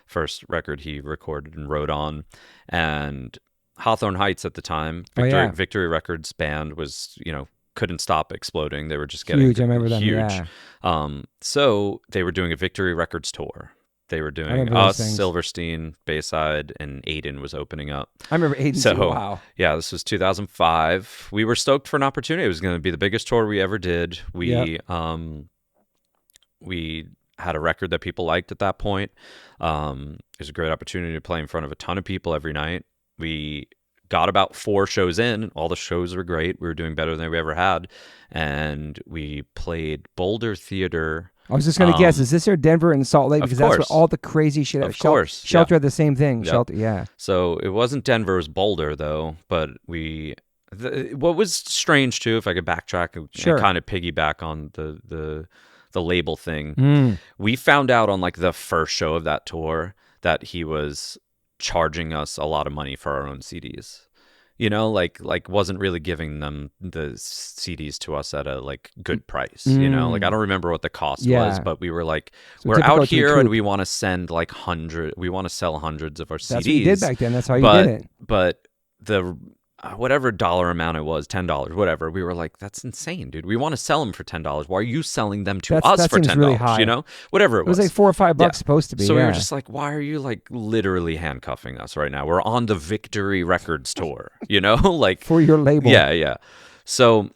first record he recorded and wrote on. And Hawthorne Heights at the time, Victory Records band was, couldn't stop exploding. They were just getting huge. I remember them. Huge. Yeah. So they were doing a Victory Records tour. They were doing us, Silverstein, Bayside, and Aiden was opening up. I remember Aiden. So, wow. Yeah, this was 2005. We were stoked for an opportunity. It was going to be the biggest tour we ever did. We had a record that people liked at that point. It was a great opportunity to play in front of a ton of people every night. We got about 4 shows in. All the shows were great. We were doing better than we ever had. And we played Boulder Theater. I was just going to guess, is this or Denver and Salt Lake? Because that's where all the crazy shit. Of course. Shelter had the same thing. Yep. Shelter, yeah. So it wasn't Denver, it was Boulder, though. But what was strange, too, if I could backtrack and kind of piggyback on the label thing. We found out on like the first show of that tour that he was charging us a lot of money for our own CDs. Like wasn't really giving them the CDs to us at a like good price. I don't remember what the cost was, but we were like, so we're out here and we want to send like we want to sell hundreds of our CDs. That's what you did back then. That's how you did it. But the whatever dollar amount it was, $10, whatever, we were like, that's insane, dude. We want to sell them for $10. Why are you selling them to us for $10? Really high. Whatever it was. It was like $4 or $5 supposed to be. So we were just like, why are you like literally handcuffing us right now? We're on the Victory Records tour, like for your label. Yeah. So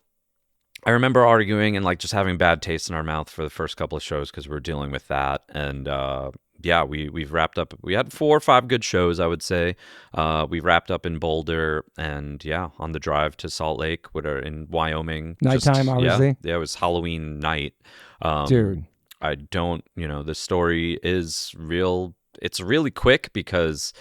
I remember arguing and like just having bad taste in our mouth for the first couple of shows because we were dealing with that. And we've wrapped up. We had 4 or 5 good shows, I would say. We wrapped up in Boulder and on the drive to Salt Lake, in Wyoming. Nighttime, obviously. Yeah, it was Halloween night. Dude. I don't, the story is real. It's really quick because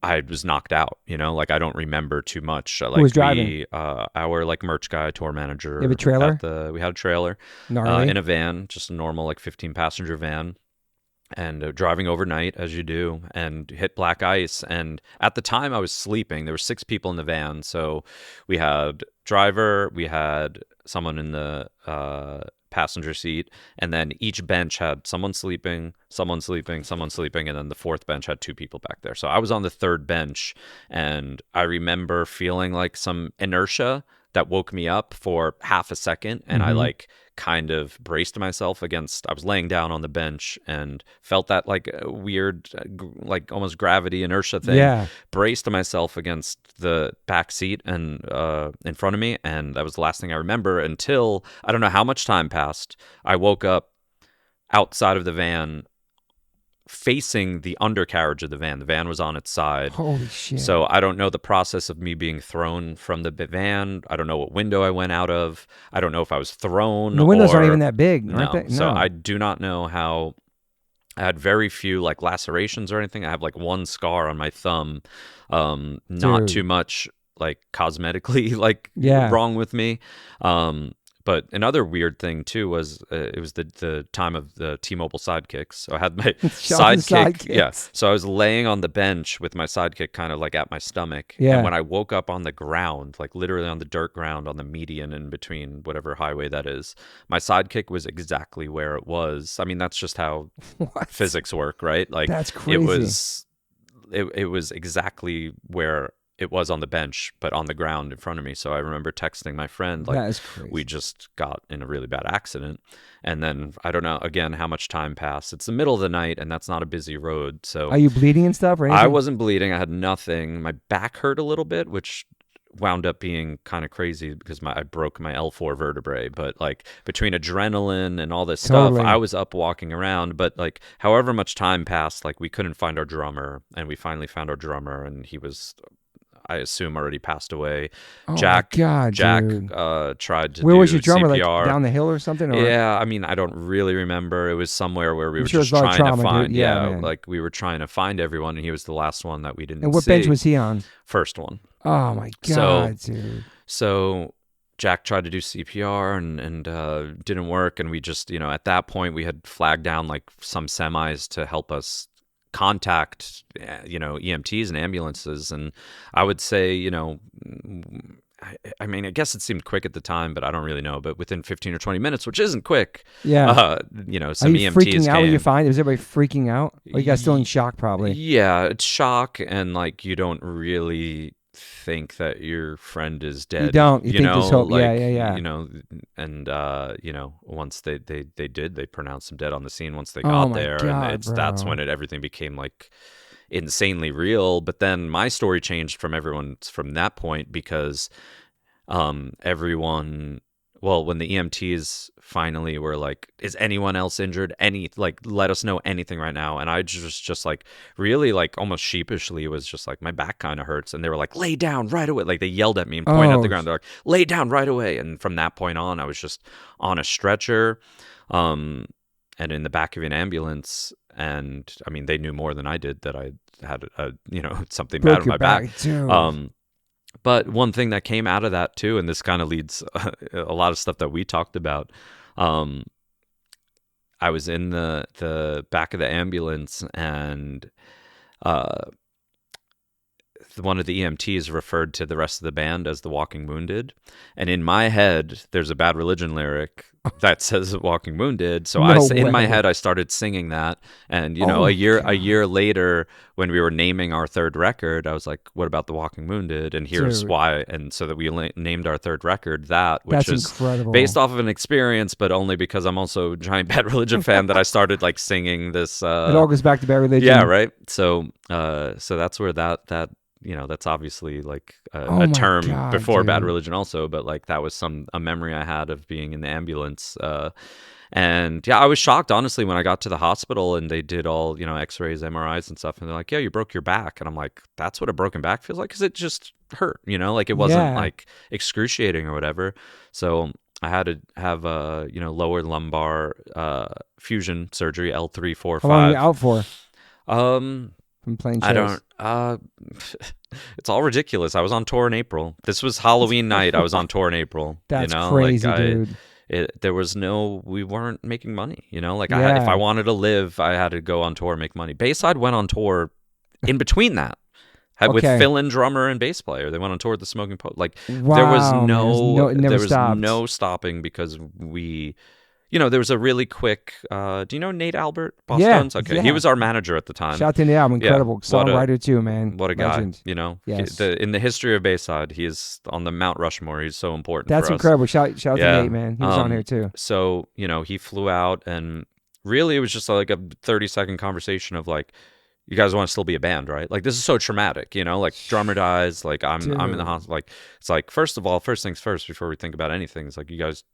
I was knocked out, like I don't remember too much. Who was driving? Our like merch guy, tour manager. You have a trailer? We had a trailer in a van, just a normal like 15-passenger van. And driving overnight, as you do, and hit black ice. And at the time, I was sleeping. There were 6 people in the van. So we had driver, we had someone in the passenger seat, and then each bench had someone sleeping, someone sleeping, someone sleeping, and then the fourth bench had two people back there. So I was on the third bench, and I remember feeling like some inertia that woke me up for half a second, and I like kind of braced myself against, I was laying down on the bench and felt that like weird like almost gravity inertia thing, braced myself against the back seat and in front of me, and that was the last thing I remember until I don't know how much time passed. I woke up outside of the van facing the undercarriage of the van. The van was on its side. Holy shit. So I don't know the process of me being thrown from the van. I don't know what window I went out of. I don't know if I was thrown. The windows aren't even that big, aren't they? No. So I do not know how. I had very few like lacerations or anything. I have like one scar on my thumb. Not too much like cosmetically like wrong with me. But another weird thing too was it was the time of the T-Mobile sidekicks. So I had my sidekick. Yeah. So I was laying on the bench with my sidekick kind of like at my stomach. Yeah. And when I woke up on the ground, like literally on the dirt ground on the median in between whatever highway that is, my sidekick was exactly where it was. I mean, that's just how physics work, right? Like that's crazy. It was exactly where it was on the bench, but on the ground in front of me. So I remember texting my friend, like, that is crazy. We just got in a really bad accident. And then I don't know, again, how much time passed. It's the middle of the night, and that's not a busy road. So are you bleeding and stuff or anything? I wasn't bleeding. I had nothing. My back hurt a little bit, which wound up being kind of crazy because I broke my L4 vertebrae. But like between adrenaline and all this stuff, I was up walking around. But like however much time passed, like we couldn't find our drummer, and we finally found our drummer, and he was, I assume, already passed away. Oh Jack, my God, Jack dude. Tried to Where do was your drummer? CPR. Like down the hill or something? Or? Yeah, I mean, I don't really remember. It was somewhere where we were sure just trying to find. Dude. Yeah, like we were trying to find everyone, and he was the last one that we didn't see. And what bench was he on? First one. Oh my God, dude. So Jack tried to do CPR and didn't work, and we just, at that point we had flagged down like some semis to help us contact EMTs and ambulances. And I would say I mean, I guess it seemed quick at the time, but I don't really know. But within 15 or 20 minutes, which isn't quick, some Are you EMTs freaking out came. when you find it? Was everybody freaking out? Or you guys still in shock probably? Yeah, it's shock, and like you don't really think that your friend is dead. You don't. You think there's hope. Like, yeah. And once they pronounced him dead on the scene once they got there, God, and that's when everything became like insanely real. But then my story changed from everyone's from that point because everyone, well, when the EMTs finally were like, is anyone else injured? Let us know anything right now. And I just like really like almost sheepishly was just like, my back kind of hurts. And they were like, lay down right away. Like they yelled at me and pointed at the ground. They're like, lay down right away. And from that point on, I was just on a stretcher and in the back of an ambulance. And I mean, they knew more than I did that I had something bad on my back. But one thing that came out of that too, and this kind of leads a lot of stuff that we talked about. I was in the back of the ambulance, and one of the EMTs referred to the rest of the band as the Walking Wounded. And in my head, there's a Bad Religion lyric that says Walking Wounded. So in my head, I started singing that. And, a year later, when we were naming our third record, I was like, what about the Walking Wounded? And here's why. And so that we named our third record that, which is incredible. Based off of an experience, but only because I'm also a giant Bad Religion fan that I started like singing this. It all goes back to Bad Religion. Yeah, right. So that's where that that's obviously like a term before Bad Religion also, but like that was a memory I had of being in the ambulance. And yeah, I was shocked, honestly, when I got to the hospital and they did all, x-rays, MRIs and stuff. And they're like, yeah, you broke your back. And I'm like, that's what a broken back feels like? Because it just hurt, like it wasn't like excruciating or whatever. So I had to have a, lower lumbar fusion surgery, L3, 4, 5. How long are you out for? From playing shows? I don't. It's all ridiculous. I was on tour in April. This was Halloween night. I was on tour in April. That's crazy, dude. We weren't making money. If I wanted to live, I had to go on tour and make money. Bayside went on tour in between that. with Okay. fill-in drummer and bass player. They went on tour with the Smoking Poet. Like Wow, there was man, it never there was stopped. no stopping because we, there was a really quick. Do you know Nate Albert, Boss Yeah, Stones? Okay, he yeah. was our manager at the time. Shout out to the album, Yeah, incredible songwriter too, man. what a Legend. guy. Yes. In the history of Bayside, he is on the Mount Rushmore. He's so important. That's for us. incredible. Shout out Yeah. to Nate, man. He was on here too. So he flew out, and really it was just like a 30-second conversation of like, you guys want to still be a band, right? Like, this is so traumatic, like drummer dies, like I'm in the hospital. Like, it's like, first of all, first things first, before we think about anything, it's like, you guys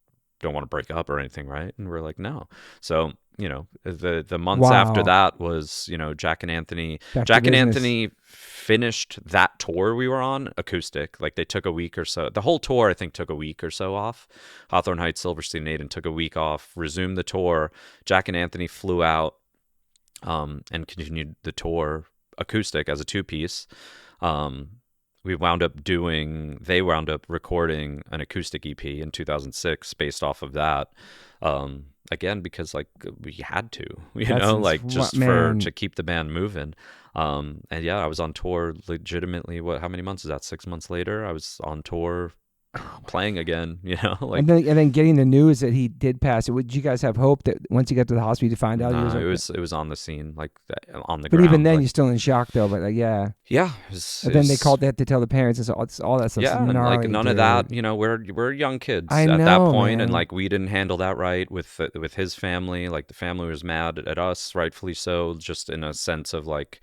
don't want to break up or anything, right? And we're like, no. So the months after that was Jack and Anthony finished that tour we were on acoustic. Like, they took a week or so. The whole tour, I think, took a week or so off. Hawthorne Heights, Silverstein, and Aiden took a week off, resumed the tour. Jack and Anthony flew out and continued the tour acoustic as a two-piece. They wound up recording an acoustic EP in 2006 based off of that. Again, because like we had to, to keep the band moving. And yeah, I was on tour legitimately. How many months is that? 6 months later, I was on tour playing again, like, and then getting the news that he did pass. Would you guys have hope that once you got to the hospital to find out? It was on the scene, like on the but ground. But even then, you're still in shock though. But like, yeah. And then they called. They had to tell the parents. It's all that stuff. Yeah, and like none of that. We're young kids at that point, and like we didn't handle that right with his family. Like the family was mad at us, rightfully so. Just in a sense of like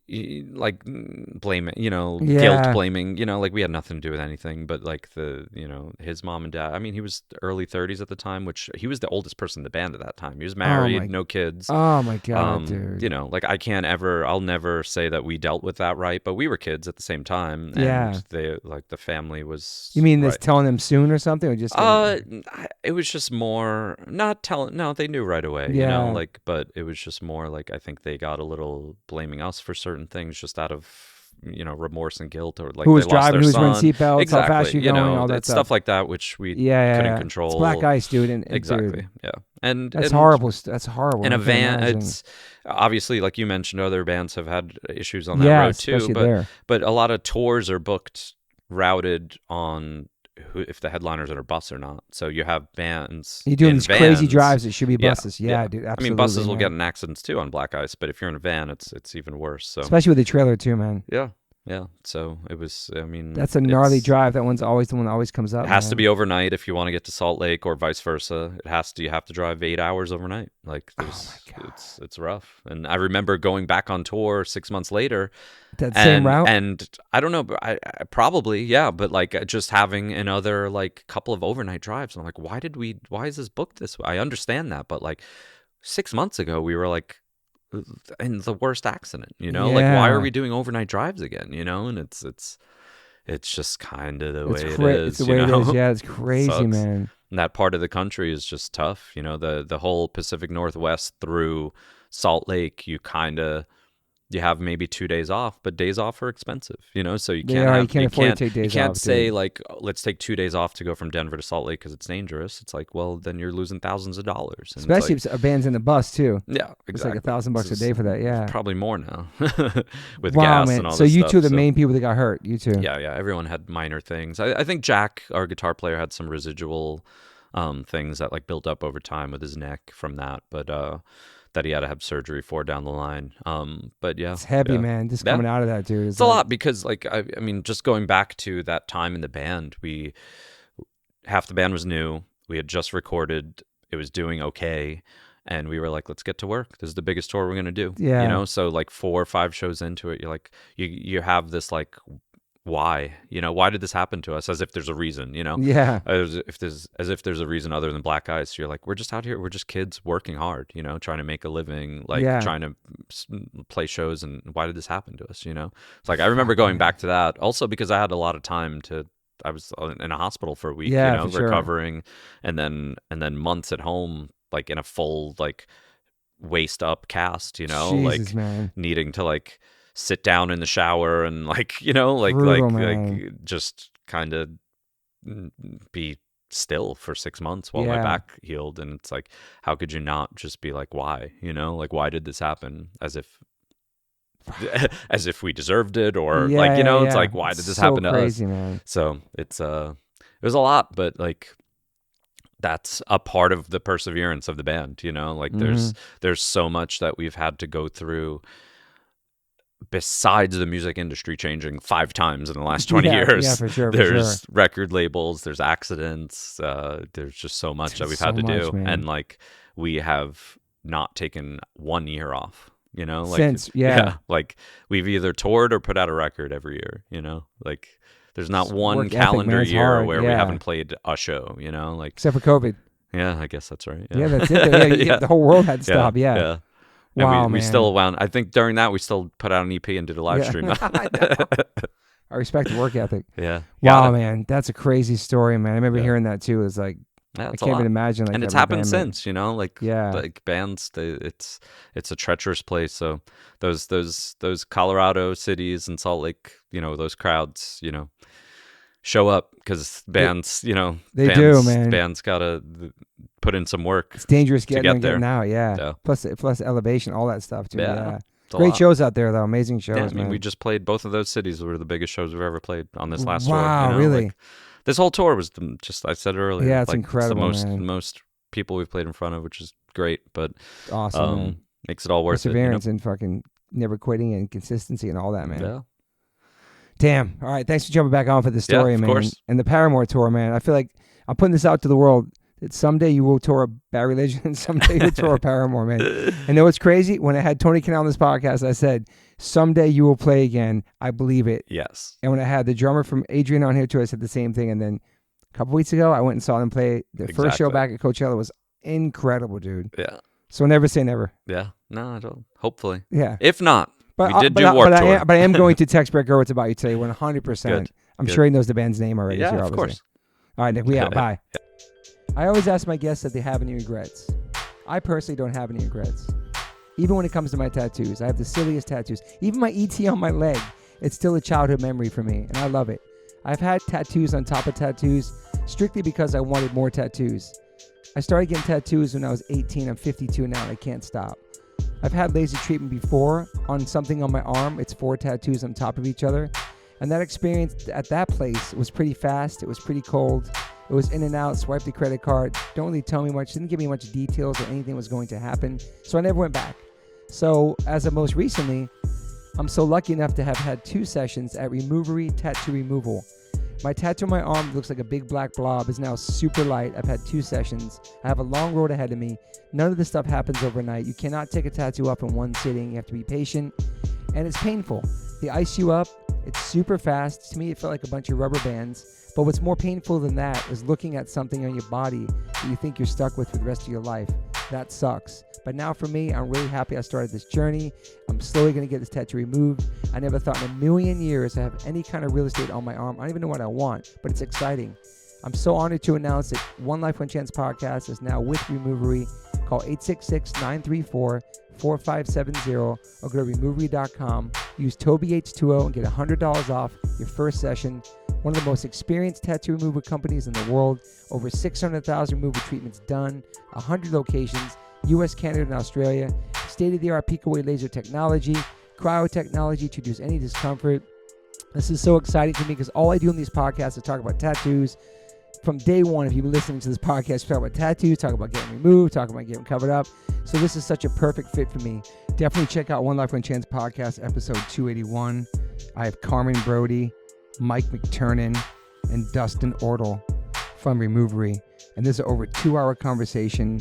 blaming, guilt blaming, like we had nothing to do with anything, but like his mom and dad, I mean, he was early 30s at the time, which he was the oldest person in the band at that time. He was married, no kids. Oh my God, dude. Like I'll never say that we dealt with that right, but we were kids at the same time. And they, like, the family was. You mean this telling them soon or something, or just? It was just more not telling. No, they knew right away. But it was just more like, I think they got a little blaming us for certain things just out of remorse and guilt, or like who was they lost driving, their who's son. wearing seatbelts, exactly. how fast you're going, all that stuff like that, which we couldn't control. It's black ice, dude. And exactly, dude, yeah, and that's horrible. That's horrible. In a van, it's obviously, like you mentioned, other bands have had issues on that road too. But a lot of tours are booked, routed on if the headliner's in a bus or not. So you have bands. You're doing these crazy vans. drives. It should be buses. Yeah, dude. Absolutely. I mean, buses will get in accidents too on black ice, but if you're in a van, it's even worse. So especially with the trailer too, man. Yeah. So it was. I mean, that's a gnarly drive. That one's always the one that always comes up. It has to be overnight if you want to get to Salt Lake, or vice versa. You have to drive 8 hours overnight. Like, it's rough. And I remember going back on tour 6 months later. Same route? And I don't know, but I probably, yeah, but like just having another like couple of overnight drives. I'm like, why is this booked this way? I understand that, but like 6 months ago, we were like in the worst accident, like, why are we doing overnight drives again? And it's just kind of the way it is. It's the way it is. Yeah, it's crazy, man. And that part of the country is just tough. The whole Pacific Northwest through Salt Lake, you have maybe 2 days off, but days off are expensive, so you can't afford to take days off. You can't say like, let's take 2 days off to go from Denver to Salt Lake because it's dangerous. It's like, well, then you're losing thousands of dollars. And especially if a band's in the bus too. Yeah, exactly. It's like $1,000 a day for that. Yeah, probably more now with gas and all so this you stuff. two are the main people that got hurt. You two. Yeah. Everyone had minor things. I think Jack, our guitar player, had some residual things that like built up over time with his neck from that, but that he had to have surgery for down the line. But yeah, it's heavy, man. Just coming out of that, dude. It's a lot because, like, I mean, just going back to that time in the band, half the band was new. We had just recorded. It was doing okay. And we were like, let's get to work. This is the biggest tour we're going to do. Yeah. So like 4 or 5 shows into it, you're like, you have this like, why did this happen to us, as if there's a reason, yeah, as if there's a reason other than black ice. You're like, we're just out here, we're just kids working hard, trying to make a living, like trying to play shows, and why did this happen to us? It's like, I remember going back to that also because I had a lot of time I was in a hospital for a week, recovering, and then months at home, like in a full like waist up cast, Jesus, like man. needing to like sit down in the shower and like, Brutal, like just kind of be still for 6 months while my back healed. And it's like, how could you not just be like, why, like, why did this happen? As if as if we deserved it, or like, you know, it's like, why did this happen to us? Man. So it's it was a lot, but like that's a part of the perseverance of the band, you know, like there's so much that we've had to go through besides the music industry changing 5 times in the last 20 years. Yeah, for sure. There's record labels, there's accidents, there's just so much that we've had to do. Man. And like we have not taken 1 year off, you know, like since like we've either toured or put out a record every year, you know, like there's not one work calendar ethic, man, year hard. where we haven't played a show, you know, like except for COVID. Yeah, I guess that's right. Yeah, that's it. Yeah, the whole world had to stop. Yeah. Wow, and we still wound. I think during that we still put out an EP and did a live stream. I respect the work ethic. Yeah. Wow, man, that's a crazy story, man. I remember hearing that too. It was like, I can't even imagine. Like, and it's happened since, you know, like bands. It's a treacherous place. So those Colorado cities and Salt Lake, you know, those crowds, you know, show up because bands, you know, do, man. Bands gotta put in some work. It's dangerous getting there. Getting out. Yeah. Plus elevation, all that stuff too. Yeah. Great shows out there, though. Amazing shows. Yeah, I mean, man. we just played both of those cities. Were the biggest shows we've ever played on this last tour. Wow, you know? really? Like, this whole tour was just, I said earlier. Yeah, it's like, incredible. It's the man. most people we've played in front of, which is great. But awesome. Makes it all worth it. Perseverance and fucking never quitting and consistency and all that, man. Yeah. Damn. All right. Thanks for jumping back on for the story, man. Of course. And the Paramore tour, man. I feel like I'm putting this out to the world. That someday you will tour a Bad Religion and someday you'll tour a Paramore, man. And know what's crazy? When I had Tony Canal on this podcast, I said, someday you will play again. I believe it. Yes. And when I had the drummer from Adrian on here too, I said the same thing. And then a couple weeks ago, I went and saw them play. The first show back at Coachella was incredible, dude. Yeah. So never say never. Yeah. No, I don't. Hopefully. Yeah. If not, we did do Warped Tour. But I am going to text Brett Gerwitz about you today, 100%. I'm sure he knows the band's name already. Yeah, too, of course. All right, Nick, we out. Bye. I always ask my guests if they have any regrets. I personally don't have any regrets. Even when it comes to my tattoos, I have the silliest tattoos. Even my ET on my leg, it's still a childhood memory for me, and I love it. I've had tattoos on top of tattoos strictly because I wanted more tattoos. I started getting tattoos when I was 18. I'm 52 now, and I can't stop. I've had laser treatment before on something on my arm. It's 4 tattoos on top of each other. And that experience at that place was pretty fast. It was pretty cold. It was in and out, swipe the credit card. Don't really tell me much. Didn't give me much details or anything was going to happen. So I never went back. So as of most recently, I'm so lucky enough to have had 2 sessions at Removery Tattoo Removal. My tattoo on my arm looks like a big black blob. Is now super light. I've had 2 sessions. I have a long road ahead of me. None of this stuff happens overnight. You cannot take a tattoo up in one sitting. You have to be patient. And it's painful. They ice you up. It's super fast. To me, it felt like a bunch of rubber bands. But what's more painful than that is looking at something on your body that you think you're stuck with for the rest of your life. That sucks. But now for me, I'm really happy I started this journey. I'm slowly going to get this tattoo removed. I never thought in a million years I have any kind of real estate on my arm. I don't even know what I want, but it's exciting. I'm so honored to announce that One Life, One Chance podcast is now with Removery. Call 866-934-4570 or go to removery.com. Use TobyH20 and get $100 off your first session. One of the most experienced tattoo removal companies in the world. Over 600,000 removal treatments done. 100 locations. US, Canada, and Australia. State-of-the-art peak-away laser technology. Cryotechnology to reduce any discomfort. This is so exciting to me because all I do in these podcasts is talk about tattoos. From day one, if you've been listening to this podcast, talk about tattoos, talk about getting removed, talk about getting covered up. So this is such a perfect fit for me. Definitely check out One Life, One Chance podcast, episode 281. I have Carmen Brody, Mike McTurnan, and Dustin Ortle from Removery. And this is over a 2-hour conversation.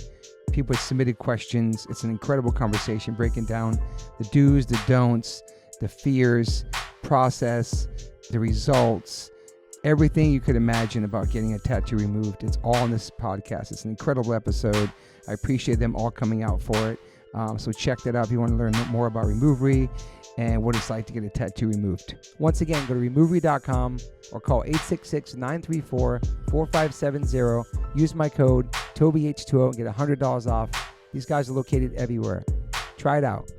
People have submitted questions. It's an incredible conversation breaking down the do's, the don'ts, the fears, process, the results, everything you could imagine about getting a tattoo removed. It's all in this podcast. It's an incredible episode. I appreciate them all coming out for it. So check that out if you want to learn more about Removery and what it's like to get a tattoo removed. Once again, go to removery.com or call 866-934-4570. Use my code TobyH20 and get $100 off. These guys are located everywhere. Try it out.